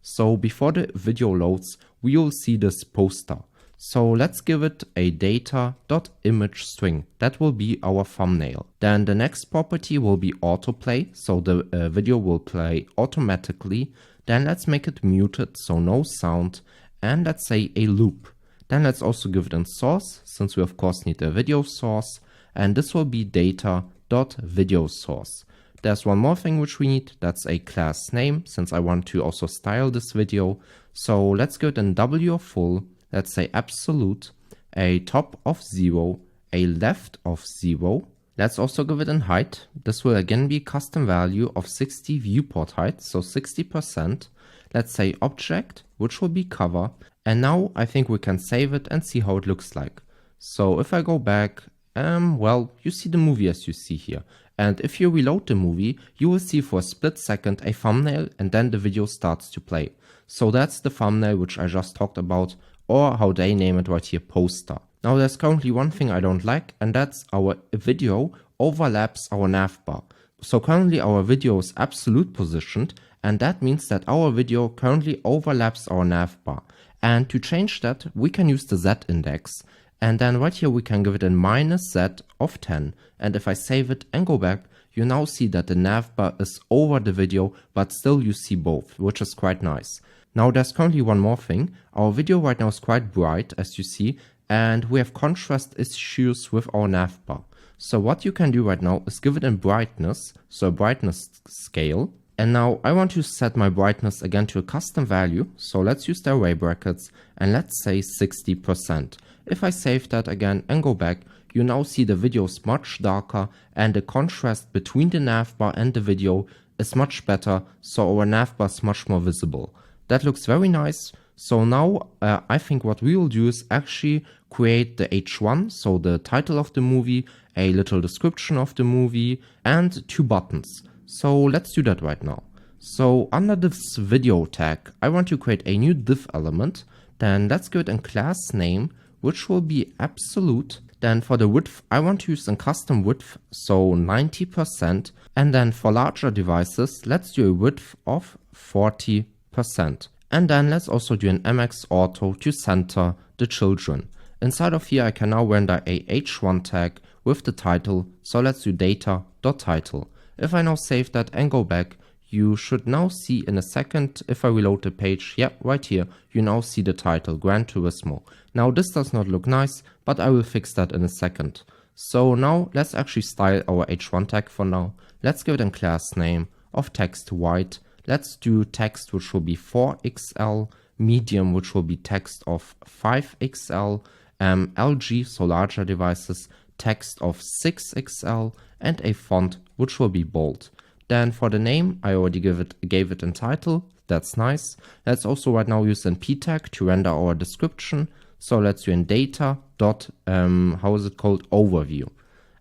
So before the video loads, we will see this poster. So let's give it a data.image string. That will be our thumbnail. Then the next property will be autoplay. So the video will play automatically. Then let's make it muted, so no sound. And let's say a loop. Then let's also give it a source, since we of course need a video source. And this will be data.videoSource. There's one more thing which we need, that's a class name, since I want to also style this video. So let's give it a W of full, let's say absolute, a top of 0, a left of 0. Let's also give it a height. This will again be custom value of 60 viewport height, so 60%. Let's say object, which will be cover. And now I think we can save it and see how it looks like. So if I go back, well, you see the movie as you see here. And if you reload the movie, you will see for a split second a thumbnail and then the video starts to play. So that's the thumbnail which I just talked about, or how they name it right here, poster. Now there's currently one thing I don't like, and that's our video overlaps our navbar. So currently our video is absolute positioned, and that means that our video currently overlaps our navbar. And to change that, we can use the Z index. And then right here we can give it a -z of 10. And if I save it and go back, you now see that the navbar is over the video, but still you see both, which is quite nice. Now there's currently one more thing. Our video right now is quite bright, as you see, and we have contrast issues with our navbar. So what you can do right now is give it a brightness, so a brightness scale. And now I want to set my brightness again to a custom value. So let's use the array brackets and let's say 60%. If I save that again and go back, you now see the video is much darker and the contrast between the navbar and the video is much better. So our navbar is much more visible. That looks very nice. So now I think what we will do is actually create the H1, so the title of the movie, a little description of the movie, and 2 buttons. So let's do that right now. So under this video tag, I want to create a new div element. Then let's give it a class name, which will be absolute. Then for the width, I want to use a custom width, so 90%. And then for larger devices, let's do a width of 40%. And then let's also do an MX auto to center the children. Inside of here, I can now render a H1 tag with the title. So let's do data.title. If I now save that and go back, you should now see in a second, if I reload the page, yeah, right here, you now see the title, Gran Turismo. Now this does not look nice, but I will fix that in a second. So now let's actually style our H1 tag for now. Let's give it a class name of text white. Let's do text which will be 4XL, medium which will be text of 5XL, LG, so larger devices, text of 6XL, and a font which will be bold. Then for the name, I already gave it in title. That's nice. Let's also right now use an p tag to render our description. So let's do in data dot overview.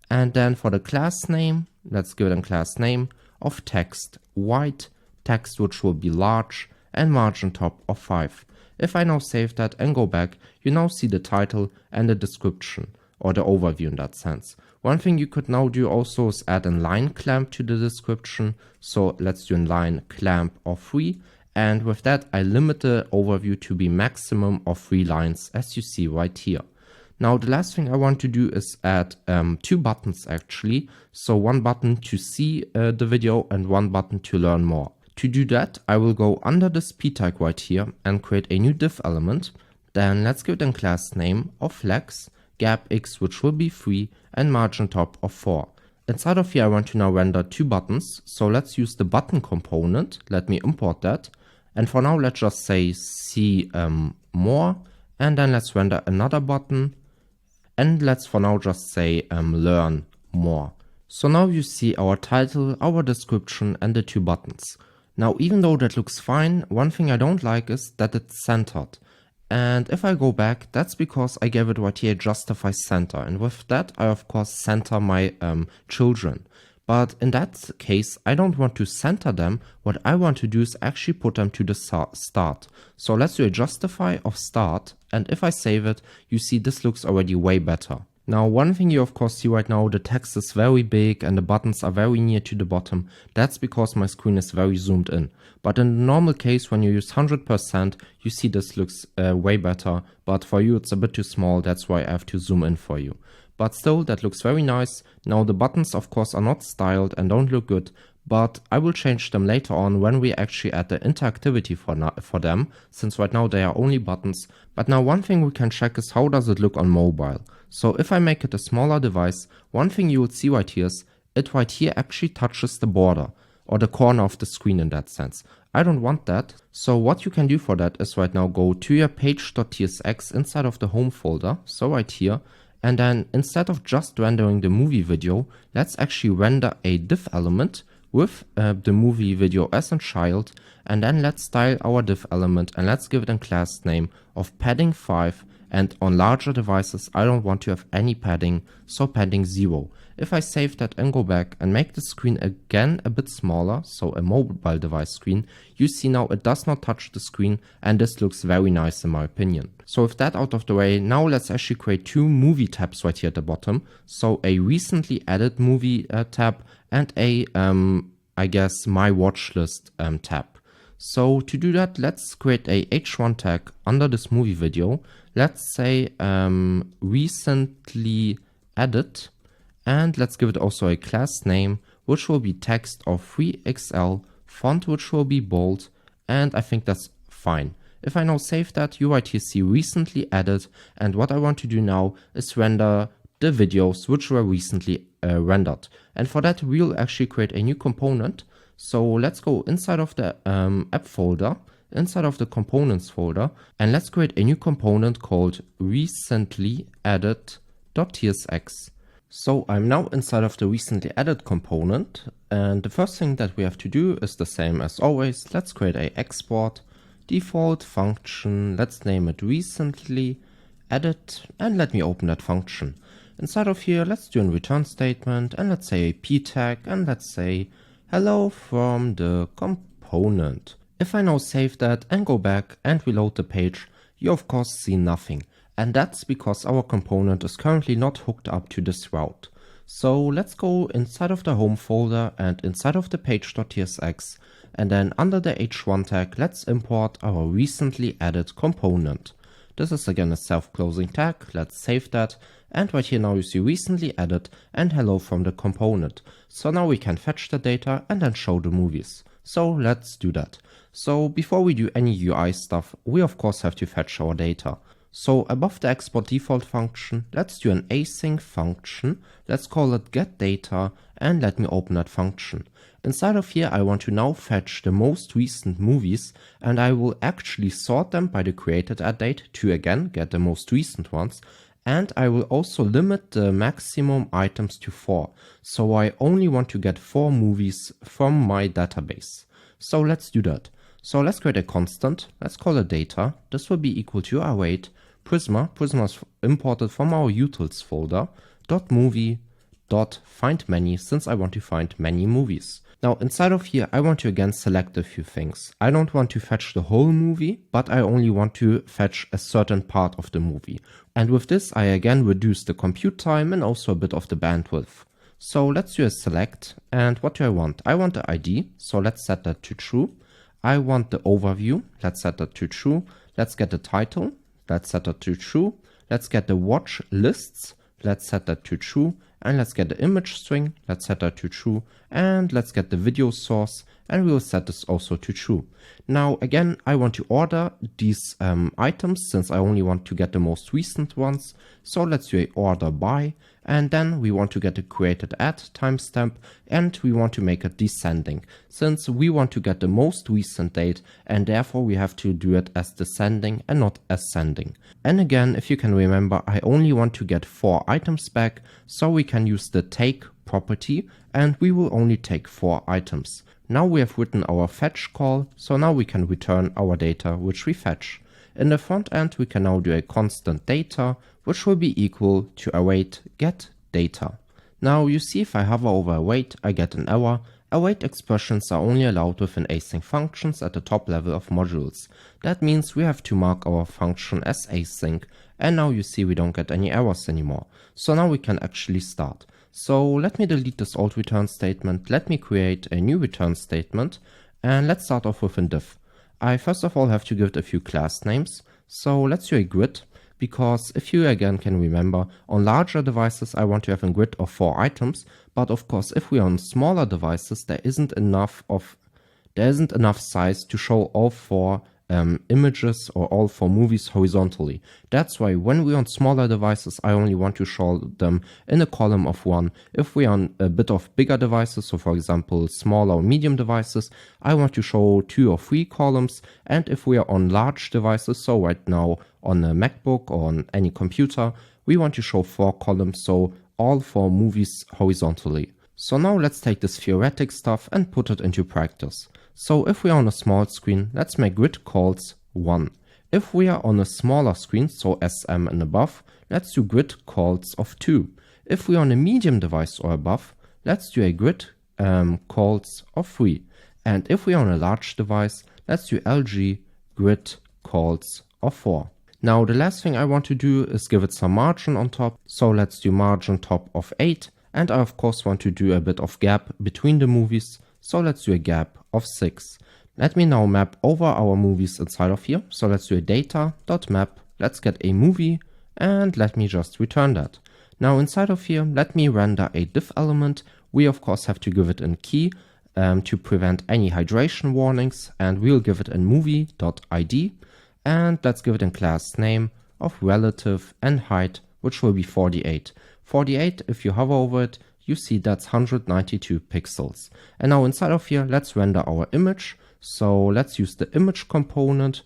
And then for the class name, let's give it a class name of text white, text which will be large, and margin top of 5. If I now save that and go back, you now see the title and the description, or the overview in that sense. One thing you could now do also is add a line clamp to the description. So let's do a line clamp of 3. And with that, I limit the overview to be maximum of 3 lines, as you see right here. Now, the last thing I want to do is add 2 buttons actually. So one button to see the video and one button to learn more. To do that, I will go under this p tag right here and create a new div element. Then let's give it a class name of flex, gap x which will be 3, and margin top of 4. Inside of here, I want to now render 2 buttons. So let's use the button component. Let me import that. And for now, let's just say see more. And then let's render another button. And let's for now just say learn more. So now you see our title, our description, and the 2 buttons. Now, even though that looks fine, one thing I don't like is that it's centered. And if I go back, that's because I gave it right here justify center. And with that, I of course center my children. But in that case, I don't want to center them. What I want to do is actually put them to the start. So let's do a justify of start. And if I save it, you see this looks already way better. Now, one thing you of course see right now, the text is very big and the buttons are very near to the bottom. That's because my screen is very zoomed in. But in the normal case, when you use 100%, you see this looks way better. But for you, it's a bit too small. That's why I have to zoom in for you. But still, that looks very nice. Now, the buttons, of course, are not styled and don't look good. But I will change them later on when we actually add the interactivity for them, since right now they are only buttons. But now one thing we can check is how does it look on mobile. So if I make it a smaller device, one thing you would see right here is it right here actually touches the border or the corner of the screen in that sense. I don't want that. So what you can do for that is right now go to your page.tsx inside of the home folder. So right here. And then instead of just rendering the movie video, let's actually render a div element with the movie video as a child, and then let's style our div element and let's give it a class name of padding 5, and on larger devices I don't want to have any padding, so padding 0. If I save that and go back and make the screen again a bit smaller, so a mobile device screen, you see now it does not touch the screen and this looks very nice in my opinion. So with that out of the way, now let's actually create 2 movie tabs right here at the bottom. So a recently added movie tab and a, I guess, my watch list tab. So to do that, let's create a h1 tag under this movie video. Let's say recently added. And let's give it also a class name, which will be text of 3XL, font which will be bold, and I think that's fine. If I now save that, you right here see recently added, and what I want to do now is render the videos which were recently rendered. And for that, we'll actually create a new component. So let's go inside of the app folder, inside of the components folder, and let's create a new component called recently added.tsx. So I'm now inside of the recently added component, and the first thing that we have to do is the same as always. Let's create a export default function. Let's name it recently added, and let me open that function. Inside of here, let's do a return statement, and let's say a p tag, and let's say hello from the component. If I now save that and go back and reload the page, you of course see nothing. And that's because our component is currently not hooked up to this route. So let's go inside of the home folder and inside of the page.tsx, and then under the h1 tag, let's import our recently added component. This is again a self-closing tag. Let's save that. And right here now you see recently added and hello from the component. So now we can fetch the data and then show the movies. So let's do that. So before we do any UI stuff, we of course have to fetch our data. So above the export default function, let's do an async function. Let's call it getData, and let me open that function. Inside of here, I want to now fetch the most recent movies, and I will actually sort them by the created add date to again get the most recent ones. And I will also limit the maximum items to 4. So I only want to get 4 movies from my database. So let's do that. So let's create a constant. Let's call it data. This will be equal to await Prisma. Prisma is imported from our utils folder. .movie .find many, since I want to find many movies. Now inside of here, I want to again select a few things. I don't want to fetch the whole movie, but I only want to fetch a certain part of the movie. And with this, I again reduce the compute time and also a bit of the bandwidth. So let's do a select. And what do I want? I want the ID. So let's set that to true. I want the overview. Let's set that to true. Let's get the title. Let's set that to true. Let's get the watch lists. Let's set that to true. And let's get the image string. Let's set that to true. And let's get the video source. And we will set this also to true. Now, again, I want to order these items since I only want to get the most recent ones. So let's do a order by. And then we want to get the created at timestamp, and we want to make it descending since we want to get the most recent date, and therefore we have to do it as descending and not ascending. And again, if you can remember, I only want to get 4 items back, so we can use the take property and we will only take 4 items. Now we have written our fetch call, so now we can return our data which we fetch. In the front end, we can now do a constant data, which will be equal to await get data. Now you see if I hover over await, I get an error. Await expressions are only allowed within async functions at the top level of modules. That means we have to mark our function as async, and now you see we don't get any errors anymore. So now we can actually start. So let me delete this old return statement, let me create a new return statement, and let's start off with a div. I first of all have to give it a few class names, so let's do a grid, because if you again can remember, on larger devices I want to have a grid of 4 items, but of course if we are on smaller devices there isn't enough size to show all 4 images or all 4 movies horizontally. That's why when we're on smaller devices, I only want to show them in a column of 1. If we're on a bit of bigger devices, so for example small or medium devices, I want to show 2 or 3 columns. And if we are on large devices, so right now on a MacBook or on any computer, we want to show 4 columns, so all 4 movies horizontally. So now let's take this theoretic stuff and put it into practice. So if we are on a small screen, let's make grid calls 1. If we are on a smaller screen, so SM and above, let's do grid calls of 2. If we are on a medium device or above, let's do a grid calls of 3. And if we are on a large device, let's do LG grid calls of 4. Now the last thing I want to do is give it some margin on top. So let's do margin top of 8. And I of course want to do a bit of gap between the movies. So let's do a gap of 6. Let me now map over our movies inside of here. So let's do a data.map. Let's get a movie and let me just return that. Now inside of here, let me render a div element. We of course have to give it a key to prevent any hydration warnings, and we'll give it a movie.id, and let's give it a class name of relative and height, which will be 48. 48, if you hover over it, you see that's 192 pixels. And now inside of here, let's render our image. So let's use the image component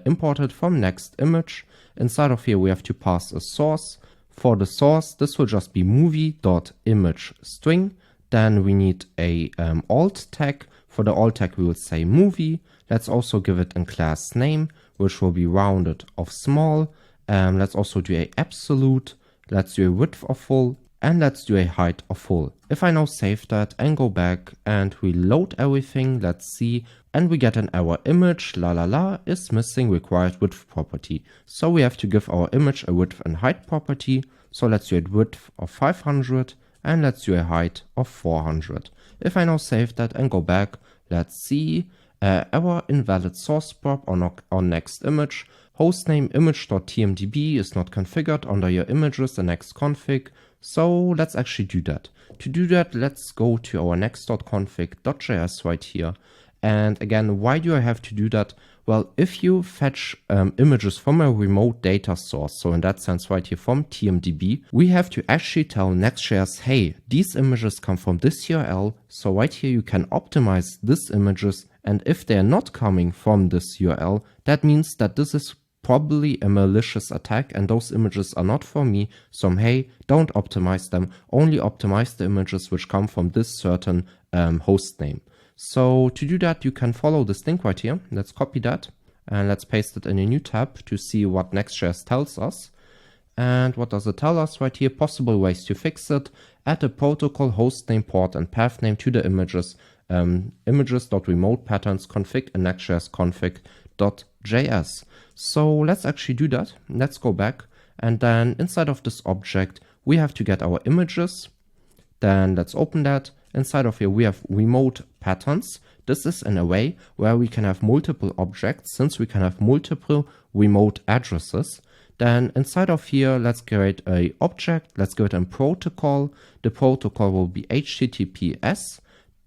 imported from next image. Inside of here, we have to pass a source. For the source, this will just be movie.imageString. Then we need a alt tag. For the alt tag, we will say movie. Let's also give it a class name, which will be rounded of small. Let's also do a absolute. Let's do a width of full. And let's do a height of full. If I now save that and go back and reload everything, let's see, and we get an error image, is missing required width property. So we have to give our image a width and height property. So let's do a width of 500 and let's do a height of 400. If I now save that and go back, let's see, error invalid source prop on next image. Hostname image.tmdb is not configured under your images and next config. So let's actually do that. To do that, let's go to our next.config.js right here. And again, why do I have to do that? Well, if you fetch images from a remote data source, so in that sense right here from TMDB, we have to actually tell Next.js, hey, these images come from this URL. So right here you can optimize these images. And if they're not coming from this URL, that means that this is probably a malicious attack and those images are not for me. So hey, don't optimize them, only optimize the images which come from this certain host name. So to do that, you can follow this link right here. Let's copy that and let's paste it in a new tab to see what Next.js tells us. And what does it tell us right here? Possible ways to fix it. Add a protocol, host name, port, and path name to the images. Images.remote patterns config in Next.js config.js. So let's actually do that. Let's go back. And then inside of this object, we have to get our images. Then let's open that. Inside of here, we have remote patterns. This is in a way where we can have multiple objects since we can have multiple remote addresses. Then inside of here, let's create an object. Let's give it a protocol. The protocol will be HTTPS.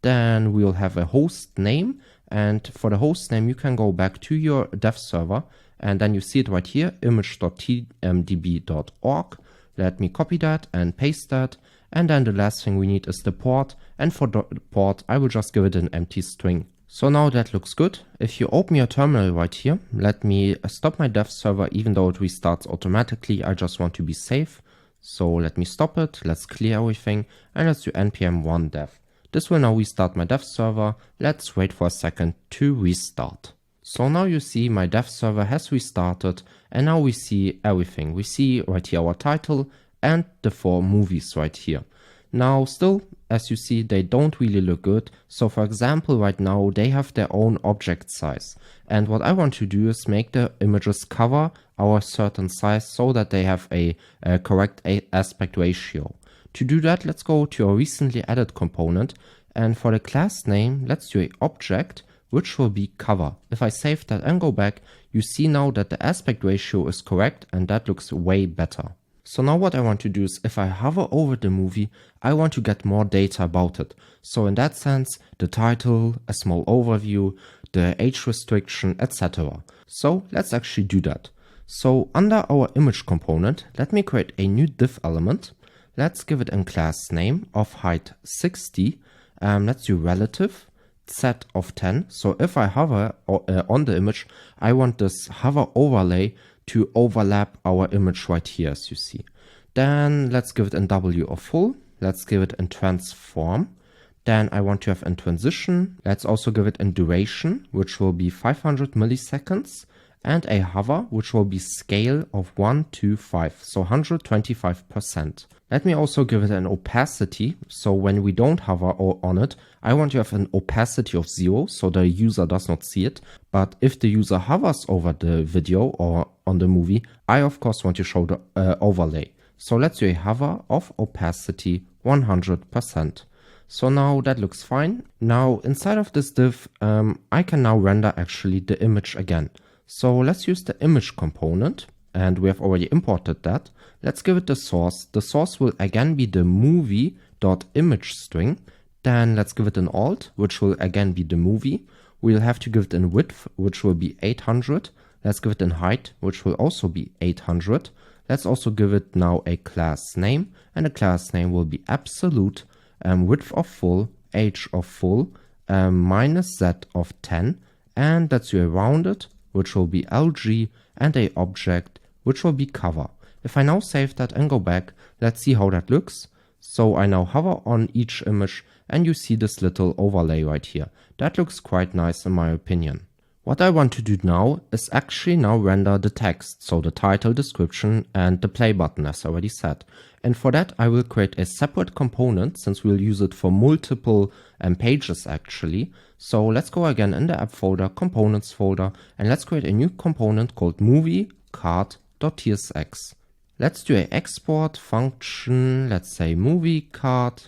Then we'll have a host name. And for the host name, you can go back to your dev server. And then you see it right here, image.tmdb.org. Let me copy that and paste that. And then the last thing we need is the port. And for the port, I will just give it an empty string. So now that looks good. If you open your terminal right here, let me stop my dev server, even though it restarts automatically. I just want to be safe. So let me stop it. Let's clear everything. And let's do npm 1 dev. This will now restart my dev server. Let's wait for a second to restart. So now you see my dev server has restarted. And now we see everything. We see right here our title and the 4 movies right here. Now still, as you see, they don't really look good. So for example, right now they have their own object size. And what I want to do is make the images cover our certain size so that they have a correct aspect ratio. To do that, let's go to our recently added component. And for the class name, let's do an object, which will be cover. If I save that and go back, you see now that the aspect ratio is correct and that looks way better. So now what I want to do is if I hover over the movie, I want to get more data about it. So in that sense, the title, a small overview, the age restriction, etc. So let's actually do that. So under our image component, let me create a new div element. Let's give it a class name of height 60. Let's do relative set of 10. So if I hover on the image, I want this hover overlay to overlap our image right here, as you see. Then let's give it a W of full. Let's give it a transform. Then I want to have a transition. Let's also give it a duration, which will be 500 milliseconds. And a hover, which will be scale of 1 to 5, so 125%. Let me also give it an opacity. So when we don't hover on it, I want to have an opacity of 0, so the user does not see it. But if the user hovers over the video or on the movie, I of course want to show the overlay. So let's do a hover of opacity 100%. So now that looks fine. Now inside of this div, I can now render actually the image again. So let's use the image component, and we have already imported that. Let's give it the source. The source will again be the movie.image string. Then let's give it an alt, which will again be the movie. We'll have to give it a width, which will be 800. Let's give it a height, which will also be 800. Let's also give it now a class name, and the class name will be absolute, width of full, age of full, minus z of 10, and let's do a rounded, which will be LG, and a object, which will be cover. If I now save that and go back, let's see how that looks. So I now hover on each image and you see this little overlay right here. That looks quite nice in my opinion. What I want to do now is actually now render the text, so the title, description, and the play button as I already said. And for that I will create a separate component since we'll use it for multiple pages actually. So let's go again in the app folder, components folder, and let's create a new component called movie card.tsx. Let's do an export function, let's say movie card,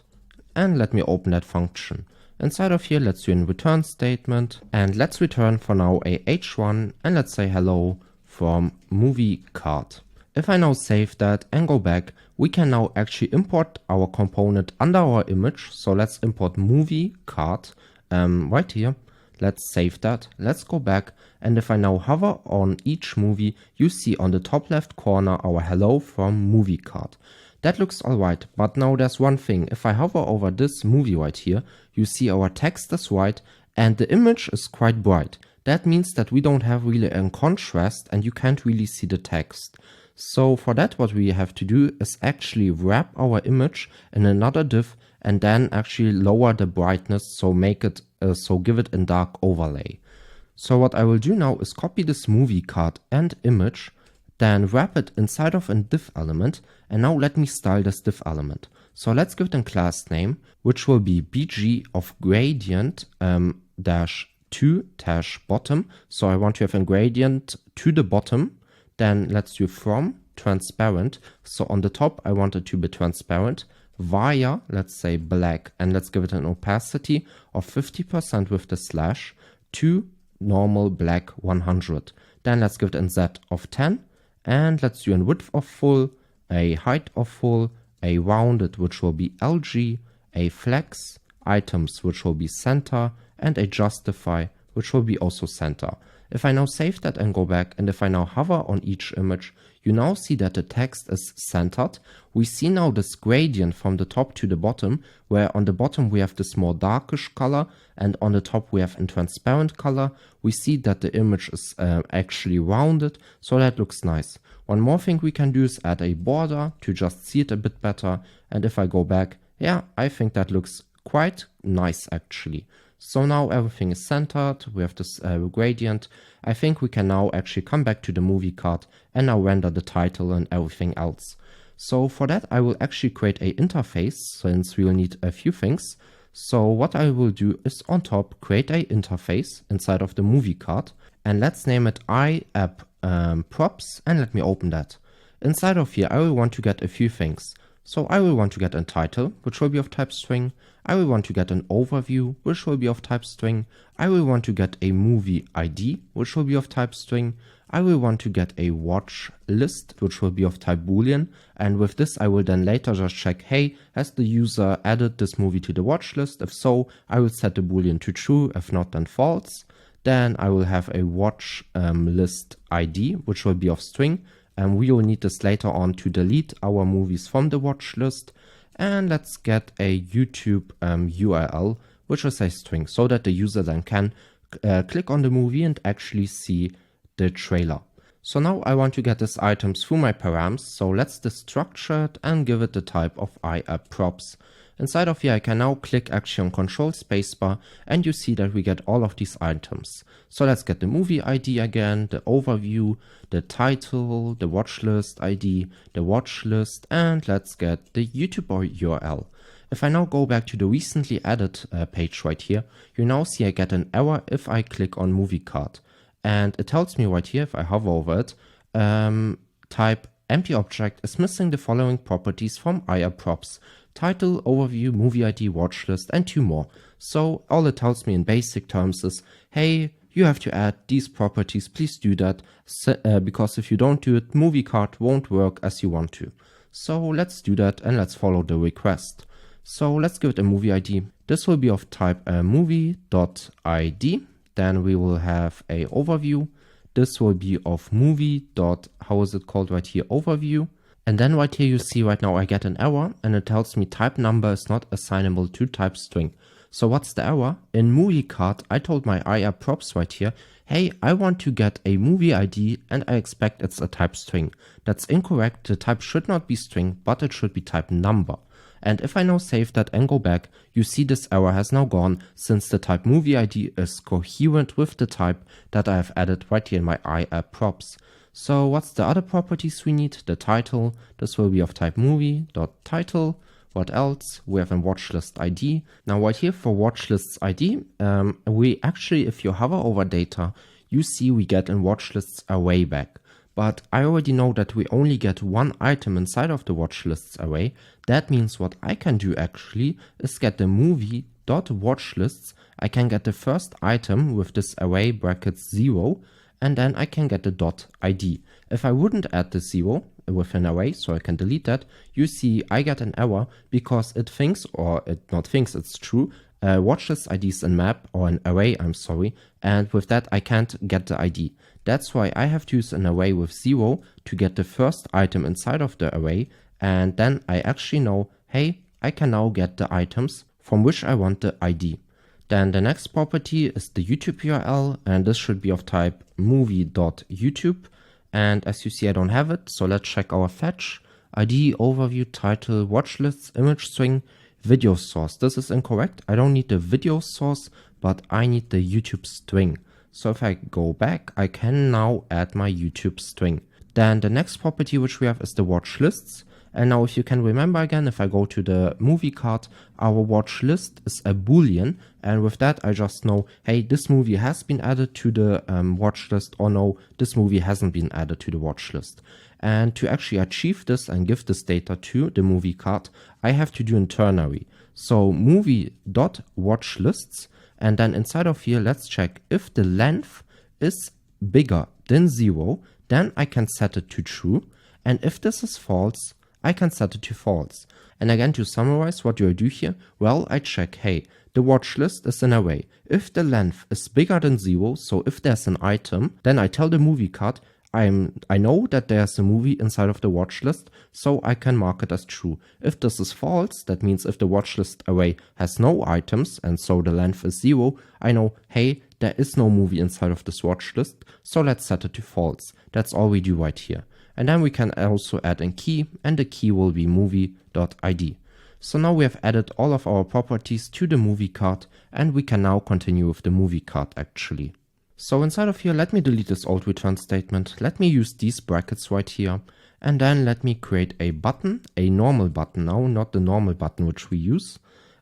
and let me open that function. Inside of here, let's do a return statement, and let's return for now a h1, and let's say hello from movie card. If I now save that and go back, we can now actually import our component under our image. So let's import movie card right here. Let's save that. Let's go back. And if I now hover on each movie, you see on the top left corner our hello from movie card. That looks alright, but now there's one thing. If I hover over this movie right here, you see our text is white and the image is quite bright. that means that we don't have really a contrast and you can't really see the text. So for that, what we have to do is actually wrap our image in another div and then actually lower the brightness, so make it so give it a dark overlay. So what I will do now is copy this movie card and image, then wrap it inside of a div element, and now let me style this div element. So let's give it a class name, which will be bg of gradient dash to dash bottom. So I want to have a gradient to the bottom. Then let's do from transparent. So on the top, I want it to be transparent via, let's say black, and let's give it an opacity of 50% with the slash to normal black 100. Then let's give it a Z of 10, and let's do a width of full, a height of full, a rounded, which will be LG, a flex, items, which will be center, and a justify, which will be also center. If I now save that and go back, and if I now hover on each image, you now see that the text is centered. We see now this gradient from the top to the bottom, where on the bottom we have this more darkish color, and on the top we have a transparent color. We see that the image is actually rounded, so that looks nice. One more thing we can do is add a border to just see it a bit better. And if I go back, yeah, I think that looks quite nice actually. So now everything is centered, we have this gradient. I think we can now actually come back to the movie card and now render the title and everything else. So for that, I will actually create a interface, since we will need a few things. So what I will do is on top, create a interface inside of the movie card, and let's name it iApp props, and let me open that. Inside of here, I will want to get a few things. So I will want to get a title, which will be of type string. I will want to get an overview, which will be of type string. I will want to get a movie ID, which will be of type string. I will want to get a watch list, which will be of type boolean. And with this, I will then later just check, hey, has the user added this movie to the watch list? If so, I will set the boolean to true. If not, then false. Then I will have a watch list ID, which will be of string. And we will need this later on to delete our movies from the watch list. And let's get a YouTube URL, which is a string, so that the user then can click on the movie and actually see the trailer. So now I want to get these items through my params. So let's destructure it and give it the type of iApp props. Inside of here, I can now click actually on Control Spacebar, and you see that we get all of these items. So let's get the movie ID again, the overview, the title, the watch list ID, the watch list, and let's get the YouTube URL. If I now go back to the recently added page right here, you now see I get an error if I click on movie card. And it tells me right here, if I hover over it, type empty object is missing the following properties from iApp props. Title, overview, movie ID, watch list, and 2 more. So all it tells me in basic terms is, hey, you have to add these properties, please do that, because if you don't do it, movie card won't work as you want to. So let's do that and let's follow the request. So let's give it a movie ID. This will be of type movie.id. Then we will have a overview. This will be of movie. How is it called right here? Overview. And then right here you see right now I get an error and it tells me type number is not assignable to type string. So what's the error? In movie card, I told my iApp props right here, hey, I want to get a movie ID and I expect it's a type string. That's incorrect. The type should not be string, but it should be type number. And if I now save that and go back, you see this error has now gone, since the type movie ID is coherent with the type that I have added right here in my iApp props. So what's the other properties we need? The title, this will be of type movie.title. What else? We have a watch list ID. Now right here for watch lists ID, we actually, if you hover over data, you see we get in watch lists array back. But I already know that we only get one item inside of the watch lists array. That means what I can do actually is get the movie.watchlists. I can get the first item with this array brackets 0, and then I can get the .id. If I wouldn't add the 0 with an array, so I can delete that, you see I get an error because it thinks, or it not thinks, it's true, watchlist ID is a map, or an array, I'm sorry, and with that I can't get the ID. That's why I have to use an array with 0 to get the first item inside of the array, and then I actually know, hey, I can now get the items from which I want the ID. Then the next property is the YouTube URL, and this should be of type movie.youtube. And as you see, I don't have it, so let's check our fetch. ID, overview, title, watch lists, image string, video source. This is incorrect. I don't need the video source, but I need the YouTube string. So if I go back, I can now add my YouTube string. Then the next property which we have is the watch lists. And now if you can remember again, if I go to the movie card, our watch list is a boolean. And with that, I just know, hey, this movie has been added to the watch list, or no, this movie hasn't been added to the watch list. And to actually achieve this and give this data to the movie card, I have to do internally. So movie.watchlists, and then inside of here, let's check if the length is bigger than 0, then I can set it to true. And if this is false, I can set it to false. And again, to summarize, what do I do here? Well, I check, hey, the watch list is an array. If the length is bigger than 0, so if there's an item, then I tell the movie card, I know that there's a movie inside of the watch list, so I can mark it as true. If this is false, that means if the watch list array has no items, and so the length is 0, I know, hey, there is no movie inside of this watch list, so let's set it to false. That's all we do right here. And then we can also add a key, and the key will be movie.id. So now we have added all of our properties to the movie card, and we can now continue with the movie card actually. So inside of here, let me delete this old return statement. Let me use these brackets right here, and then let me create a button, a normal button now, not the normal button which we use.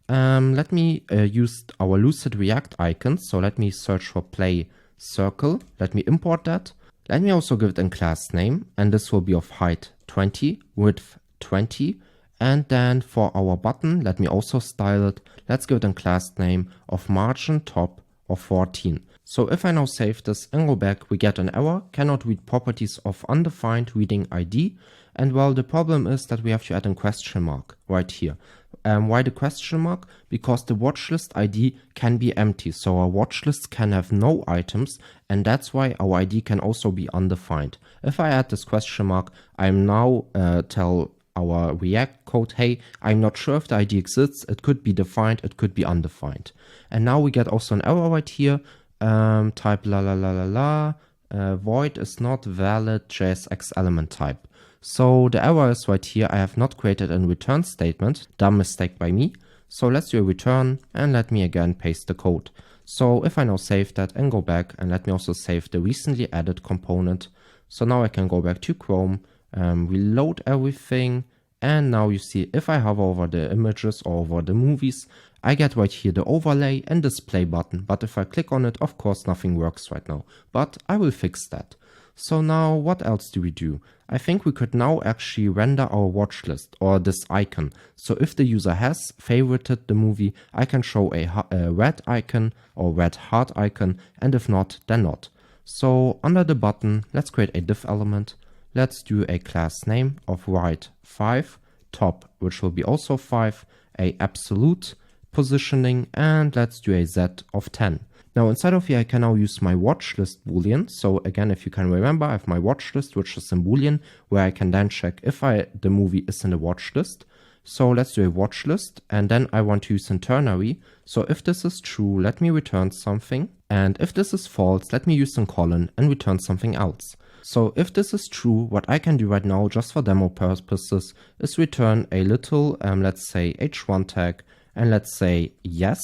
Let me use our Lucid React icon. So let me search for play circle. Let me import that. Let me also give it a class name, and this will be of height 20, width 20. And then for our button, let me also style it. Let's give it a class name of margin top of 14. So if I now save this and go back, we get an error, cannot read properties of undefined reading ID. And well, the problem is that we have to add a question mark right here. Why the question mark? Because the watch list ID can be empty. So our watch list can have no items, and that's why our ID can also be undefined. If I add this question mark, I'm now tell our React code, hey, I'm not sure if the ID exists. It could be defined, it could be undefined. And now we get also an error right here. Type void is not valid JSX element type. So the error is right here. I have not created a return statement. Dumb mistake by me. So let's do a return, and let me again paste the code. So if I now save that and go back, and let me also save the recently added component. So now I can go back to Chrome, reload everything. And now you see if I hover over the images or over the movies, I get right here the overlay and display button. But if I click on it, of course, nothing works right now. But I will fix that. So now what else do we do? I think we could now actually render our watch list or this icon. So if the user has favorited the movie, I can show a red icon or red heart icon, and if not, then not. So under the button, let's create a div element. Let's do a class name of right 5, top, which will be also 5, a absolute positioning, and let's do a z of 10. Now inside of here, I can now use my watch list boolean. So again, if you can remember, I have my watch list, which is in boolean, where I can then check if the movie is in the watch list. So let's do a watch list, and then I want to use internally. So if this is true, let me return something. And if this is false, let me use a colon and return something else. So if this is true, what I can do right now, just for demo purposes, is return a little, let's say h1 tag, and let's say yes.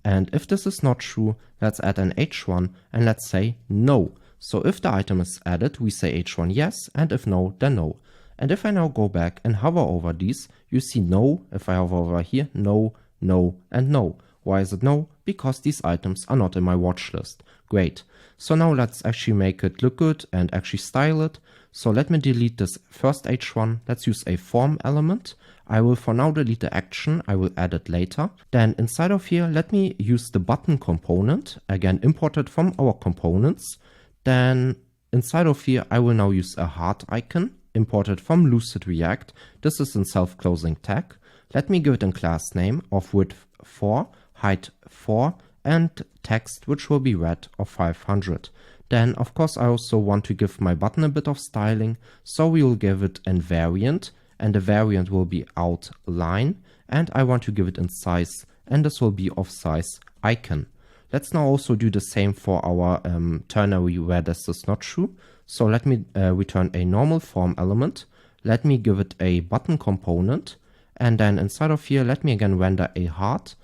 And if this is not true, let's add an h1 and let's say no. So if the item is added, we say h1 yes, and if no, then no. And if I now go back and hover over these, you see no. If I hover over here, no, no, and no. Why is it no? Because these items are not in my watch list. Great. So now let's actually make it look good and actually style it. So let me delete this first h1. Let's use a form element. I will for now delete the action. I will add it later. Then inside of here, let me use the button component, again imported from our components. Then inside of here, I will now use a heart icon imported from Lucid React. This is in self-closing tag. Let me give it a class name of width 4, height 4, and text, which will be red of 500. Then, of course, I also want to give my button a bit of styling, so we will give it a variant, and the variant will be outline, and I want to give it in size and this will be of size icon. Let's now also do the same for our ternary where this is not true. So let me return a normal form element. Let me give it a button component. And then inside of here, let me again render a heart.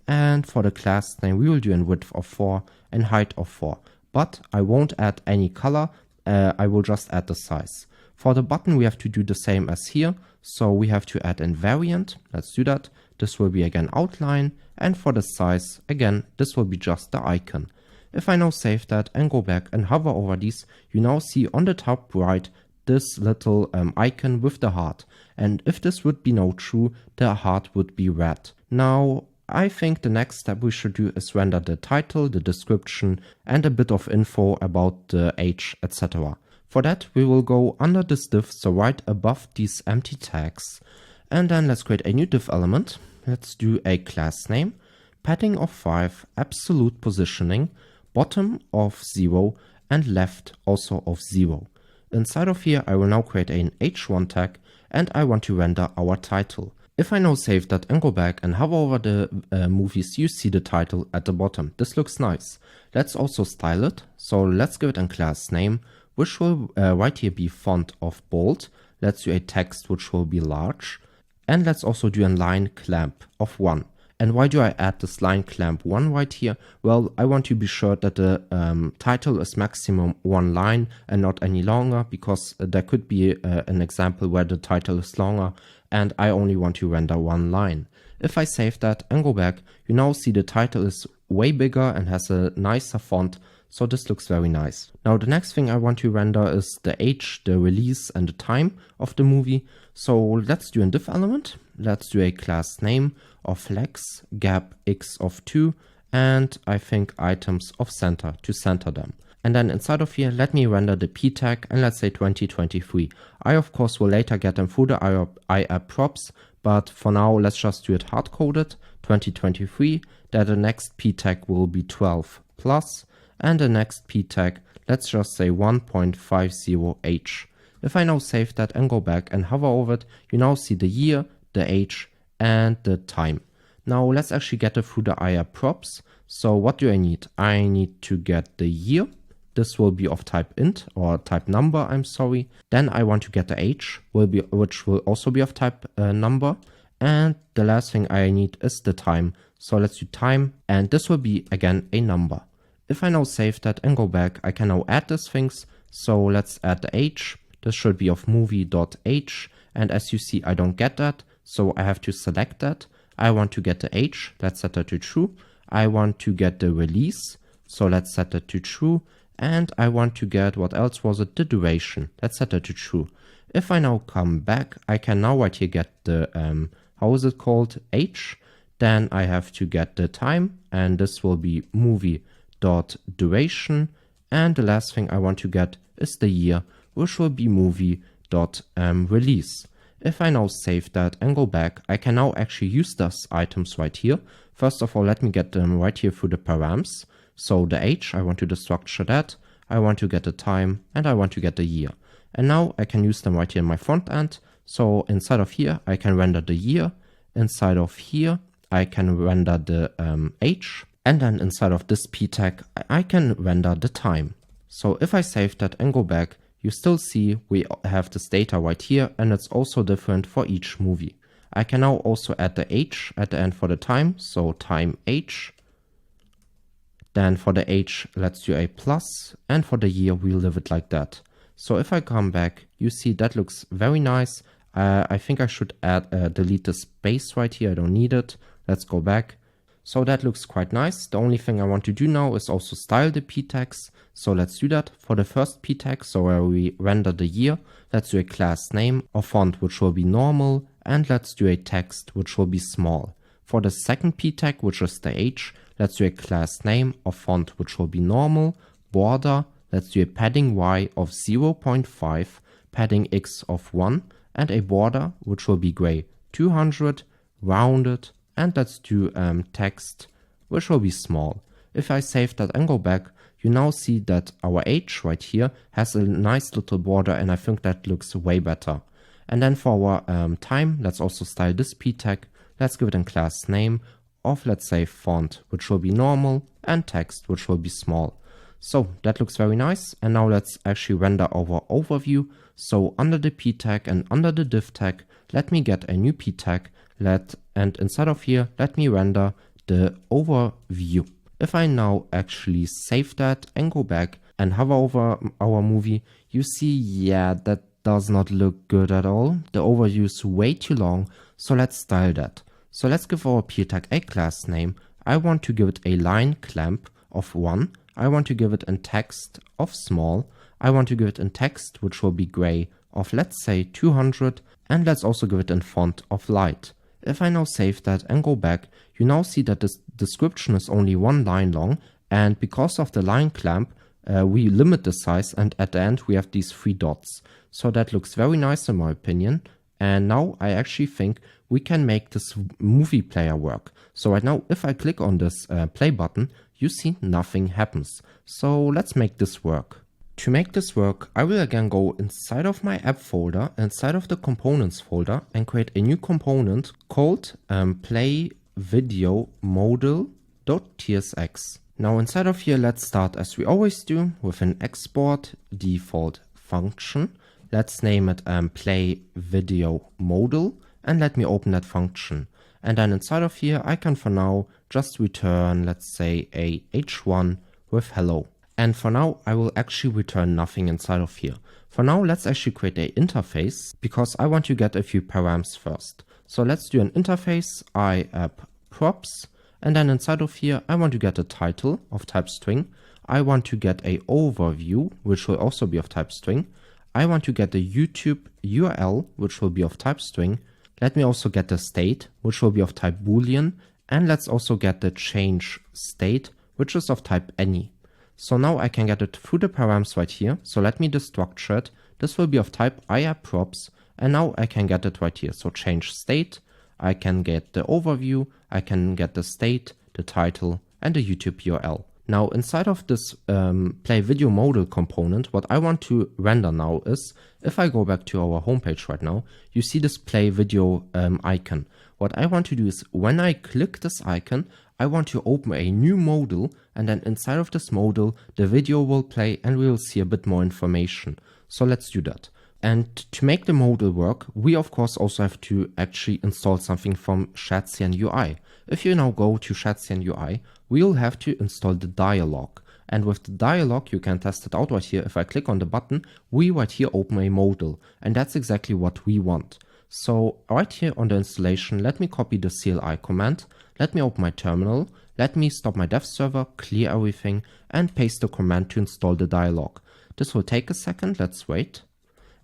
And for the class name, we will do a width of 4 and height of 4. But I won't add any color. I will just add the size. For the button, we have to do the same as here. So we have to add a variant. Let's do that. This will be again outline. And for the size, again, this will be just the icon. If I now save that and go back and hover over these, you now see on the top right this little icon with the heart. And if this would be now true, the heart would be red. Now, I think the next step we should do is render the title, the description, and a bit of info about the age, etc. For that, we will go under this div, so right above these empty tags. And then let's create a new div element. Let's do a class name, padding of 5, absolute positioning, bottom of 0, and left also of 0. Inside of here, I will now create an h1 tag, and I want to render our title. If I now save that and go back and hover over the movies, you see the title at the bottom. This looks nice. Let's also style it. So let's give it a class name, which will right here be font of bold. Let's do a text which will be large. And let's also do a line clamp of 1. And why do I add this line clamp 1 right here? Well, I want to be sure that the title is maximum 1 line and not any longer, because there could be an example where the title is longer and I only want to render 1 line. If I save that and go back, you now see the title is way bigger and has a nicer font. So this looks very nice. Now the next thing I want to render is the age, the release and the time of the movie. So let's do a div element. Let's do a class name of flex, gap x of 2, and I think items of center to center them. And then inside of here, let me render the p tag and let's say 2023. I of course will later get them through the IApp props, but for now let's just do it hard coded 2023. That the next p tag will be 12 plus. And the next p tag, let's just say 1.50h. If I now save that and go back and hover over it, you now see the year, the age, and the time. Now let's actually get it through the IApp props. So what do I need? I need to get the year. This will be of type int or type number, I'm sorry. Then I want to get the age, which will also be of type number. And the last thing I need is the time. So let's do time, and this will be again a number. If I now save that and go back, I can now add these things. So let's add the age. This should be of movie.age. And as you see, I don't get that. So I have to select that. I want to get the age. Let's set that to true. I want to get the release. So let's set that to true. And I want to get, what else was it? The duration. Let's set that to true. If I now come back, I can now right here get the, how is it called? Age. Then I have to get the time. And this will be movie.duration. And the last thing I want to get is the year, which will be movie.release. If I now save that and go back, I can now actually use those items right here. First of all, let me get them right here through the params. So the age, I want to destructure that. I want to get the time and I want to get the year. And now I can use them right here in my front end. So inside of here, I can render the year. Inside of here, I can render the age. And then inside of this p tag, I can render the time. So if I save that and go back, you still see we have this data right here, and it's also different for each movie. I can now also add the age at the end for the time, so time age. Then for the age, let's do a plus, and for the year, we'll leave it like that. So if I come back, you see that looks very nice. I think I should delete the space right here, I don't need it. Let's go back. So that looks quite nice. The only thing I want to do now is also style the p tags. So let's do that. For the first p tag, so where we render the year, let's do a class name of font which will be normal, and let's do a text which will be small. For the second p tag, which is the age, let's do a class name of font which will be normal, border, let's do a padding y of 0.5, padding x of 1, and a border which will be gray, 200, rounded, and let's do text which will be small. If I save that and go back, you now see that our age right here has a nice little border, and I think that looks way better. And then for our time, let's also style this p tag. Let's give it a class name of, let's say, font, which will be normal, and text, which will be small. So that looks very nice. And now let's actually render our overview. So under the p tag and under the div tag, let me get a new p tag. And inside of here, let me render the overview. If I now actually save that and go back and hover over our movie, you see, yeah, that does not look good at all. The overview is way too long. So let's style that. So let's give our p tag a class name. I want to give it a line clamp of 1. I want to give it in text of small. I want to give it in text, which will be gray, of let's say 200. And let's also give it in font of light. If I now save that and go back, you now see that this description is only 1 line long. And because of the line clamp, we limit the size, and at the end we have these 3 dots. So that looks very nice in my opinion. And now I actually think we can make this movie player work. So right now, if I click on this play button, you see nothing happens. So let's make this work. To make this work, I will again go inside of my app folder, inside of the components folder, and create a new component called play video modal.tsx. Now inside of here, let's start as we always do with an export default function. Let's name it play video modal, and let me open that function. And then inside of here, I can for now just return, let's say, a h1 with hello. And for now, I will actually return nothing inside of here. For now, let's actually create an interface because I want to get a few params first. So let's do an interface, iapp props, and then inside of here, I want to get a title of type string. I want to get a overview, which will also be of type string. I want to get the YouTube URL, which will be of type string. Let me also get the state, which will be of type boolean. And let's also get the change state, which is of type any. So now I can get it through the params right here. So let me destructure it. This will be of type iapp props. And now I can get it right here. So change state. I can get the overview. I can get the state, the title, and the YouTube URL. Now inside of this play video modal component, what I want to render now is, if I go back to our homepage right now, you see this play video icon. What I want to do is when I click this icon, I want to open a new modal, and then inside of this modal, the video will play and we will see a bit more information. So let's do that. And to make the modal work, we of course also have to actually install something from Shadcn UI. If you now go to Shadcn UI, we'll have to install the dialog. And with the dialog, you can test it out right here. If I click on the button, we right here open a modal, and that's exactly what we want. So right here on the installation, let me copy the CLI command. Let me open my terminal. Let me stop my dev server, clear everything, and paste the command to install the dialog. This will take a second. Let's wait.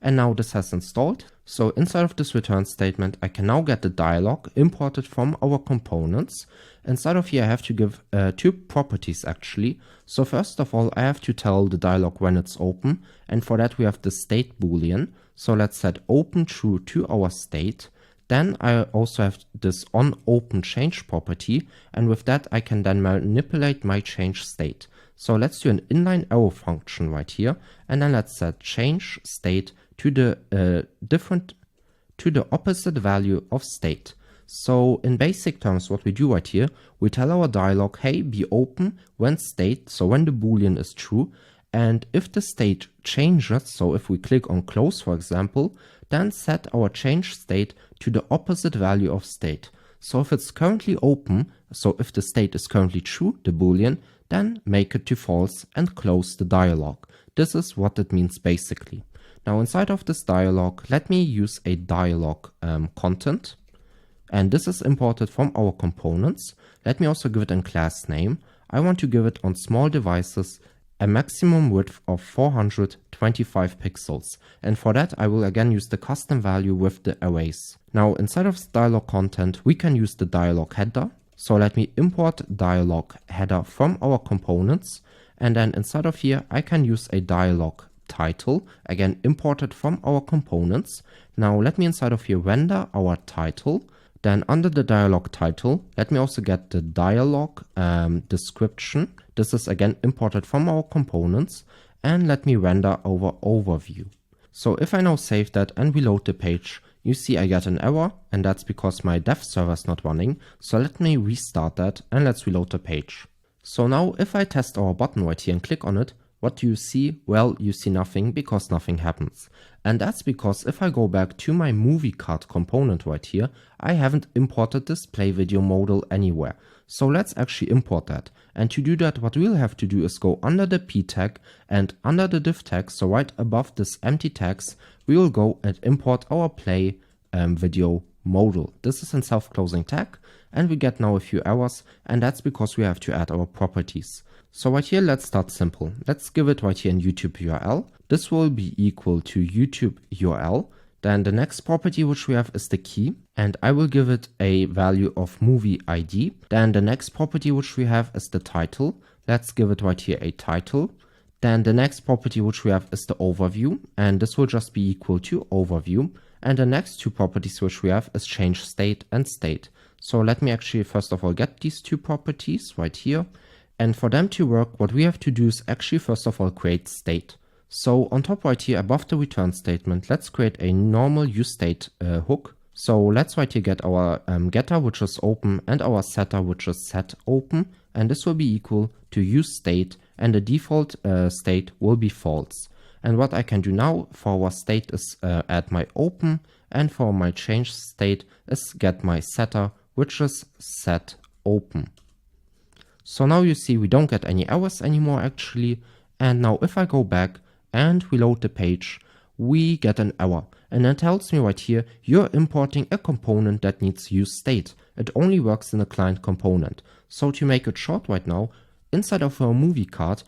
And now this has installed. So inside of this return statement, I can now get the dialog imported from our components. Inside of here, I have to give 2 properties actually. So first of all, I have to tell the dialog when it's open. And for that, we have the state boolean. So let's set open true to our state. Then I also have this on open change property. And with that, I can then manipulate my change state. So let's do an inline arrow function right here. And then let's set change state to the opposite value of state. So in basic terms, what we do right here, we tell our dialog, hey, be open when state, so when the boolean is true. And if the state changes, so if we click on close, for example, then set our change state to the opposite value of state. So if it's currently open, so if the state is currently true, the boolean, then make it to false and close the dialog. This is what it means basically. Now inside of this dialog, let me use a dialog content. And this is imported from our components. Let me also give it a class name. I want to give it on small devices a maximum width of 425 pixels. And for that, I will again use the custom value with the arrays. Now inside of this dialog content, we can use the dialog header. So let me import dialog header from our components. And then inside of here, I can use a dialog title, again imported from our components. Now let me inside of here render our title. Then under the dialog title, let me also get the dialog description. This is again imported from our components. And let me render our overview. So if I now save that and reload the page, you see I get an error, and that's because my dev server is not running. So let me restart that and let's reload the page. So now if I test our button right here and click on it, what do you see? Well, you see nothing because nothing happens. And that's because if I go back to my movie card component right here, I haven't imported this play video modal anywhere. So let's actually import that. And to do that, what we'll have to do is go under the p tag and under the div tag, so right above this empty tags, we will go and import our play video modal. This is in self-closing tag, and we get now a few errors, and that's because we have to add our properties. So right here, let's start simple. Let's give it right here in YouTube URL. This will be equal to YouTube URL. Then the next property which we have is the key, and I will give it a value of movie ID. Then the next property which we have is the title. Let's give it right here a title. Then the next property which we have is the overview, and this will just be equal to overview. And the next two properties which we have is change state and state. So let me actually first of all get these two properties right here. And for them to work, what we have to do is actually first of all create state. So on top right here above the return statement, let's create a normal useState hook. So let's right here get our getter, which is open, and our setter, which is set open. And this will be equal to useState, and the default state will be false. And what I can do now for our state is add my open, and for my change state is get my setter, which is set open. So now you see we don't get any errors anymore actually. And now if I go back and reload the page, we get an error. And it tells me right here, you're importing a component that needs useState. It only works in a client component. So to make it short right now, inside of our movie card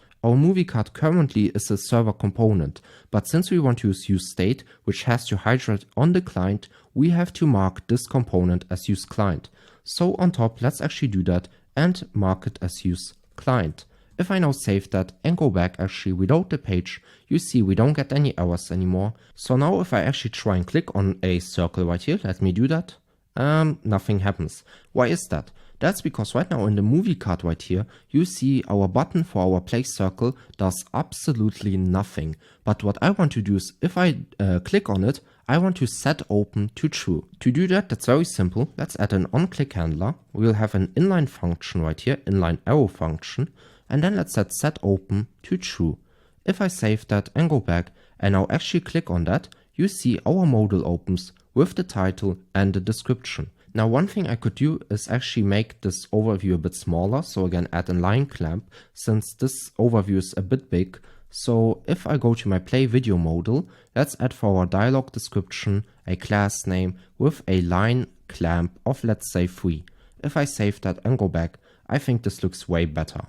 currently is a server component. But since we want to use useState, which has to hydrate on the client, we have to mark this component as useClient. So on top, let's actually do that and mark it as useClient. If I now save that and go back, actually reload the page, you see we don't get any errors anymore. So now if I actually try and click on a circle right here, let me do that, nothing happens. Why is that? That's because right now in the movie card right here, you see our button for our play circle does absolutely nothing. But what I want to do is if I click on it, I want to set open to true. To do that, that's very simple. Let's add an onClick handler. We'll have an inline function right here, inline arrow function. And then let's set open to true. If I save that and go back and now actually click on that, you see our modal opens with the title and the description. Now one thing I could do is actually make this overview a bit smaller. So again, add a line clamp since this overview is a bit big. So if I go to my play video modal, let's add for our dialog description a class name with a line clamp of let's say 3. If I save that and go back, I think this looks way better.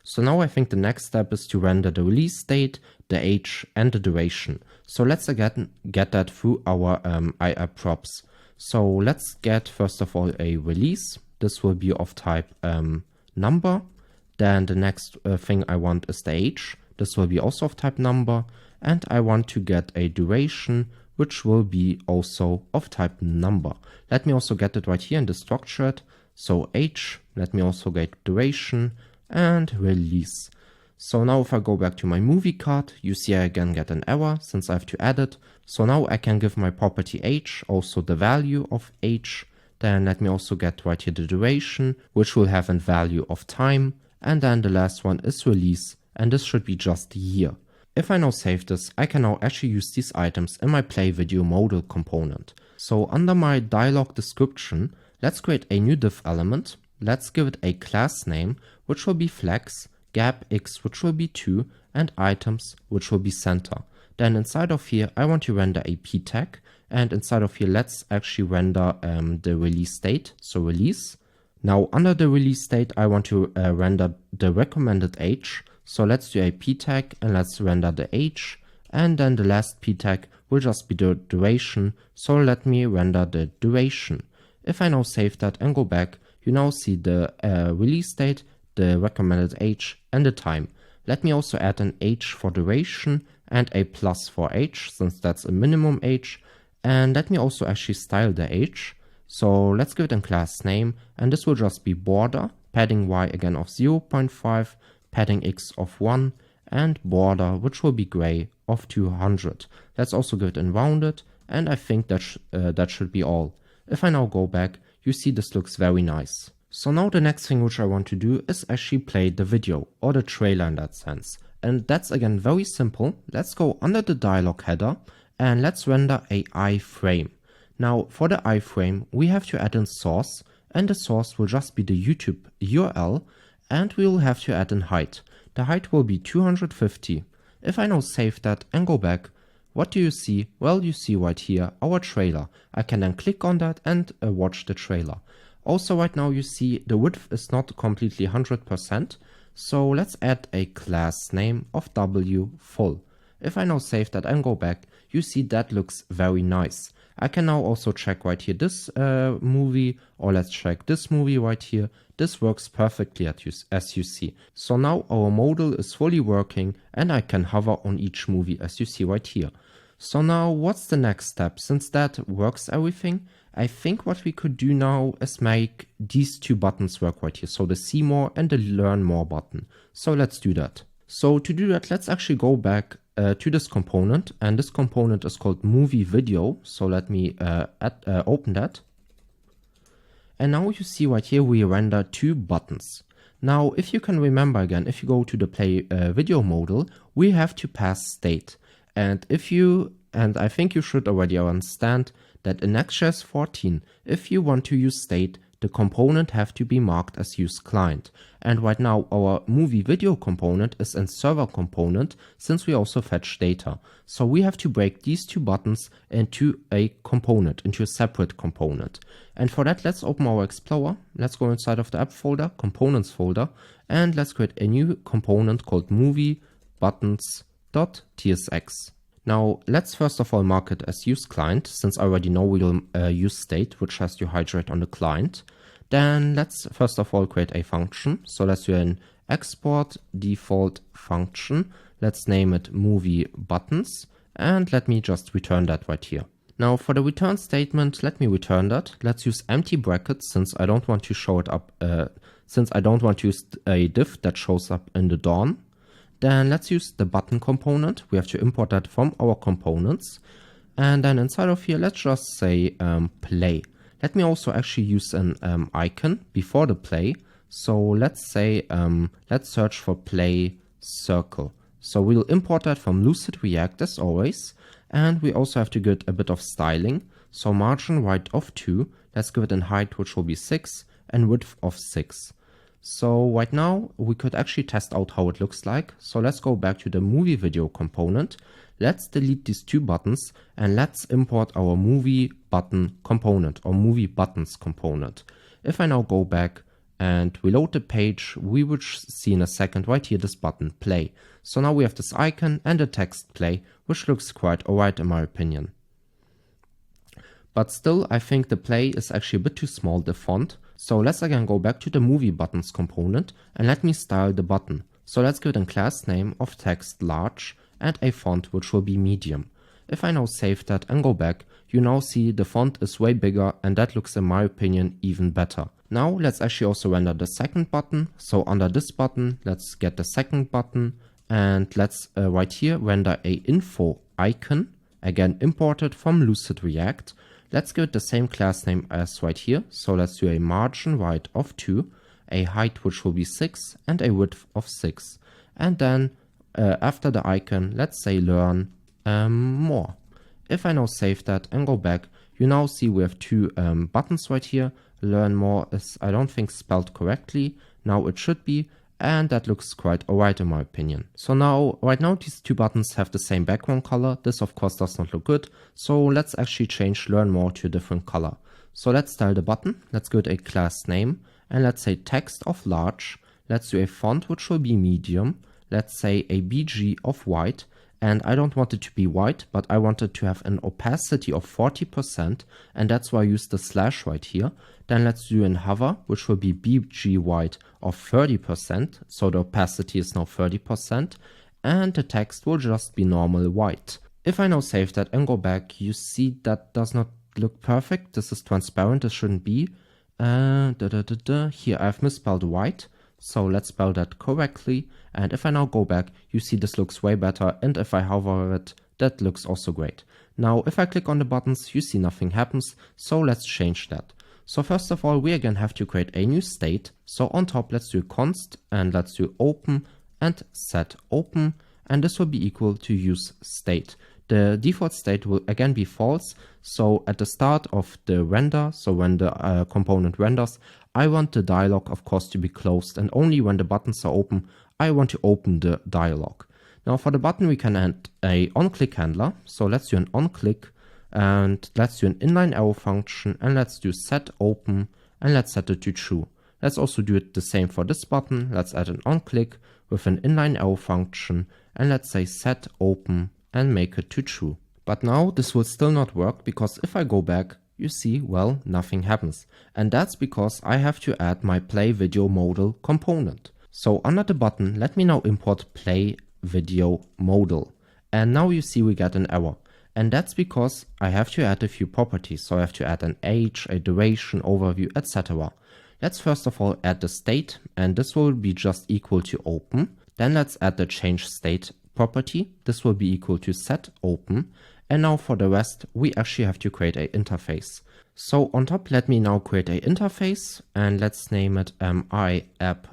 So now I think the next step is to render the release date, the age, and the duration. So let's again get that through our IR props. So let's get first of all a release. This will be of type number. Then the next thing I want is the age. This will be also of type number. And I want to get a duration, which will be also of type number. Let me also get it right here in the structured. So age, let me also get duration, and release. So now if I go back to my movie card, you see I again get an error since I have to add it. So now I can give my property age also the value of age. Then let me also get right here the duration, which will have a value of time. And then the last one is release, and this should be just year. If I now save this, I can now actually use these items in my play video modal component. So under my dialog description, let's create a new div element. Let's give it a class name, which will be flex, gap x, which will be 2, and items, which will be center. Then inside of here, I want to render a p tag, and inside of here, let's actually render the release state, so release. Now under the release state, I want to render the recommended age, so let's do a p tag, and let's render the age, and then the last p tag will just be the duration, so let me render the duration. If I now save that and go back, you now see the release date, the recommended age, and the time. Let me also add an age for duration and a plus for age, since that's a minimum age. And let me also actually style the age. So let's give it a class name, and this will just be border, padding y again of 0.5, padding x of 1, and border, which will be gray, of 200. Let's also give it in rounded, and I think that should be all. If I now go back, you see this looks very nice. So now the next thing which I want to do is actually play the video, or the trailer in that sense. And that's again very simple. Let's go under the dialog header and let's render a iframe. Now for the iframe, we have to add in source, and the source will just be the YouTube URL, and we will have to add in height. The height will be 250. If I now save that and go back, what do you see? Well, you see right here our trailer. I can then click on that and watch the trailer. Also right now you see the width is not completely 100%, so let's add a class name of W full. If I now save that and go back, you see that looks very nice. I can now also check right here this movie, or let's check this movie right here. This works perfectly as you see. So now our modal is fully working and I can hover on each movie as you see right here. So now what's the next step? Since that works everything, I think what we could do now is make these two buttons work right here. So the see more and the learn more button. So let's do that. So to do that, let's actually go back to this component, and this component is called movie video. So let me open that. And now you see right here we render two buttons. Now if you can remember again, if you go to the play video modal, we have to pass state. And I think you should already understand that in Next.js 14, if you want to use state, the component have to be marked as use client. And right now our movie video component is in server component, since we also fetch data. So we have to break these two buttons into a component, into a separate component. And for that, let's open our Explorer. Let's go inside of the app folder, components folder, and let's create a new component called movie buttons.tsx. Now let's first of all mark it as use client, since I already know we'll use state, which has to hydrate on the client. Then let's first of all create a function. So let's do an export default function. Let's name it movie buttons, and let me just return that right here. Now for the return statement, let me return that. Let's use empty brackets, since I don't want to show it up, since I don't want to use a div that shows up in the DOM. Then let's use the button component. We have to import that from our components. And then inside of here, let's just say play. Let me also actually use an icon before the play. So let's say, let's search for play circle. So we'll import that from Lucid React as always. And we also have to get a bit of styling. So margin right of 2. Let's give it in height, which will be 6, and width of 6. So right now we could actually test out how it looks like. So let's go back to the movie video component. Let's delete these two buttons and let's import our movie button component, or movie buttons component. If I now go back and reload the page, we would see in a second right here this button play. So now we have this icon and the text play, which looks quite alright in my opinion. But still, I think the play is actually a bit too small, the font. So let's again go back to the movie buttons component and let me style the button. So let's give it a class name of text large and a font which will be medium. If I now save that and go back, you now see the font is way bigger, and that looks in my opinion even better. Now let's actually also render the second button. So under this button, let's get the second button, and let's right here render a info icon, again imported from Lucid React. Let's give it the same class name as right here. So let's do a margin right of 2, a height which will be 6, and a width of 6. And then after the icon, let's say learn more. If I now save that and go back, you now see we have two buttons right here. Learn more is, I don't think, spelled correctly. Now it should be. And that looks quite alright in my opinion. So now, right now these two buttons have the same background color. This of course does not look good. So let's actually change learn more to a different color. So let's style the button. Let's give it a class name. And let's say text of large. Let's do a font which will be medium. Let's say a BG of white. And I don't want it to be white, but I want it to have an opacity of 40%. And that's why I use the slash right here. Then let's do an hover, which will be BG white of 30%. So the opacity is now 30%. And the text will just be normal white. If I now save that and go back, you see that does not look perfect. This is transparent, this shouldn't be. Here I've misspelled white. So let's spell that correctly. And if I now go back, you see this looks way better. And if I hover it, that looks also great. Now, if I click on the buttons, you see nothing happens, so let's change that. So first of all, we again have to create a new state. So on top, let's do const and let's do open and set open, and this will be equal to use state. The default state will again be false. So at the start of the render, so when the component renders, I want the dialog, of course, to be closed, and only when the buttons are open, I want to open the dialog. Now for the button, we can add a onClick handler. So let's do an onClick and let's do an inline arrow function and let's do set open and let's set it to true. Let's also do it the same for this button. Let's add an onClick with an inline arrow function and let's say set open and make it to true. But now this will still not work because if I go back, you see, well, nothing happens. And that's because I have to add my play video modal component. So under the button, let me now import play video modal. And now you see we get an error. And that's because I have to add a few properties. So I have to add an age, a duration, overview, etc. Let's first of all add the state, and this will be just equal to open. Then let's add the change state property. This will be equal to set open. And now for the rest, we actually have to create an interface. So on top, let me now create an interface and let's name it iapp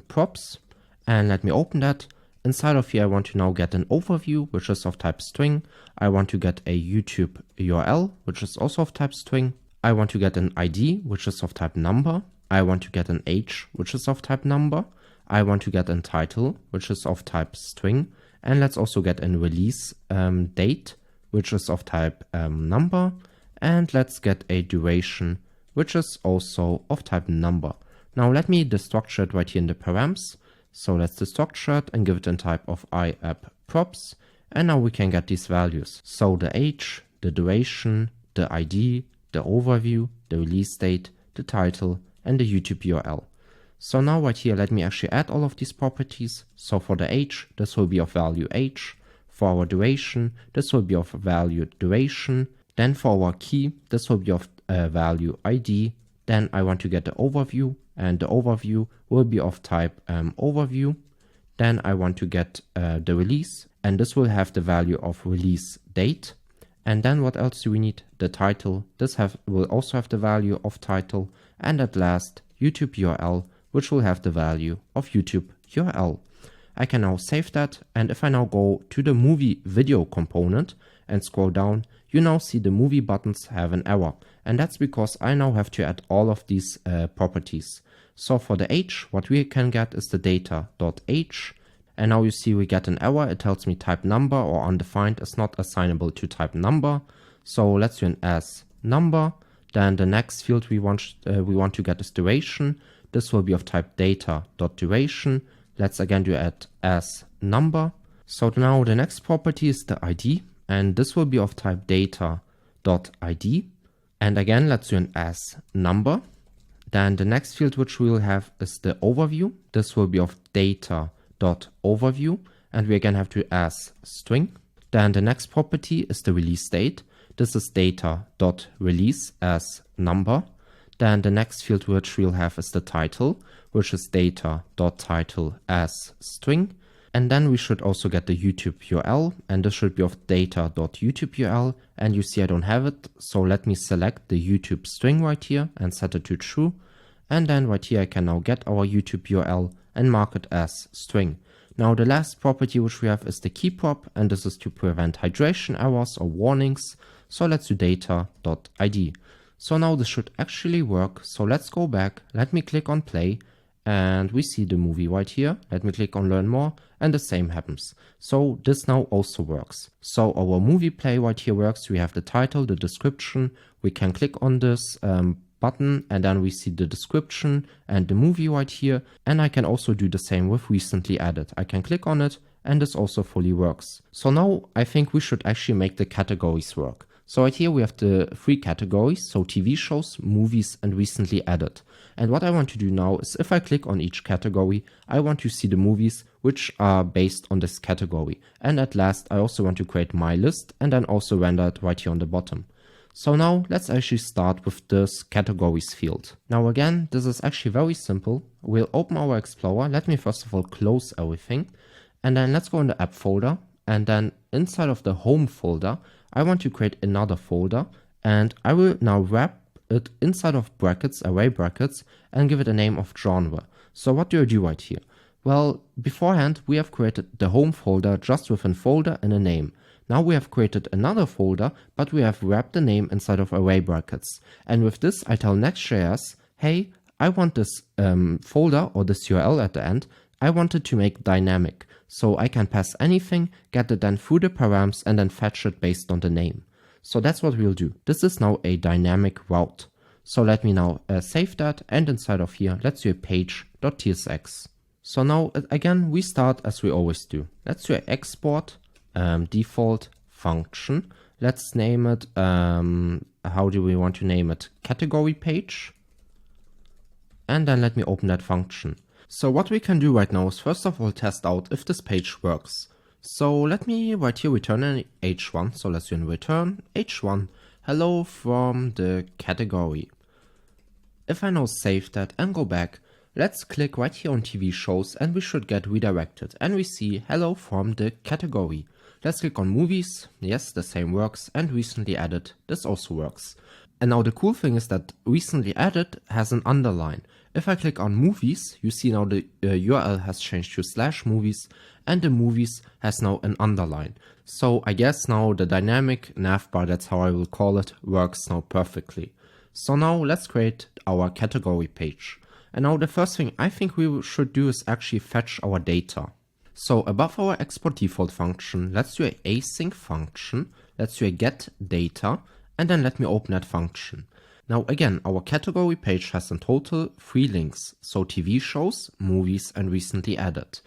props. And let me open that. Inside of here, I want to now get an overview, which is of type string. I want to get a YouTube URL, which is also of type string. I want to get an ID, which is of type number. I want to get an age, which is of type number. I want to get a title, which is of type string. And let's also get a release date, which is of type number. And let's get a duration, which is also of type number. Now let me destructure it right here in the params. So let's destructure it and give it a type of iapp props. And now we can get these values. So the age, the duration, the ID, the overview, the release date, the title, and the YouTube URL. So now right here, let me actually add all of these properties. So for the age, this will be of value age. For our duration, this will be of value duration. Then for our key, this will be of value ID. Then I want to get the overview, and the overview will be of type overview. Then I want to get the release, and this will have the value of release date. And then what else do we need? The title. This will also have the value of title. And at last, YouTube URL, which will have the value of YouTube URL. I can now save that, and if I now go to the movie video component and scroll down, you now see the movie buttons have an error. And that's because I now have to add all of these properties. So for the age, what we can get is the data.age. And now you see we get an error. It tells me type number or undefined is not assignable to type number. So let's do an as number. Then the next field we want to get is duration. This will be of type data.duration. Let's again do it as number. So now the next property is the ID, and this will be of type data.id. And again, let's do an as number. Then the next field which we will have is the overview. This will be of data.overview, and we again have to as string. Then the next property is the release date. This is data.release as number. Then the next field which we'll have is the title, which is data.title as string. And then we should also get the YouTube URL, and this should be of data.YouTube URL. And you see I don't have it, so let me select the YouTube string right here and set it to true. And then right here I can now get our YouTube URL and mark it as string. Now the last property which we have is the key prop, and this is to prevent hydration errors or warnings. So let's do data.id. So now this should actually work. So let's go back. Let me click on play and we see the movie right here. Let me click on learn more and the same happens. So this now also works. So our movie play right here works. We have the title, the description. We can click on this button and then we see the description and the movie right here. And I can also do the same with recently added. I can click on it and this also fully works. So now I think we should actually make the categories work. So right here we have the 3 categories, so TV shows, movies, and recently added. And what I want to do now is if I click on each category, I want to see the movies which are based on this category. And at last, I also want to create my list and then also render it right here on the bottom. So now let's actually start with this categories field. Now again, this is actually very simple. We'll open our Explorer. Let me first of all close everything. And then let's go in the app folder. And then inside of the home folder, I want to create another folder, and I will now wrap it inside of brackets, array brackets, and give it a name of genre. So what do I do right here? Well, beforehand we have created the home folder just with a folder and a name. Now we have created another folder, but we have wrapped the name inside of array brackets. And with this, I tell Next.js, hey, I want this folder or this URL at the end, I want it to make dynamic. So I can pass anything, get it then through the params, and then fetch it based on the name. So that's what we'll do. This is now a dynamic route. So let me now save that, and inside of here, let's do a page.tsx. So now again, we start as we always do. Let's do an export default function. Let's name it, how do we want to name it? Category page. And then let me open that function. So what we can do right now is first of all test out if this page works. So let me right here return an h1. So let's do a return h1 hello from the category. If I now save that and go back, let's click right here on TV shows and we should get redirected. And we see hello from the category. Let's click on movies. Yes, the same works. And recently added. This also works. And now the cool thing is that recently added has an underline. If I click on movies, you see now the URL has changed to /movies and the movies has now an underline. So I guess now the dynamic navbar, that's how I will call it, works now perfectly. So now let's create our category page. And now the first thing I think we should do is actually fetch our data. So above our export default function, let's do an async function. Let's do a get data. And then let me open that function. Now again, our category page has in total 3 links. So TV shows, movies, and recently added.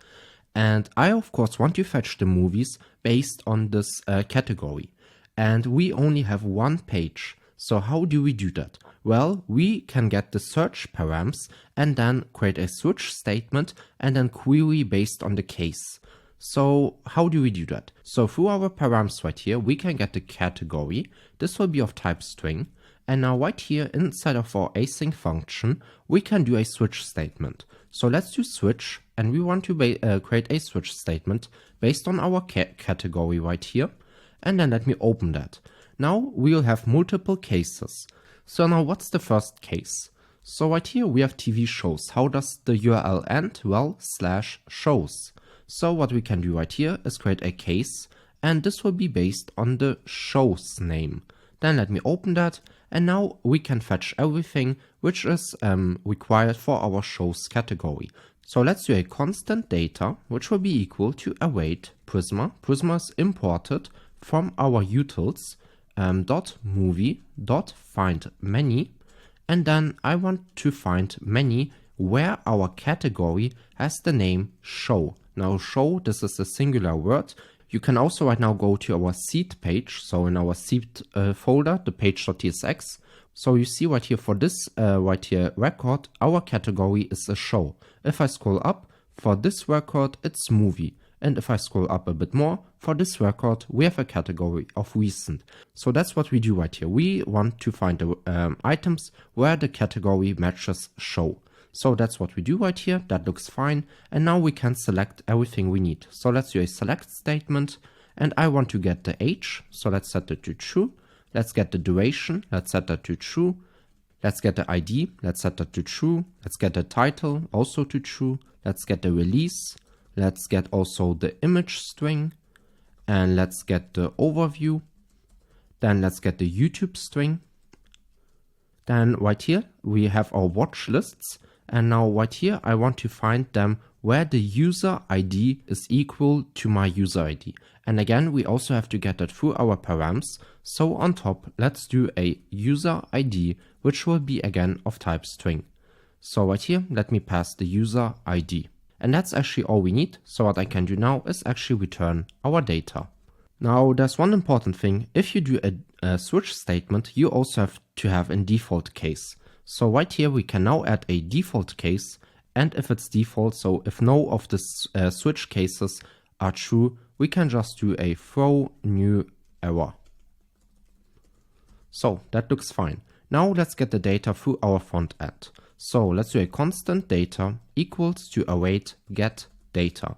And I of course want to fetch the movies based on this category. And we only have one page. So how do we do that? Well, we can get the search params and then create a switch statement and then query based on the case. So how do we do that? So through our params right here, we can get the category. This will be of type string. And now right here inside of our async function, we can do a switch statement. So let's do switch, and we want to create a switch statement based on our category right here. And then let me open that. Now we'll have multiple cases. So now what's the first case? So right here we have TV shows. How does the URL end? Well, /shows. So what we can do right here is create a case, and this will be based on the show's name. Then let me open that, and now we can fetch everything which is required for our shows category. So let's do a constant data, which will be equal to await Prisma. Prisma is imported from our utils .movie.find many, and then I want to find many where our category has the name show. Now show, this is a singular word. You can also right now go to our seed page. So in our seed folder, the page.tsx. So you see right here for this right here record, our category is a show. If I scroll up, for this record, it's movie. And if I scroll up a bit more, for this record, we have a category of recent. So that's what we do right here. We want to find the items where the category matches show. So that's what we do right here. That looks fine. And now we can select everything we need. So let's do a select statement. And I want to get the age. So let's set it to true. Let's get the duration. Let's set that to true. Let's get the ID. Let's set that to true. Let's get the title, also to true. Let's get the release. Let's get also the image string. And let's get the overview. Then let's get the YouTube string. Then right here, we have our watch lists. And now right here, I want to find them where the user ID is equal to my user ID. And again, we also have to get that through our params. So on top, let's do a user ID, which will be again of type string. So right here, let me pass the user ID. And that's actually all we need. So what I can do now is actually return our data. Now there's one important thing. If you do a switch statement, you also have to have a default case. So right here, we can now add a default case. And if it's default, so if no of the switch cases are true, we can just do a throw new error. So that looks fine. Now let's get the data through our front end. So let's do a constant data equals to await get data.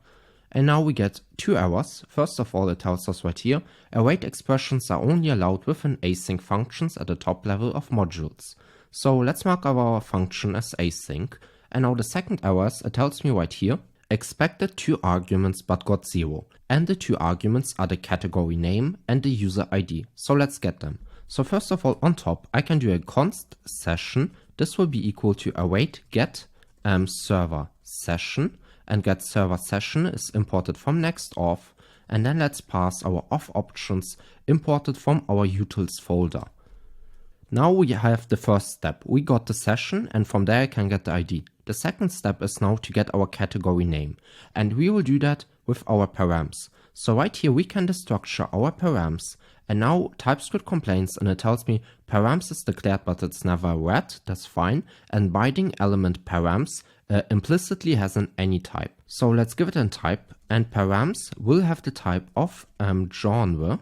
And now we get two errors. First of all, it tells us right here, await expressions are only allowed within async functions at the top level of modules. So let's mark our function as async. And now the second error, it tells me right here, expected 2 arguments but got 0. And the 2 arguments are the category name and the user ID. So let's get them. So first of all, on top, I can do a const session. This will be equal to await get server session. And get server session is imported from Next-Auth. And then let's pass our auth options imported from our utils folder. Now we have the first step. We got the session and from there I can get the ID. The second step is now to get our category name. And we will do that with our params. So right here we can destructure our params. And now TypeScript complains and it tells me params is declared but it's never read. That's fine. And binding element params implicitly has an any type. So let's give it a type, and params will have the type of genre,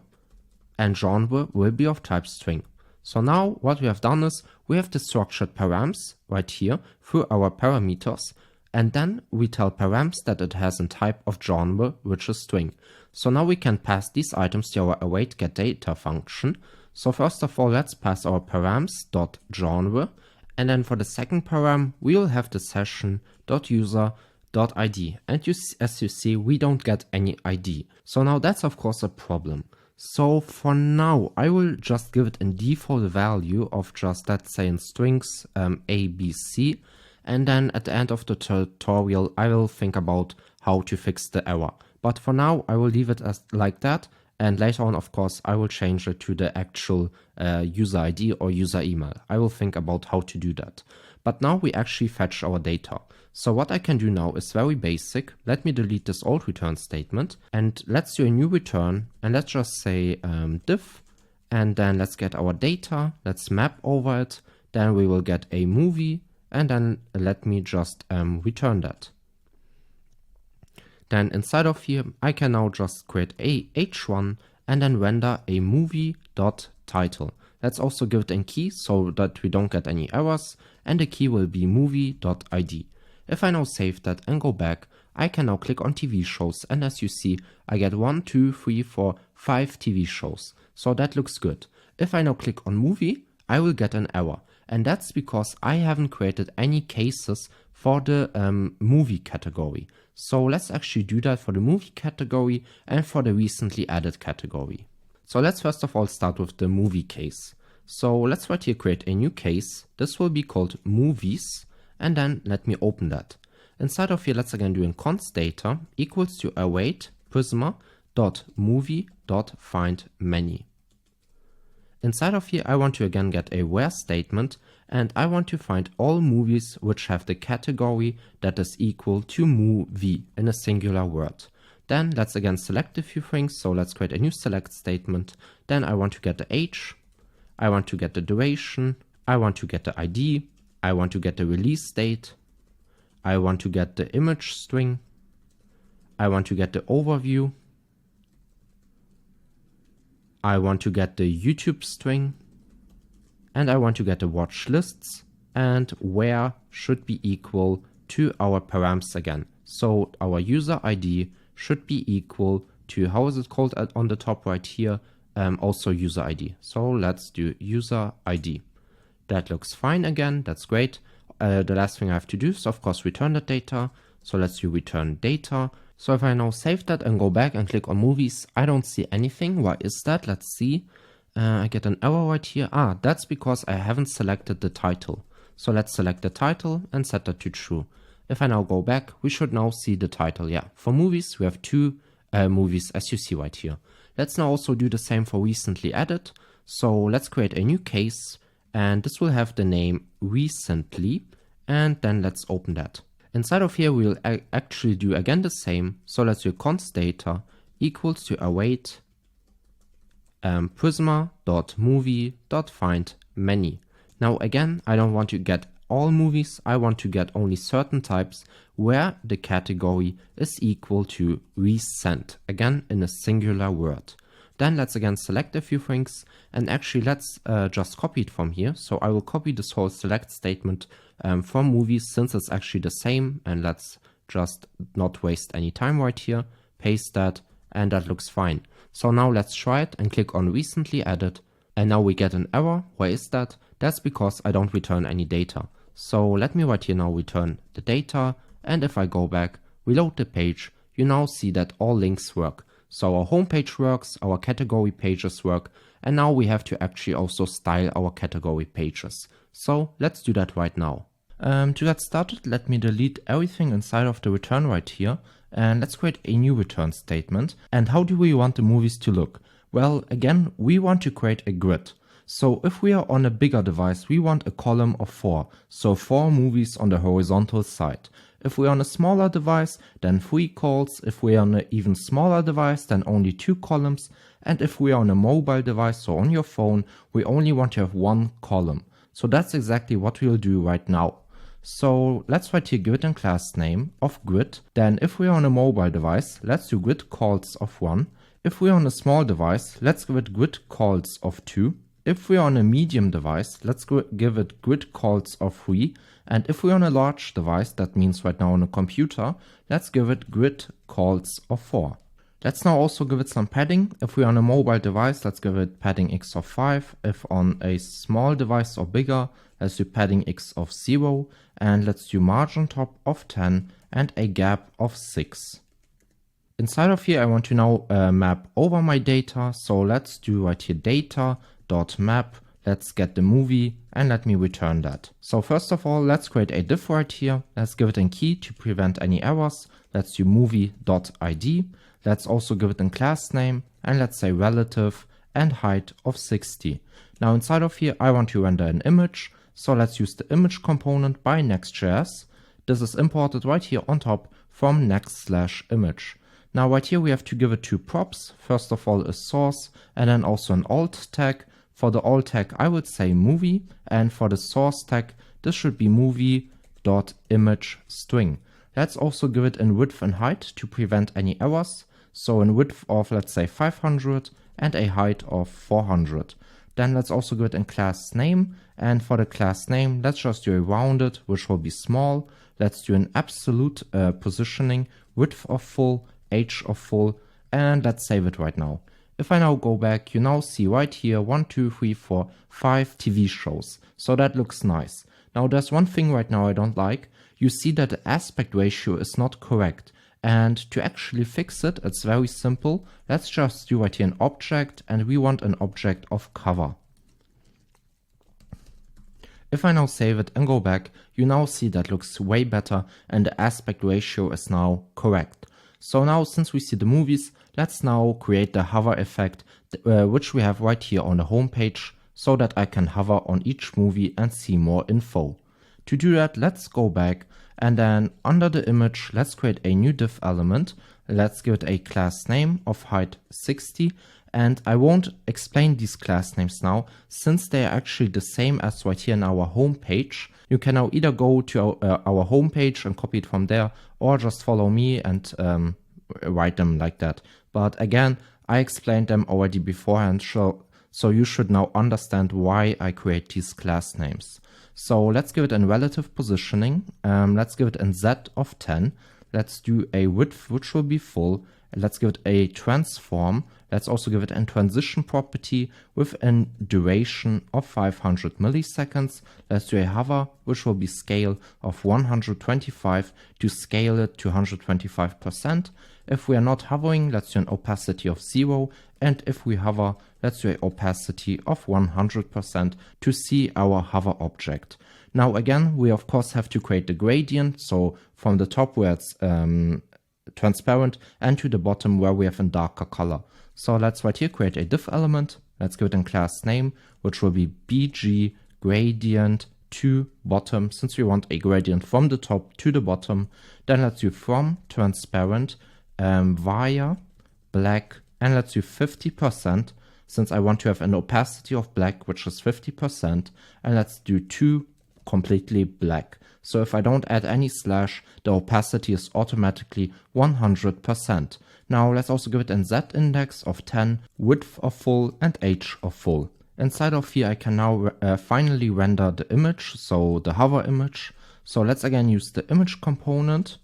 and genre will be of type string. So now what we have done is we have destructured params right here through our parameters, and then we tell params that it has a type of genre, which is string. So now we can pass these items to our await get data function. So first of all, let's pass our params.genre. And then for the second param, we will have the session.user.id. And as you see, we don't get any ID. So now that's of course a problem. So for now, I will just give it a default value of just, let's say in strings, A, B, C. And then at the end of the tutorial, I will think about how to fix the error. But for now, I will leave it as like that. And later on, of course, I will change it to the actual user ID or user email. I will think about how to do that. But now we actually fetch our data. So what I can do now is very basic. Let me delete this old return statement and let's do a new return. And let's just say diff. And then let's get our data. Let's map over it. Then we will get a movie. And then let me just return that. Then inside of here, I can now just create a h1 and then render a movie.title. Let's also give it a key so that we don't get any errors. And the key will be movie.id. If I now save that and go back, I can now click on TV shows. And as you see, I get 1, 2, 3, 4, 5 TV shows. So that looks good. If I now click on movie, I will get an error. And that's because I haven't created any cases for the movie category. So let's actually do that for the movie category and for the recently added category. So let's first of all start with the movie case. So let's right here create a new case. This will be called movies. And then let me open that. Inside of here, let's again do in const data equals to await prisma.movie.findMany. Inside of here, I want to again get a where statement, and I want to find all movies which have the category that is equal to movie in a singular word. Then let's again select a few things. So let's create a new select statement. Then I want to get the age. I want to get the duration. I want to get the ID. I want to get the release date. I want to get the image string. I want to get the overview. I want to get the YouTube string. And I want to get the watch lists. And where should be equal to our params again. So our user ID should be equal to, how is it called on the top right here? Also user ID. So let's do user ID. That looks fine again. That's great. The last thing I have to do is of course return the data. So let's do return data. So if I now save that and go back and click on movies, I don't see anything. Why is that? Let's see. I get an error right here. That's because I haven't selected the title. So let's select the title and set that to true. If I now go back, we should now see the title. Yeah, for movies, we have 2 movies as you see right here. Let's now also do the same for recently added. So let's create a new case and this will have the name recently. And then let's open that. Inside of here, we'll actually do again the same. So let's do const data equals to await prisma.movie.findMany. Now again, I don't want to get all movies. I want to get only certain types where the category is equal to recent, again in a singular word. Then let's again select a few things and actually let's just copy it from here. So I will copy this whole select statement from movies since it's actually the same, and let's just not waste any time right here. paste that, and that looks fine. So now let's try it and click on recently added, and now we get an error. Why is that? That's because I don't return any data. So let me right here now return the data, and if I go back, reload the page, you now see that all links work. So our homepage works, our category pages work, and now we have to actually also style our category pages. So let's do that right now. To get started, let me delete everything inside of the return right here, and let's create a new return statement. And how do we want the movies to look? Well, again, we want to create a grid. So if we are on a bigger device, we want a column of 4, so 4 movies on the horizontal side. If we are on a smaller device, then 3 calls. If we are on an even smaller device, then only 2 columns. And if we are on a mobile device, so on your phone, we only want to have 1 column. So that's exactly what we'll do right now. So let's write here grid and class name of grid. Then if we are on a mobile device, let's do grid calls of 1. If we are on a small device, let's give it grid calls of 2. If we are on a medium device, let's give it grid calls of 3. And if we're on a large device, that means right now on a computer, let's give it grid calls of 4. Let's now also give it some padding. If we're on a mobile device, let's give it padding x of 5. If on a small device or bigger, let's do padding x of 0. And let's do margin top of 10 and a gap of 6. Inside of here, I want to now map over my data. So let's do right here data.map. Let's get the movie and let me return that. So first of all, let's create a div right here. Let's give it a key to prevent any errors. Let's do movie.id. Let's also give it a class name and let's say relative and height of 60. Now inside of here, I want to render an image. So let's use the image component by Next.js. This is imported right here on top from next/image. Now right here, we have to give it 2 props. First of all, a source and then also an alt tag. For the alt tag, I would say movie, and for the source tag, this should be movie.imageString. Let's also give it in width and height to prevent any errors. So in width of, let's say 500 and a height of 400. Then let's also give it in class name, and for the class name, let's just do a rounded, which will be small. Let's do an absolute positioning, width of full, age of full, and let's save it right now. If I now go back, you now see right here 1, 2, 3, 4, 5 TV shows. So that looks nice. Now there's one thing right now I don't like. You see that the aspect ratio is not correct. And to actually fix it, it's very simple. Let's just do right here an object, and we want an object of cover. If I now save it and go back, you now see that looks way better and the aspect ratio is now correct. So now, since we see the movies, let's now create the hover effect, which we have right here on the home page, so that I can hover on each movie and see more info. To do that, let's go back, and then under the image, let's create a new div element. Let's give it a class name of height 60, and I won't explain these class names now, since they are actually the same as right here in our home page. You can now either go to our home page and copy it from there, or just follow me and write them like that. But again, I explained them already beforehand, so you should now understand why I create these class names. So let's give it a relative positioning. Let's give it a Z of 10. Let's do a width, which will be full. Let's give it a transform. Let's also give it a transition property with a duration of 500 milliseconds. Let's do a hover, which will be scale of 125 to scale it to 125%. If we are not hovering, let's do an opacity of 0. And if we hover, let's do an opacity of 100% to see our hover object. Now again, we of course have to create the gradient. So from the top where it's transparent and to the bottom where we have a darker color. So let's right here create a div element. Let's give it a class name, which will be bg gradient to bottom, since we want a gradient from the top to the bottom. Then let's do from transparent via black, and let's do 50%, since I want to have an opacity of black, which is 50%, and let's do to completely black. So if I don't add any slash, the opacity is automatically 100%. Now let's also give it a Z index of 10, width of full and age of full. Inside of here, I can now finally render the image, so the hover image. So let's again use the image component.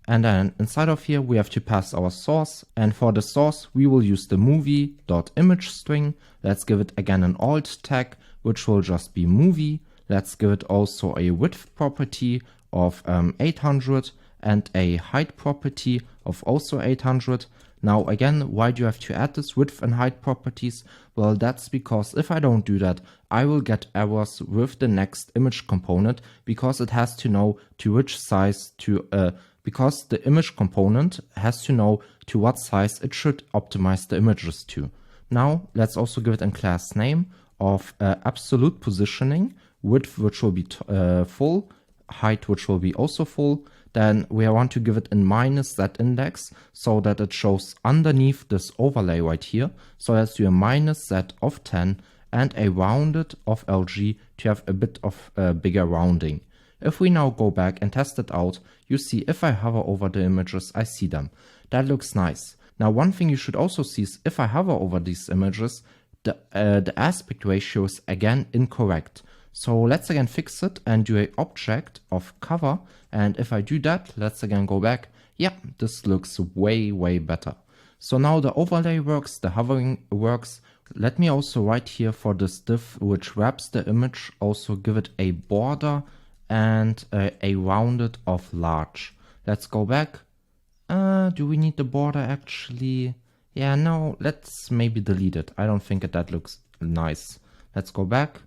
And then inside of here, we have to pass our source. And for the source, we will use the movie.image string. Let's give it again an alt tag, which will just be movie. Let's give it also a width property of 800 and a height property of also 800. Now again, why do you have to add this width and height properties? Well, that's because if I don't do that, I will get errors with the next image component, because it has to know to which size to, because the image component has to know to what size it should optimize the images to. Now let's also give it a class name of absolute positioning, width which will be full, height which will be also full. Then we want to give it a minus z index so that it shows underneath this overlay right here. So let's do a minus z of 10 and a rounded of LG to have a bit of bigger rounding. If we now go back and test it out, you see if I hover over the images, I see them. That looks nice. Now one thing you should also see is if I hover over these images, the aspect ratio is again incorrect. So let's again fix it and do a object of cover. And if I do that, let's again go back. Yeah, this looks way better. So now the overlay works, the hovering works. Let me also right here for this div which wraps the image, also give it a border and a rounded of large. Let's go back. Do we need the border actually? Yeah, no, let's maybe delete it. I don't think that looks nice. Let's go back.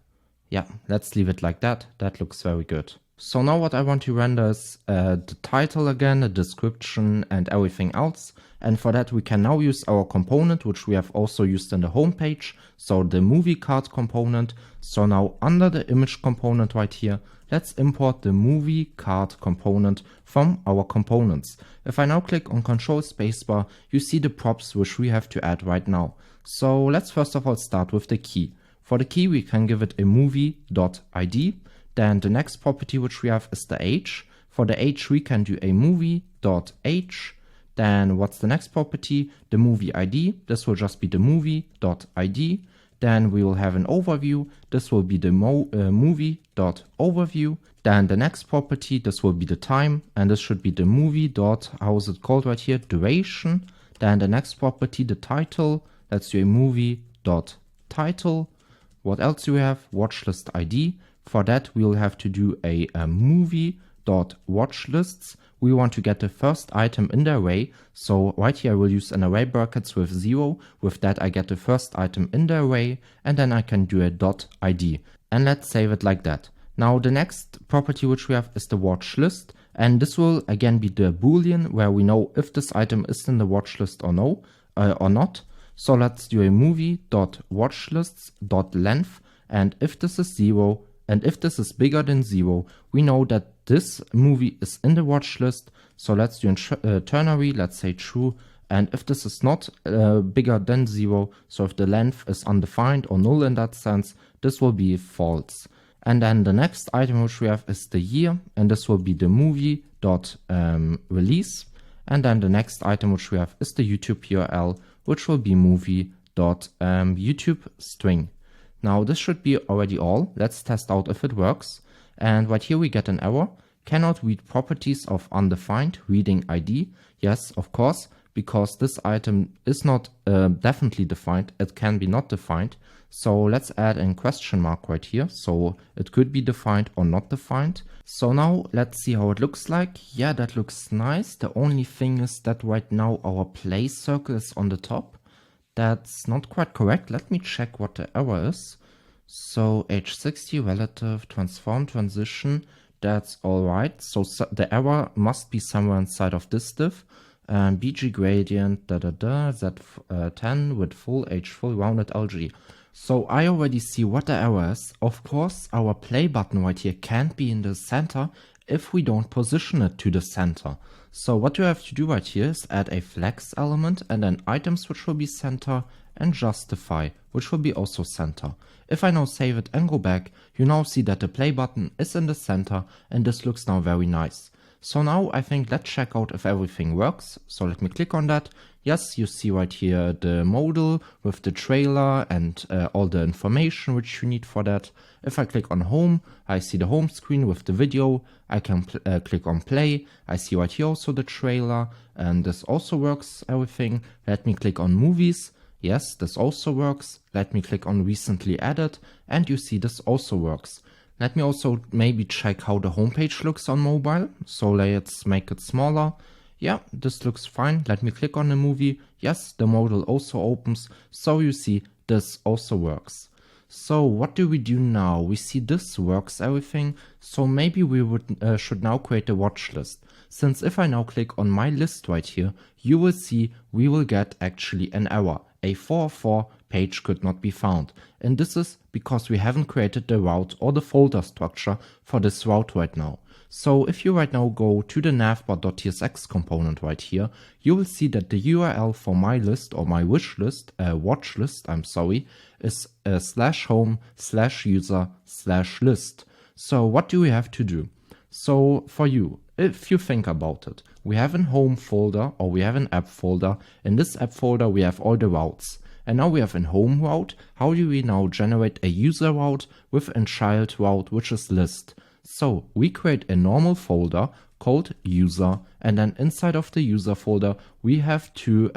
Yeah, let's leave it like that. That looks very good. So now what I want to render is the title again, the description and everything else. And for that we can now use our component, which we have also used in the home page. So the movie card component. So now under the image component right here, let's import the movie card component from our components. If I now click on Control Spacebar, you see the props which we have to add right now. So let's first of all start with the key. For the key, we can give it a movie.id. Then the next property which we have is the age. For the age, we can do a movie.age. Then what's the next property? The movie ID. This will just be the movie.id. Then we will have an overview. This will be the movie.overview. Then the next property, this will be the time. And this should be the movie. How is it called right here? Duration. Then the next property, the title. Let's do a movie.title. What else do we have? Watchlist ID. For that, we'll have to do a movie.watchlists. We want to get the first item in the array. So right here, I will use an array brackets with 0. With that, I get the first item in the array, and then I can do a .id. And let's save it like that. Now, the next property which we have is the watch list. And this will again be the Boolean, where we know if this item is in the watch list or no, or not. So let's do a movie.watchlists.length, and if this is 0 and if this is bigger than 0, we know that this movie is in the watch list. So let's do a ternary, let's say true, and if this is not bigger than 0, so if the length is undefined or null in that sense, this will be false. And then the next item which we have is the year, and this will be the movie.release. And then the next item which we have is the YouTube URL, which will be movie.youtube string. Now this should be already all. Let's test out if it works. And right here we get an error. Cannot read properties of undefined reading ID. Yes, of course, because this item is not definitely defined. It can be not defined. So let's add a question mark right here. So it could be defined or not defined. So now let's see how it looks like. Yeah, that looks nice. The only thing is that right now our place circle is on the top. That's not quite correct. Let me check what the error is. So H60 relative transform transition. That's all right. So the error must be somewhere inside of this div. BG gradient Z10 with full H full rounded LG. So I already see what the error is. Of course, our play button right here can't be in the center if we don't position it to the center. So what you have to do right here is add a flex element and then items which will be center and justify, which will be also center. If I now save it and go back, you now see that the play button is in the center and this looks now very nice. So now I think let's check out if everything works. So let me click on that. Yes, you see right here the modal with the trailer and all the information which you need for that. If I click on home, I see the home screen with the video. I can click on play. I see right here also the trailer, and this also works, everything. Let me click on movies. Yes, this also works. Let me click on recently added, and you see this also works. Let me also maybe check how the homepage looks on mobile. So let's make it smaller. Yeah, this looks fine. Let me click on the movie. Yes, the modal also opens. So you see this also works. So what do we do now? We see this works, everything. So maybe we should now create a watch list. Since if I now click on my list right here, you will see we will get actually an error. A 404 page could not be found. And this is because we haven't created the route or the folder structure for this route right now. So if you right now go to the navbar.tsx component right here, you will see that the URL for my list or my wish list, watch list, is /home/user/list. So what do we have to do? So for you, if you think about it, we have a home folder or we have an app folder. In this app folder, we have all the routes. And now we have a home route. How do we now generate a user route with a child route, which is list? So we create a normal folder called user, and then inside of the user folder, we have to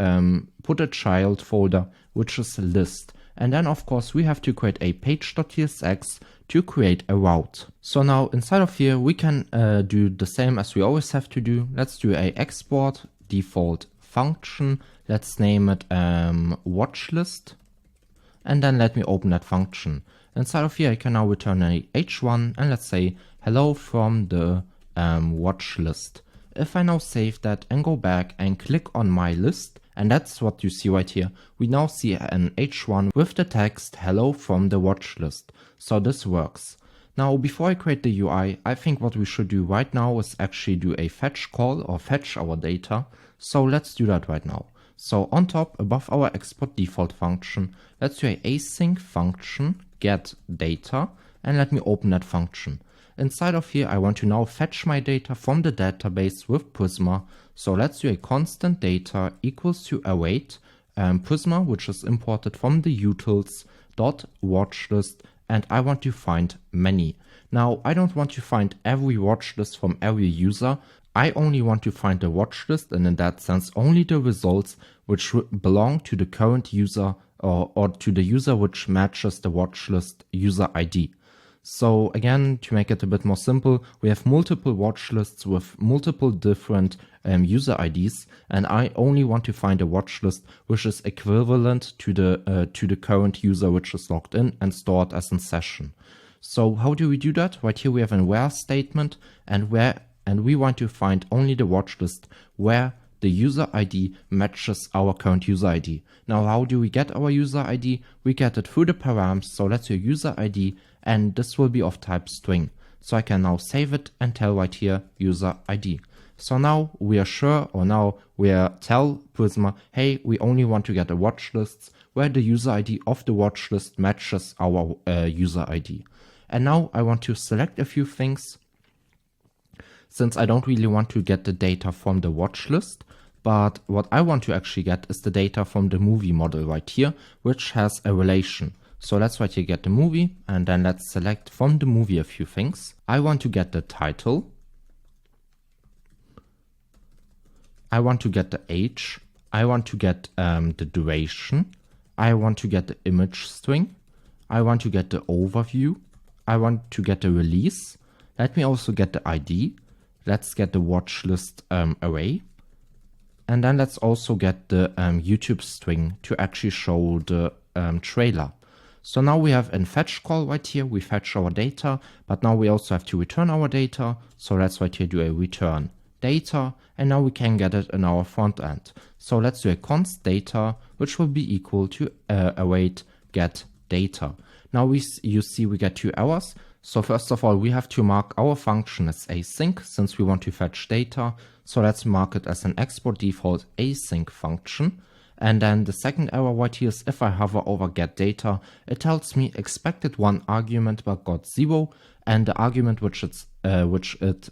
put a child folder, which is list. And then of course we have to create a page.tsx to create a route. So now inside of here, we can do the same as we always have to do. Let's do a export default function. Let's name it watch list. And then let me open that function. Inside of here, I can now return a h1 and let's say hello from the watch list. If I now save that and go back and click on my list, and that's what you see right here, we now see an h1 with the text hello from the watch list. So this works. Now before I create the UI, I think what we should do right now is actually do a fetch call or fetch our data. So let's do that right now. So on top, above our export default function, let's do a async function get data, and let me open that function. Inside of here, I want to now fetch my data from the database with Prisma. So let's do a constant data equals to await Prisma, which is imported from the utils dot watch list, and I want to find many. Now, I don't want to find every watch list from every user. I only want to find the watch list, and in that sense, only the results which belong to the current user or to the user which matches the watch list user ID. So again, to make it a bit more simple, we have multiple watch lists with multiple different user IDs, and I only want to find a watch list which is equivalent to the current user which is logged in and stored as in session. So how do we do that? Right here we have a where statement, and we want to find only the watch list where the user ID matches our current user ID. Now, how do we get our user ID? We get it through the params. So let's do user ID, and this will be of type string. So I can now save it and tell right here user ID. So now we are sure, or now we tell Prisma, hey, we only want to get the watch lists where the user ID of the watch list matches our user ID. And now I want to select a few things, since I don't really want to get the data from the watch list, but what I want to actually get is the data from the movie model right here, which has a relation. So let's right here get the movie, and then let's select from the movie a few things. I want to get the title. I want to get the age. I want to get the duration. I want to get the image string. I want to get the overview. I want to get the release. Let me also get the ID. Let's get the watch list array. And then let's also get the YouTube string to actually show the trailer. So now we have a fetch call right here. We fetch our data, but now we also have to return our data. So let's right here do a return data, and now we can get it in our front end. So let's do a const data, which will be equal to await get data. Now you see we get 2 errors. So first of all, we have to mark our function as async since we want to fetch data. So let's mark it as an export default async function. And then the second error right here is if I hover over get data, it tells me expected one argument but got 0, and the argument which it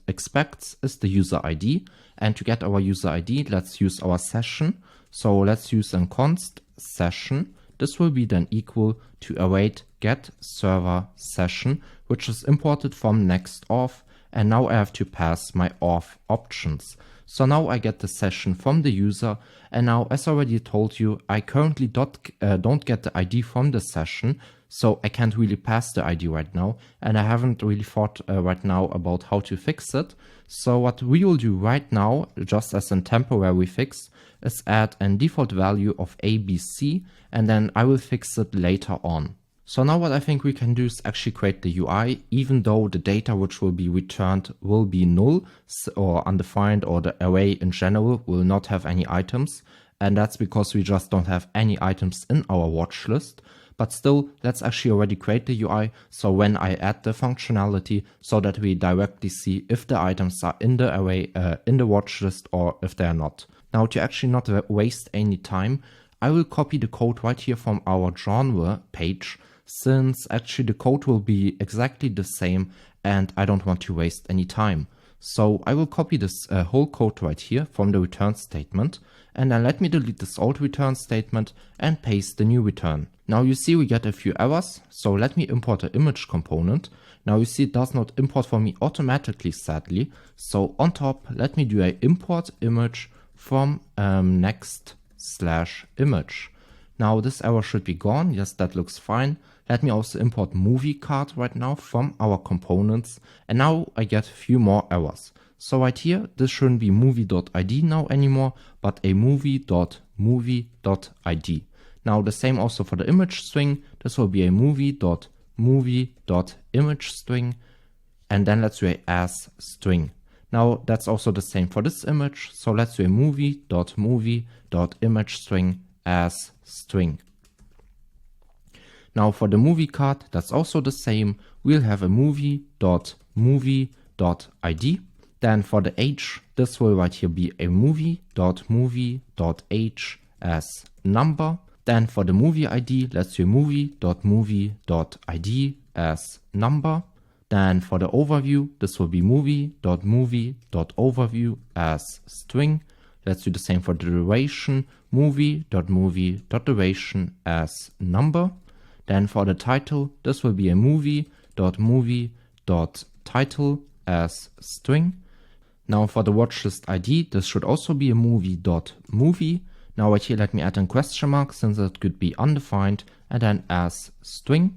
expects is the user ID. And to get our user ID, let's use our session. So let's use a const session. This will be then equal to await get server session, which is imported from Next-Auth. And now I have to pass my auth options. So now I get the session from the user. And now, as I already told you, I currently don't get the ID from the session. So I can't really pass the ID right now. And I haven't really thought right now about how to fix it. So what we will do right now, just as a temporary fix, is add a default value of ABC. And then I will fix it later on. So now what I think we can do is actually create the UI, even though the data which will be returned will be null or undefined, or the array in general will not have any items. And that's because we just don't have any items in our watch list. But still, let's actually already create the UI. So when I add the functionality, so that we directly see if the items are in the array, in the watch list, or if they are not. Now, to actually not waste any time, I will copy the code right here from our genre page, since actually the code will be exactly the same and I don't want to waste any time. So I will copy this whole code right here from the return statement, and then let me delete this old return statement and paste the new return. Now you see we get a few errors, so let me import an image component. Now you see it does not import for me automatically, sadly. So on top, let me do a import image from next/image. Now this error should be gone. Yes, that looks fine. Let me also import movie card right now from our components. And now I get a few more errors. So right here, this shouldn't be movie.id now anymore, but a movie.movie.id. Now the same also for the image string. This will be a movie.movie.image string. And then let's do a as string. Now that's also the same for this image. So let's do a movie.movie.image string as string. Now for the movie card, that's also the same. We'll have a movie.movie.id. Then for the age, this will right here be a movie.movie.age as number. Then for the movie ID, let's do movie.movie.id as number. Then for the overview, this will be movie.movie.overview as string. Let's do the same for the duration, movie.movie.duration as number. Then for the title, this will be a movie.movie.title as string. Now for the watchlist ID, this should also be a movie.movie. Now right here, let me add a question mark since it could be undefined, and then as string.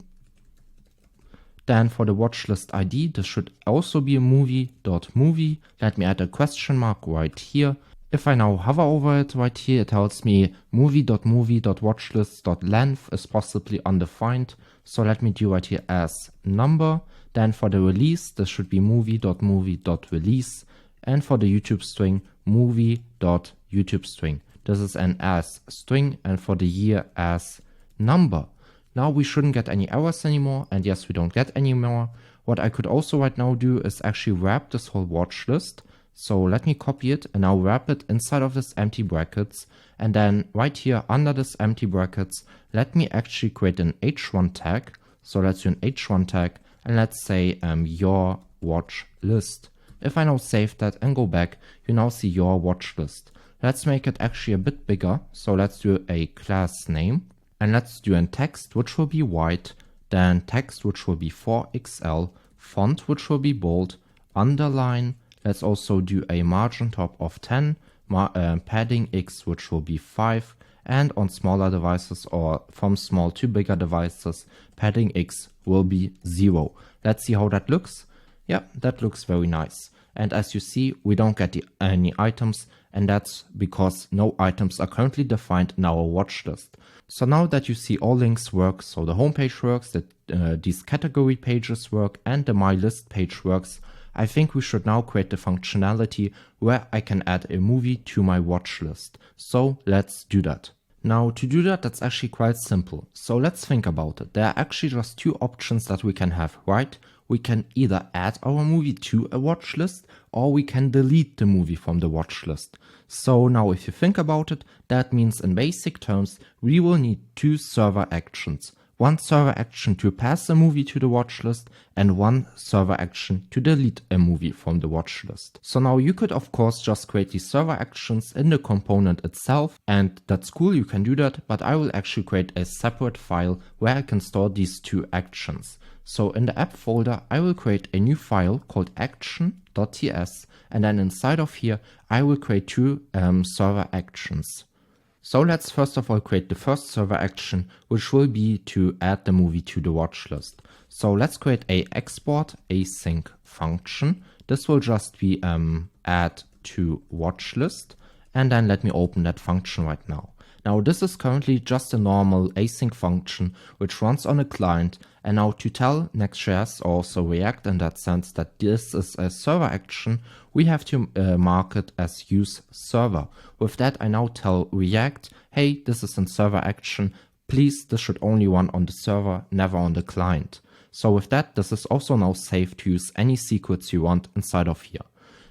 Then for the watchlist ID, this should also be a movie.movie. Let me add a question mark right here. If I now hover over it right here, it tells me movie.movie.watchlist.length is possibly undefined. So let me do right here as number. Then for the release, this should be movie.movie.release. And for the YouTube string, movie.YouTubeString. This is an as string, and for the year as number. Now we shouldn't get any errors anymore, and yes, we don't get any more. What I could also right now do is actually wrap this whole watch list. So let me copy it and now wrap it inside of this empty brackets. And then right here under this empty brackets, let me actually create an h1 tag. So let's do an h1 tag, and let's say your watch list. If I now save that and go back, you now see your watch list. Let's make it actually a bit bigger. So let's do a class name, and let's do a text which will be white, then text which will be 4XL, font which will be bold, underline. Let's also do a margin top of 10, padding X which will be 5, and on smaller devices or from small to bigger devices, padding X will be 0. Let's see how that looks. Yeah, that looks very nice. And as you see, we don't get any items, and that's because no items are currently defined in our watch list. So now that you see all links work, so the homepage works, that these category pages work, and the My List page works, I think we should now create the functionality where I can add a movie to my watch list. So let's do that. Now to do that, that's actually quite simple. So let's think about it. There are actually just two options that we can have, right? we can either add our movie to a watch list or we can delete the movie from the watch list. So now if you think about it, that means in basic terms, we will need two server actions. One server action to pass a movie to the watch list and one server action to delete a movie from the watch list. So now you could of course just create these server actions in the component itself, and that's cool, you can do that, but I will actually create a separate file where I can store these two actions. So in the app folder, I will create a new file called action.ts, and then inside of here, I will create two server actions. So let's first of all create the first server action, which will be to add the movie to the watch list. So let's create a export async function. This will just be add to watch list, and then let me open that function right now. Now this is currently just a normal async function which runs on a client, and now to tell Next.js, or also React in that sense, that this is a server action, we have to mark it as use server. With that I now tell React, hey, this is a server action, please this should only run on the server, never on the client. So with that, this is also now safe to use any secrets you want inside of here.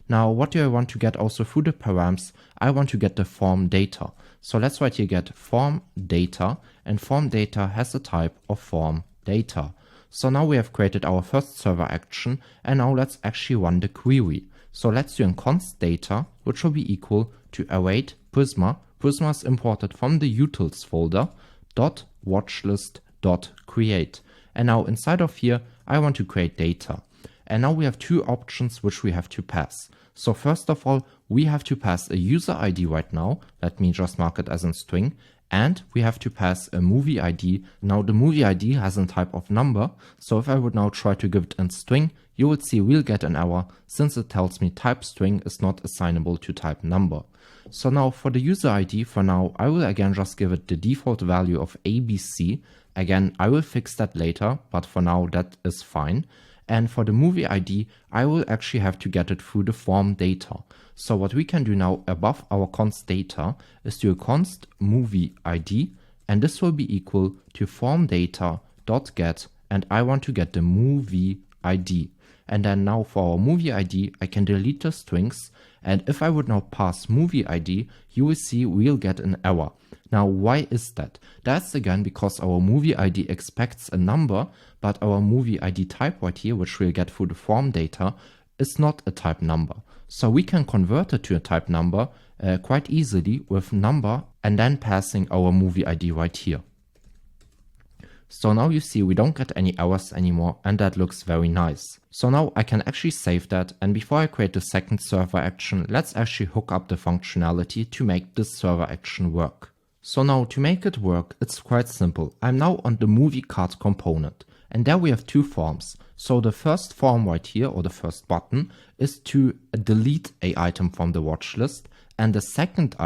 Now what do I want to get also through the params? I want to get the form data. So let's write here get form data, and form data has a type of form data. So now we have created our first server action, and now let's actually run the query. So let's do a const data, which will be equal to await Prisma. Prisma is imported from the utils folder dot watchlist dot create. And now inside of here, I want to create data. And now we have two options which we have to pass. So first of all, we have to pass a user ID right now. Let me just mark it as a string. And we have to pass a movie ID. Now the movie ID has a type of number. So if I would now try to give it a string, you would see we'll get an error since it tells me type string is not assignable to type number. So now for the user ID, for now, I will again just give it the default value of ABC. Again, I will fix that later, but for now that is fine. And for the movie ID, I will actually have to get it through the form data. So what we can do now above our const data is do a const movie ID, and this will be equal to form data dot get, and I want to get the movie ID. And then now for our movie ID, I can delete the strings, and if I would now pass movie ID, you will see we'll get an error. Now, why is that? That's again because our movie ID expects a number, but our movie ID type right here, which we'll get through the form data, is not a type number. So we can convert it to a type number quite easily with number and then passing our movie ID right here. So now you see we don't get any errors anymore, and that looks very nice. So now I can actually save that, and before I create the second server action, let's actually hook up the functionality to make this server action work. So now to make it work, it's quite simple. I'm now on the movie card component, and there we have two forms. So the first form right here, or the first button, is to delete an item from the watch list, and the second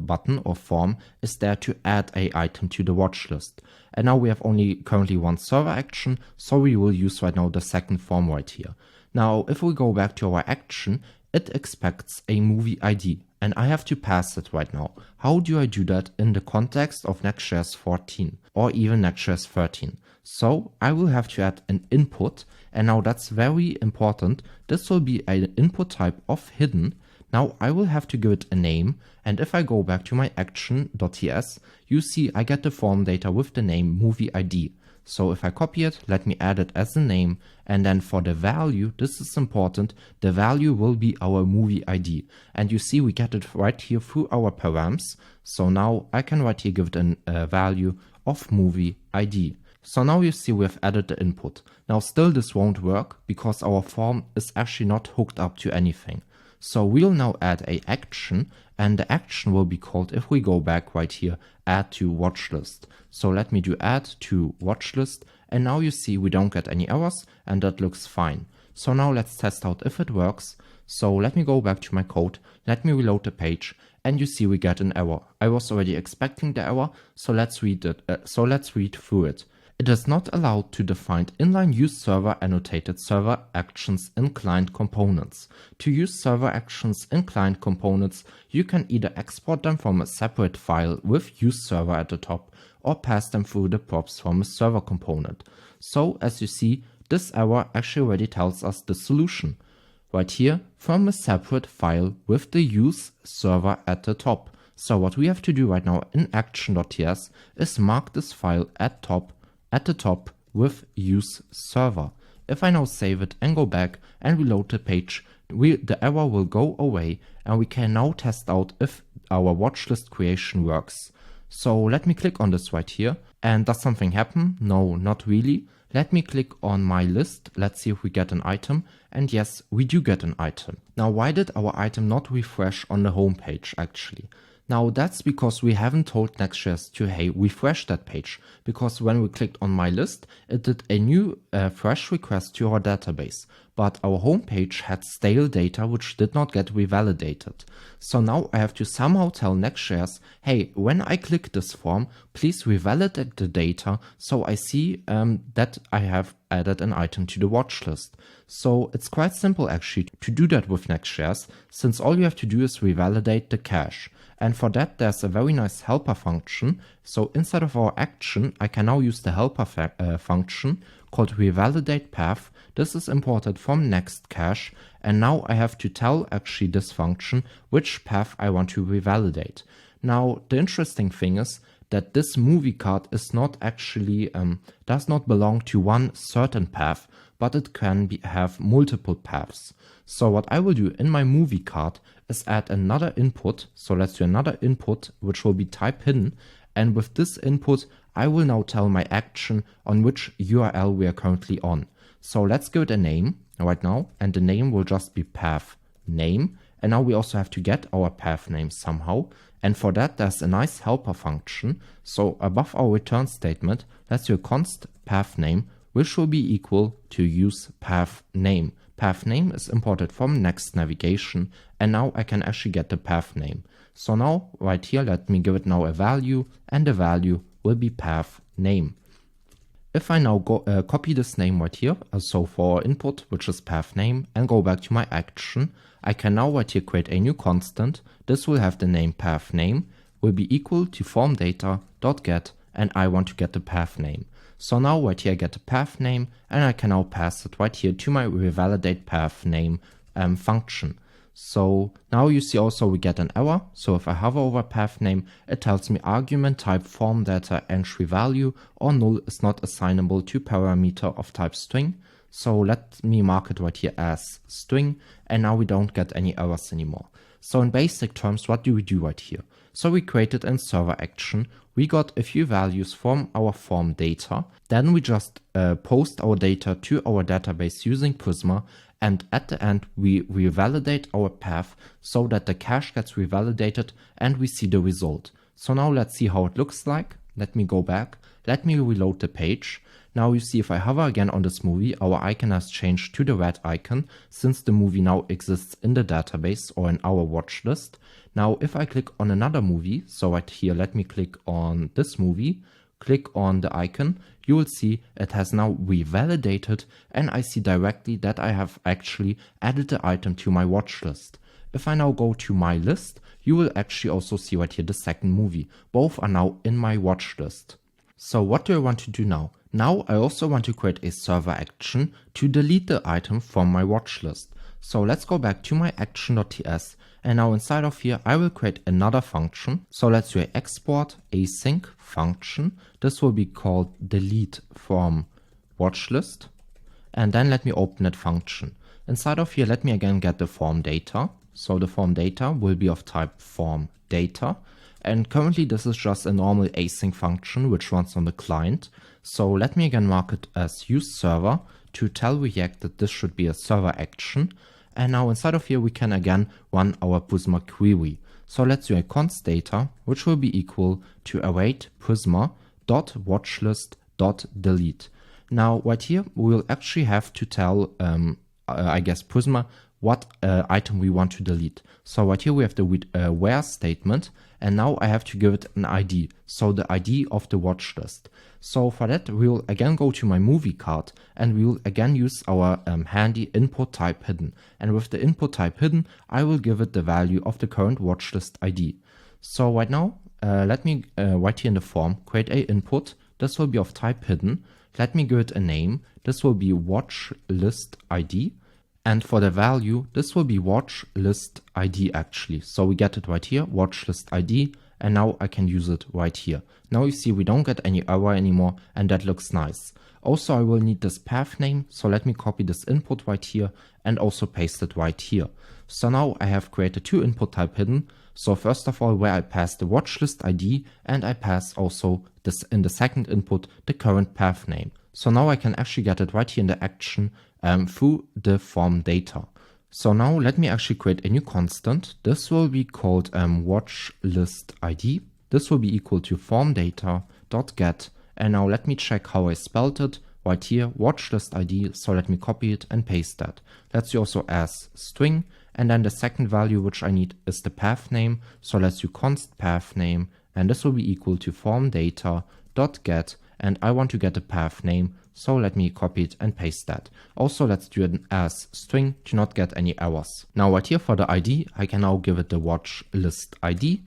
button or form is there to add an item to the watch list. And now we have only currently one server action, so we will use right now the second form right here. Now if we go back to our action, it expects a movie ID, and I have to pass it right now. How do I do that in the context of Next.js 14 or even Next.js 13? So I will have to add an input, and now that's very important. This will be an input type of hidden. Now I will have to give it a name, and if I go back to my action.ts, you see I get the form data with the name movie ID. So if I copy it, let me add it as a name, and then for the value, this is important, the value will be our movie ID. And you see we get it right here through our params. So now I can right here give it a value of movie ID. So now you see we have added the input. Now still this won't work because our form is actually not hooked up to anything. So we'll now add a action, and the action will be called, if we go back right here, add to watch list. So let me do add to watch list, and now you see we don't get any errors, and that looks fine. So now let's test out if it works. So let me go back to my code, let me reload the page, and you see we get an error. I was already expecting the error, so let's read it. Let's read through it. It is not allowed to define inline use server annotated server actions in client components. To use server actions in client components, you can either export them from a separate file with use server at the top or pass them through the props from a server component. So as you see, this error actually already tells us the solution. Right here from a separate file with the use server at the top. So what we have to do right now in action.ts is mark this file at the top with use server. If I now save it and go back and reload the page, the error will go away and we can now test out if our watchlist creation works. So let me click on this right here, and does something happen? No, not really. Let me click on my list. Let's see if we get an item. And yes, we do get an item. Now, why did our item not refresh on the home page actually? Now, that's because we haven't told Next.js to, hey, refresh that page. Because when we clicked on my list, it did a new fresh request to our database. But our home page had stale data which did not get revalidated. So now I have to somehow tell Next.js, hey, when I click this form, please revalidate the data so I see that I have added an item to the watch list. So it's quite simple actually to do that with Next.js, since all you have to do is revalidate the cache. And for that, there's a very nice helper function. So inside of our action, I can now use the helper function called revalidate path. This is imported from Next cache. And now I have to tell actually this function which path I want to revalidate. Now, the interesting thing is that this movie card is not actually, does not belong to one certain path, but it can have multiple paths. So what I will do in my movie card is add another input. So let's do another input, which will be type hidden. And with this input, I will now tell my action on which URL we are currently on. So let's give it a name right now. And the name will just be path name. And now we also have to get our path name somehow. And for that, there's a nice helper function. So above our return statement, let's do a const path name, which will be equal to use path name. Path name is imported from Next navigation, and now I can actually get the path name. So now right here, let me give it now a value, and the value will be path name. If I now go copy this name right here, so for our input, which is path name, and go back to my action, I can now right here create a new constant. This will have the name path name, will be equal to form data.get, and I want to get the path name. So now right here I get the path name, and I can now pass it right here to my revalidate path name function. So now you see also we get an error. So if I hover over path name, it tells me argument type form data entry value or null is not assignable to parameter of type string. So let me mark it right here as string, and now we don't get any errors anymore. So in basic terms, what do we do right here? So we created a server action. We got a few values from our form data. Then we just post our data to our database using Prisma. And at the end, we revalidate our path so that the cache gets revalidated and we see the result. So now let's see how it looks like. Let me go back. Let me reload the page. Now you see if I hover again on this movie, our icon has changed to the red icon since the movie now exists in the database or in our watch list. Now if I click on another movie, so right here, let me click on this movie, click on the icon, you will see it has now revalidated and I see directly that I have actually added the item to my watch list. If I now go to my list, you will actually also see right here the second movie. Both are now in my watch list. So what do I want to do now? Now I also want to create a server action to delete the item from my watch list. So let's go back to my action.ts, and now inside of here I will create another function. So let's do an export async function. This will be called delete from watch list, and then let me open that function. Inside of here let me again get the form data. So the form data will be of type form data. And currently this is just a normal async function which runs on the client. So let me again mark it as use server to tell React that this should be a server action. And now inside of here we can again run our Prisma query. So let's do a const data, which will be equal to await prisma.watchlist.delete. Now right here we will actually have to tell Prisma what item we want to delete. So right here we have the where statement, and now I have to give it an ID, so the ID of the watch list. So for that we will again go to my movie card, and we will again use our handy input type hidden. And with the input type hidden, I will give it the value of the current watch list ID. So right now, let me right here in the form create a input. This will be of type hidden. let me give it a name. This will be watch list ID. And for the value, this will be watch list ID actually. So we get it right here, watch list ID. And now I can use it right here. Now you see we don't get any error anymore, and that looks nice. Also, I will need this path name. So let me copy this input right here and also paste it right here. So now I have created two input type hidden. So first of all, where I pass the watch list ID, and I pass also this in the second input, the current path name. So now I can actually get it right here in the action through the form data. So now let me actually create a new constant. This will be called watch list ID. This will be equal to form data.get. And now let me check how I spelled it. Right here, watch list ID. So let me copy it and paste that. Let's do also as string. And then the second value which I need is the path name. So let's do const path name. And this will be equal to form data.get. And I want to get the path name. So let me copy it and paste that. Also, let's do it as string to not get any errors. Now right here for the ID, I can now give it the watch list ID.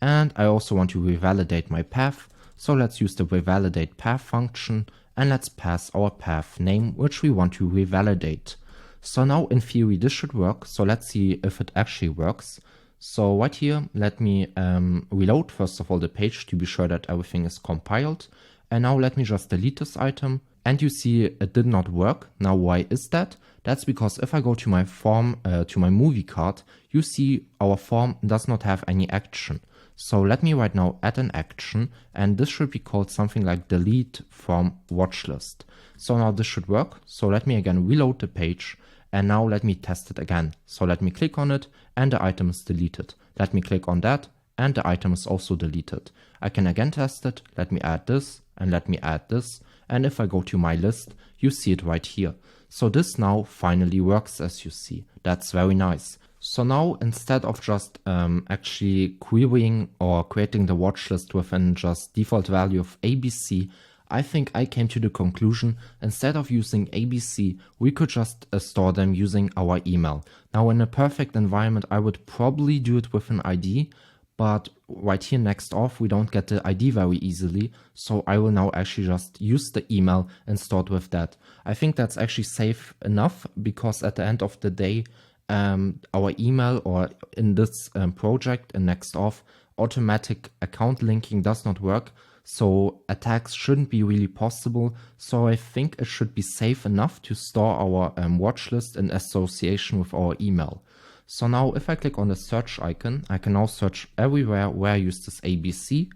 And I also want to revalidate my path. So let's use the revalidate path function and let's pass our path name, which we want to revalidate. So now in theory, this should work. So let's see if it actually works. So right here, let me reload first of all the page to be sure that everything is compiled. And now let me just delete this item. And you see it did not work. Now why is that? That's because if I go to my form, to my movie card, you see our form does not have any action. So let me right now add an action, and this should be called something like delete from watch list. So now this should work. So let me again reload the page, and now let me test it again. So let me click on it and the item is deleted. Let me click on that and the item is also deleted. I can again test it. Let me add this and let me add this. And if I go to my list, you see it right here. So this now finally works, as you see. That's very nice. So now instead of just actually querying or creating the watch list within just default value of ABC, I think I came to the conclusion instead of using ABC, we could just store them using our email. Now in a perfect environment, I would probably do it with an ID, but right here Next-Auth, we don't get the ID very easily. So I will now actually just use the email and store it with that. I think that's actually safe enough because at the end of the day, our email or in this project in Next-Auth, automatic account linking does not work. So attacks shouldn't be really possible. So I think it should be safe enough to store our watch list in association with our email. So now if I click on the search icon, I can now search everywhere where I use this ABC.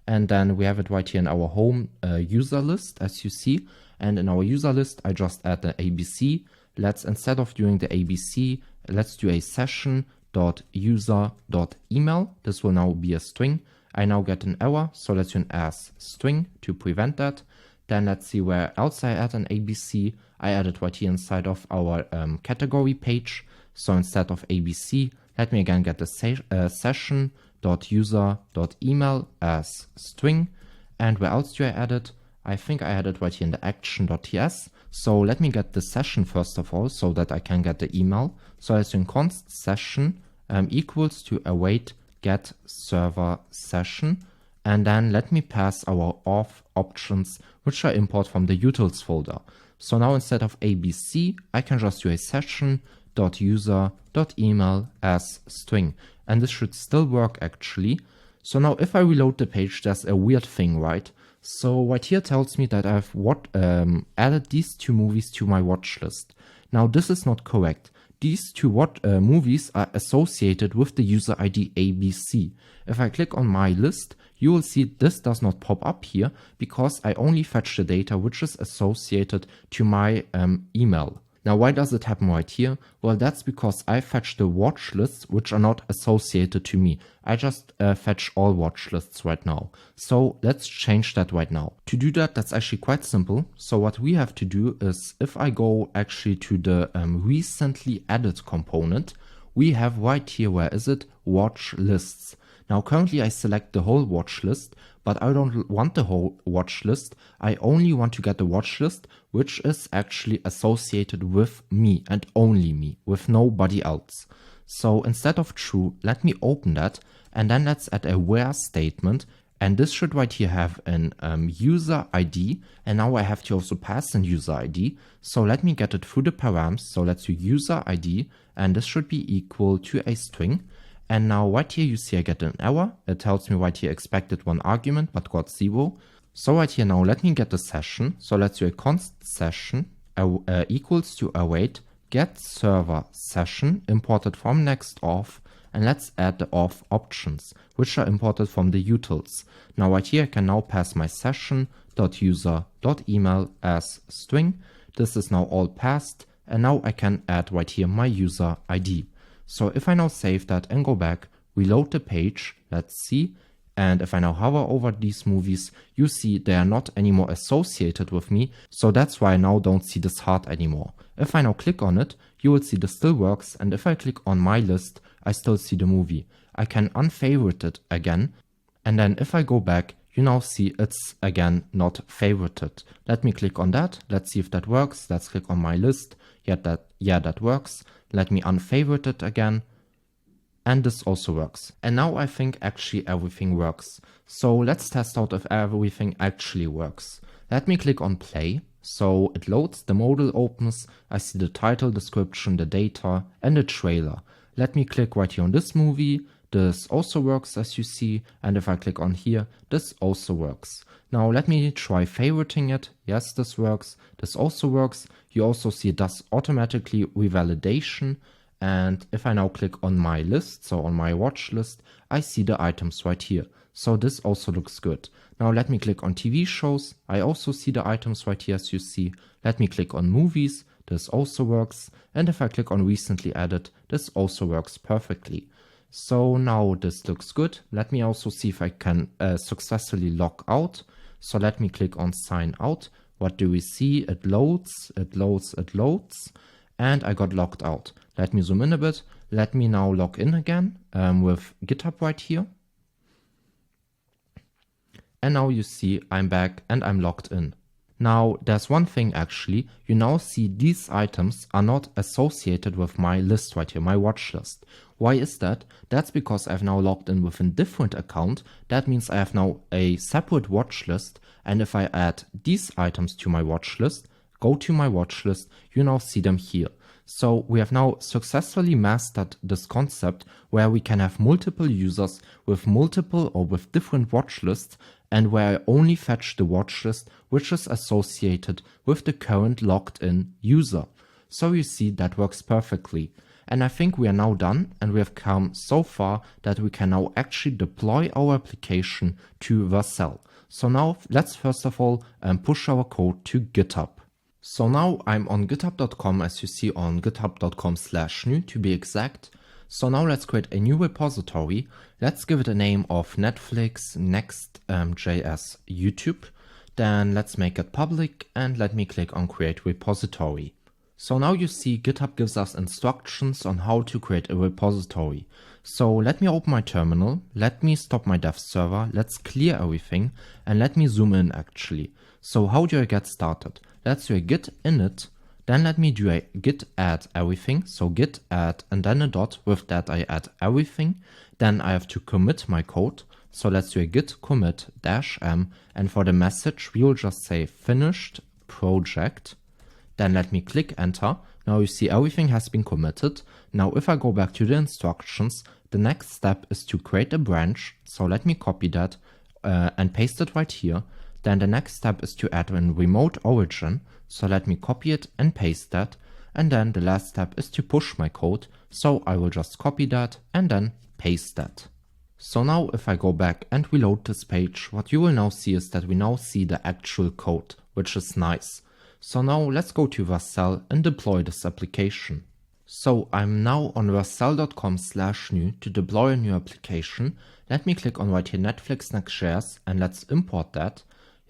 And then we have it right here in our home user list, as you see. And in our user list, I just add the ABC. Let's, instead of doing the ABC, let's do a session.user.email. This will now be a string. I now get an error, so let's do an as string to prevent that. Then let's see where else I add an ABC. I added right here inside of our category page. So instead of ABC, let me again get the session.user.email as string. And where else do I add it? I think I added right here in the action.ts. So let me get the session first of all, so that I can get the email. So let's do const session equals to await get server session. And then let me pass our auth options, which I import from the utils folder. So now instead of ABC, I can just do a session.user.email as string. And this should still work actually. So now if I reload the page, there's a weird thing, right? So right here tells me that I've added these two movies to my watch list. Now this is not correct. These two movies are associated with the user ID ABC. If I click on my list, you will see this does not pop up here because I only fetch the data which is associated to my email. Now, why does it happen right here? Well, that's because I fetch the watch lists which are not associated to me. I just fetch all watch lists right now. So let's change that right now. To do that, that's actually quite simple. So what we have to do is if I go actually to the recently added component, we have right here, where is it? Watch lists. Now, currently I select the whole watch list, but I don't want the whole watch list. I only want to get the watch list, which is actually associated with me and only me, with nobody else. So instead of true, let me open that and then let's add a where statement. And this should right here have an user ID. And now I have to also pass an user ID. So let me get it through the params. So let's do user ID. And this should be equal to a string. And now right here you see I get an error. It tells me right here expected 1 argument but got 0. So right here now let me get the session. So let's do a const session equals to await get server session imported from Next-Auth, and let's add the auth options which are imported from the utils. Now right here I can now pass my session.user.email as string. This is now all passed, and now I can add right here my user ID. So if I now save that and go back, reload the page, let's see. And if I now hover over these movies, you see they are not anymore associated with me. So that's why I now don't see this heart anymore. If I now click on it, you will see this still works. And if I click on my list, I still see the movie. I can unfavorite it again. And then if I go back, you now see it's again not favorited. Let me click on that. Let's see if that works. Let's click on my list. Yeah, that works. Let me unfavorite it again. And this also works. And now I think actually everything works. So let's test out if everything actually works. Let me click on play. So it loads, the modal opens, I see the title, description, the data, and the trailer. Let me click right here on this movie. This also works as you see. And if I click on here, this also works. Now let me try favoriting it. Yes, this works. This also works. You also see it does automatically revalidation. And if I now click on my list, so on my watch list, I see the items right here. So this also looks good. Now let me click on TV shows. I also see the items right here as you see. Let me click on movies. This also works. And if I click on recently added, this also works perfectly. So now this looks good. Let me also see if I can successfully log out. So let me click on sign out. What do we see? It loads, it loads, it loads. And I got logged out. Let me zoom in a bit. Let me now log in again with GitHub right here. And now you see I'm back and I'm logged in. Now there's one thing actually. You now see these items are not associated with my list right here, my watch list. Why is that? That's because I've now logged in with a different account. That means I have now a separate watch list. And if I add these items to my watch list, go to my watch list, you now see them here. So we have now successfully mastered this concept where we can have multiple users with multiple or with different watch lists, and where I only fetch the watch list which is associated with the current logged in user. So you see that works perfectly. And I think we are now done, and we have come so far that we can now actually deploy our application to Vercel. So now let's first of all push our code to GitHub. So now I'm on github.com, as you see on github.com/new to be exact. So now let's create a new repository. Let's give it a name of Netflix Next.js YouTube. Then let's make it public and let me click on create repository. So now you see GitHub gives us instructions on how to create a repository. So let me open my terminal, let me stop my dev server, let's clear everything, and let me zoom in actually. So how do I get started? Let's do a git init, then let me do a git add everything. So git add and then a dot, with that I add everything. Then I have to commit my code. So let's do a git commit -m, and for the message we will just say finished project. Then let me click enter. Now you see everything has been committed. Now if I go back to the instructions, the next step is to create a branch. So let me copy that and paste it right here. Then the next step is to add a remote origin. So let me copy it and paste that. And then the last step is to push my code. So I will just copy that and then paste that. So now if I go back and reload this page, what you will now see is that we now see the actual code, which is nice. So now let's go to Vercel and deploy this application. So I'm now on vercel.com/new to deploy a new application. Let me click on right here Netflix Next.js and let's import that.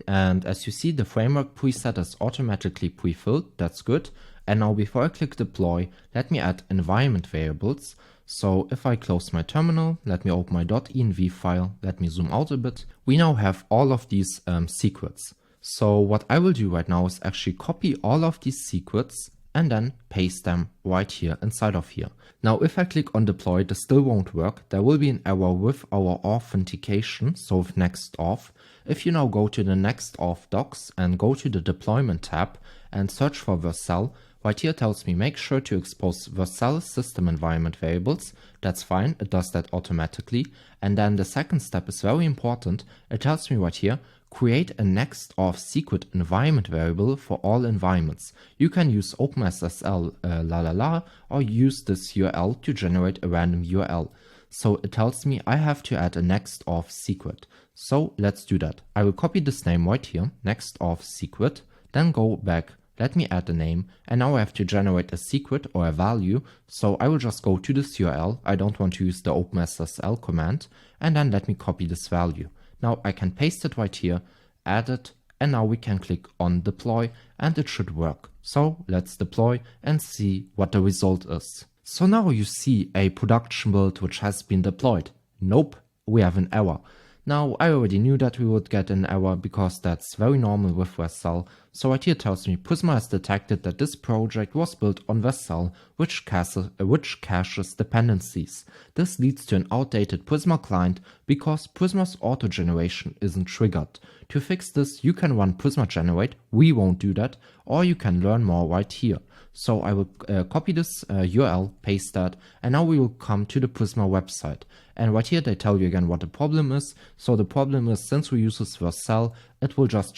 And as you see, the framework preset is automatically pre-filled. That's good. And now before I click deploy, let me add environment variables. So if I close my terminal, let me open my .env file, let me zoom out a bit. We now have all of these secrets. So what I will do right now is actually copy all of these secrets and then paste them right here inside of here. Now if I click on deploy, this still won't work. There will be an error with our authentication, so with Next-Auth. If you now go to the Next-Auth docs and go to the deployment tab and search for Vercel, right here tells me make sure to expose Vercel system environment variables. That's fine, it does that automatically. And then the second step is very important. It tells me right here, create a Next-Auth secret environment variable for all environments. You can use OpenSSL or use this URL to generate a random URL. So it tells me I have to add a Next-Auth secret. So let's do that. I will copy this name right here, Next-Auth secret, then go back. Let me add the name, and now I have to generate a secret or a value, so I will just go to this URL. I don't want to use the OpenSSL command, and then let me copy this value. Now I can paste it right here, add it, and now we can click on deploy, and it should work. So let's deploy and see what the result is. So now you see a production build which has been deployed. Nope, we have an error. Now, I already knew that we would get an error because that's very normal with Vercel. So right here tells me Prisma has detected that this project was built on Vercel, which caches dependencies. This leads to an outdated Prisma client because Prisma's auto generation isn't triggered. To fix this, you can run Prisma generate, we won't do that, or you can learn more right here. So I will copy this URL, paste that, and now we will come to the Prisma website. And right here they tell you again what the problem is. So the problem is, since we use this Vercel, it will just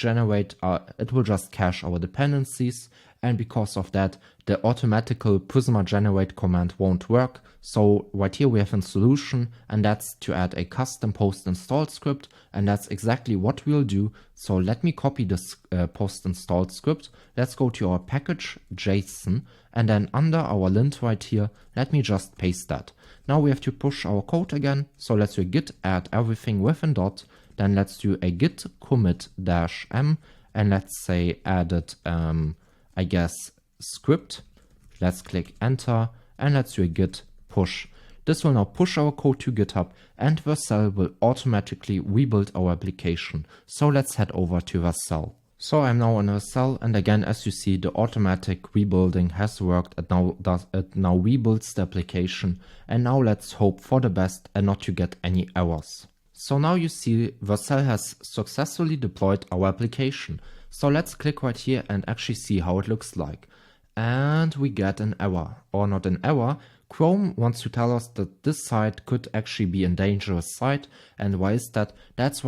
cache our dependencies, and because of that, the automatical Prisma generate command won't work. So right here we have a solution, and that's to add a custom post install script, and that's exactly what we'll do. So let me copy this post install script. Let's go to our package.json, and then under our lint right here, let me just paste that. Now we have to push our code again. So let's do git add everything with a dot. Then let's do a git commit -m, and let's say added, I guess, script. Let's click enter, and let's do a git push. This will now push our code to GitHub, and Vercel will automatically rebuild our application. So let's head over to Vercel. So I'm now on Vercel, and again, as you see, the automatic rebuilding has worked. It now rebuilds the application, and now let's hope for the best and not to get any errors. So now you see Vercel has successfully deployed our application. So let's click right here and actually see how it looks like. And we get an error, or not an error. Chrome wants to tell us that this site could actually be a dangerous site. And why is that? That's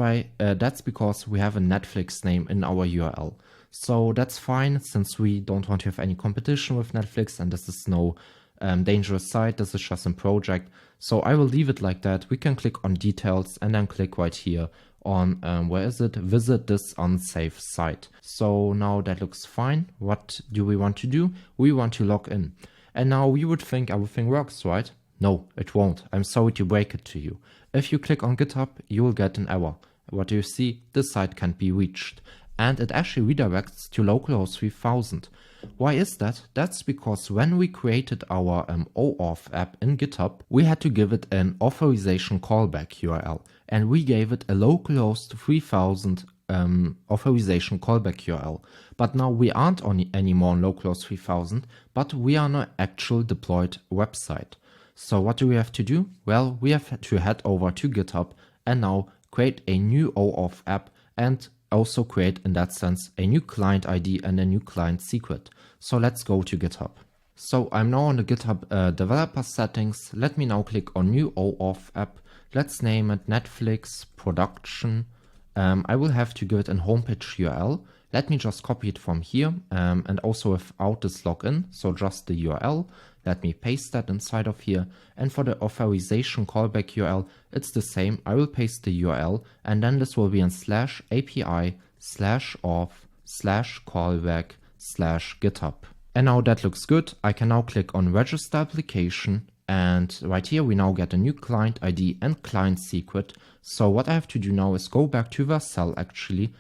because we have a Netflix name in our URL. So that's fine, since we don't want to have any competition with Netflix, and this is no dangerous site. This is just a project. So I will leave it like that. We can click on details and then click right here on, where is it? Visit this unsafe site. So now that looks fine. What do we want to do? We want to log in. And now you would think everything works, right? No, it won't. I'm sorry to break it to you. If you click on GitHub, you will get an error. What do you see? This site can't be reached. And it actually redirects to localhost 3000. Why is that? That's because when we created our OAuth app in GitHub, we had to give it an authorization callback URL. And we gave it a localhost 3000 authorization callback URL. But now we aren't anymore on localhost 3000, but we are on an actual deployed website. So what do we have to do? Well, we have to head over to GitHub and now create a new OAuth app, and also create, in that sense, a new client ID and a new client secret. So let's go to GitHub. So I'm now on the GitHub developer settings. Let me now click on new OAuth app. Let's name it Netflix production. I will have to give it a homepage URL. Let me just copy it from here, and also without this login, so just the URL. Let me paste that inside of here. And for the authorization callback URL, it's the same. I will paste the URL, and then this will be in /API/auth/callback/GitHub. And now that looks good. I can now click on register application, and right here we now get a new client ID and client secret. So what I have to do now is go back to Vercel actually,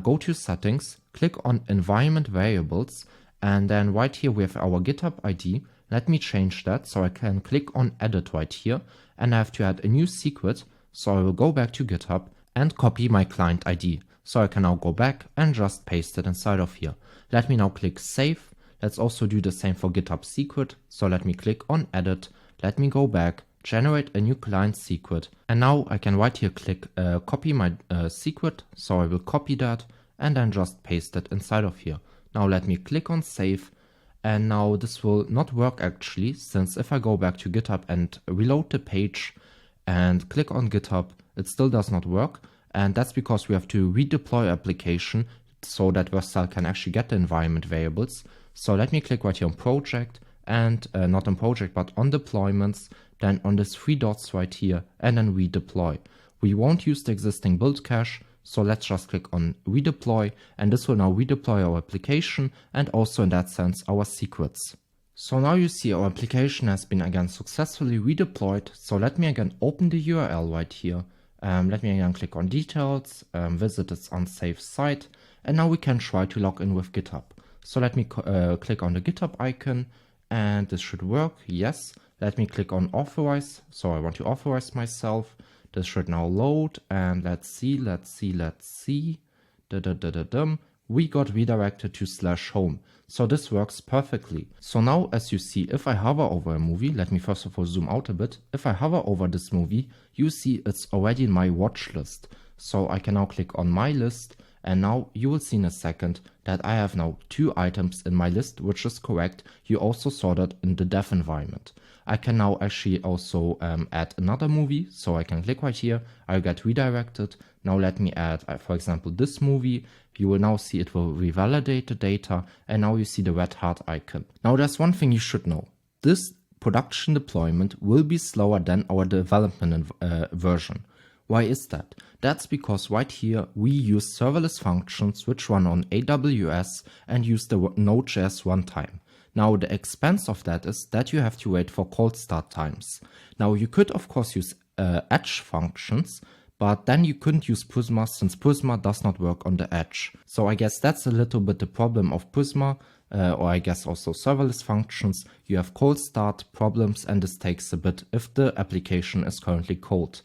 go to settings, click on environment variables, and then right here we have our GitHub ID. Let me change that, so I can click on edit right here, and I have to add a new secret. So I will go back to GitHub and copy my client ID. So I can now go back and just paste it inside of here. Let me now click save. Let's also do the same for GitHub secret. So let me click on edit, let me go back, generate a new client secret. And now I can right here click copy my secret. So I will copy that and then just paste it inside of here. Now let me click on save. And now this will not work actually, since if I go back to GitHub and reload the page and click on GitHub, it still does not work. And that's because we have to redeploy application so that Vercel can actually get the environment variables. So let me click right here on project and not on project, but on deployments, then on this 3 dots right here and then redeploy. We won't use the existing build cache. So let's just click on redeploy, and this will now redeploy our application and also in that sense our secrets. So now you see our application has been again successfully redeployed. So let me again open the URL right here. Let me again click on details, visit this unsafe site, and now we can try to log in with GitHub. So let me click on the GitHub icon and this should work. Yes. Let me click on authorize. So I want to authorize myself. This should now load and let's see. We got redirected to /home. So this works perfectly. So now as you see, if I hover over a movie, let me first of all zoom out a bit. If I hover over this movie, you see it's already in my watch list. So I can now click on my list and now you will see in a second that I have now 2 items in my list, which is correct. You also saw that in the dev environment. I can now actually also add another movie. So I can click right here. I get redirected. Now let me add, for example, this movie. You will now see it will revalidate the data. And now you see the red heart icon. Now there's one thing you should know. This production deployment will be slower than our development version. Why is that? That's because right here we use serverless functions which run on AWS and use the Node.js runtime. Now the expense of that is that you have to wait for cold start times. Now you could of course use edge functions, but then you couldn't use Prisma since Prisma does not work on the edge. So I guess that's a little bit the problem of Prisma, or I guess also serverless functions. You have cold start problems and this takes a bit if the application is currently cold.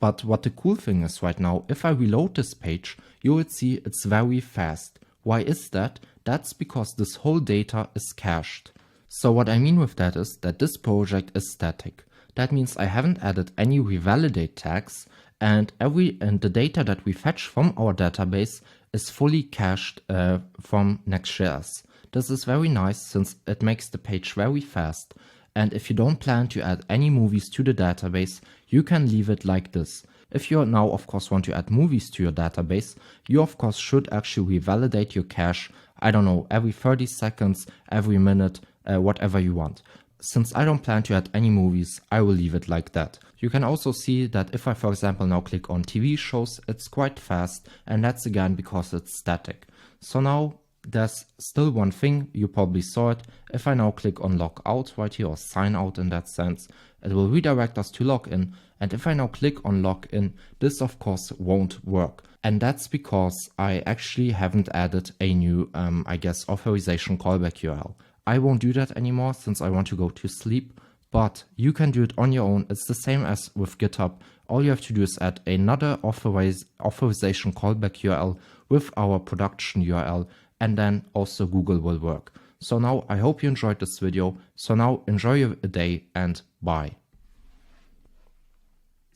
But what the cool thing is right now, if I reload this page, you will see it's very fast. Why is that? That's because this whole data is cached. So what I mean with that is that this project is static. That means I haven't added any revalidate tags and the data that we fetch from our database is fully cached from Next.js. This is very nice since it makes the page very fast. And if you don't plan to add any movies to the database, you can leave it like this. If you now of course want to add movies to your database, you of course should actually revalidate your cache, I don't know, every 30 seconds, every minute, whatever you want. Since I don't plan to add any movies, I will leave it like that. You can also see that if I for example now click on TV shows, it's quite fast, and that's again because it's static. So now there's still one thing, you probably saw it. If I now click on log out right here, or sign out in that sense, it will redirect us to login. And if I now click on login, this of course won't work. And that's because I actually haven't added a new, I guess, authorization callback URL. I won't do that anymore since I want to go to sleep, but you can do it on your own. It's the same as with GitHub. All you have to do is add another authorization callback URL with our production URL, and then also Google will work. So now I hope you enjoyed this video. So now enjoy your day and bye.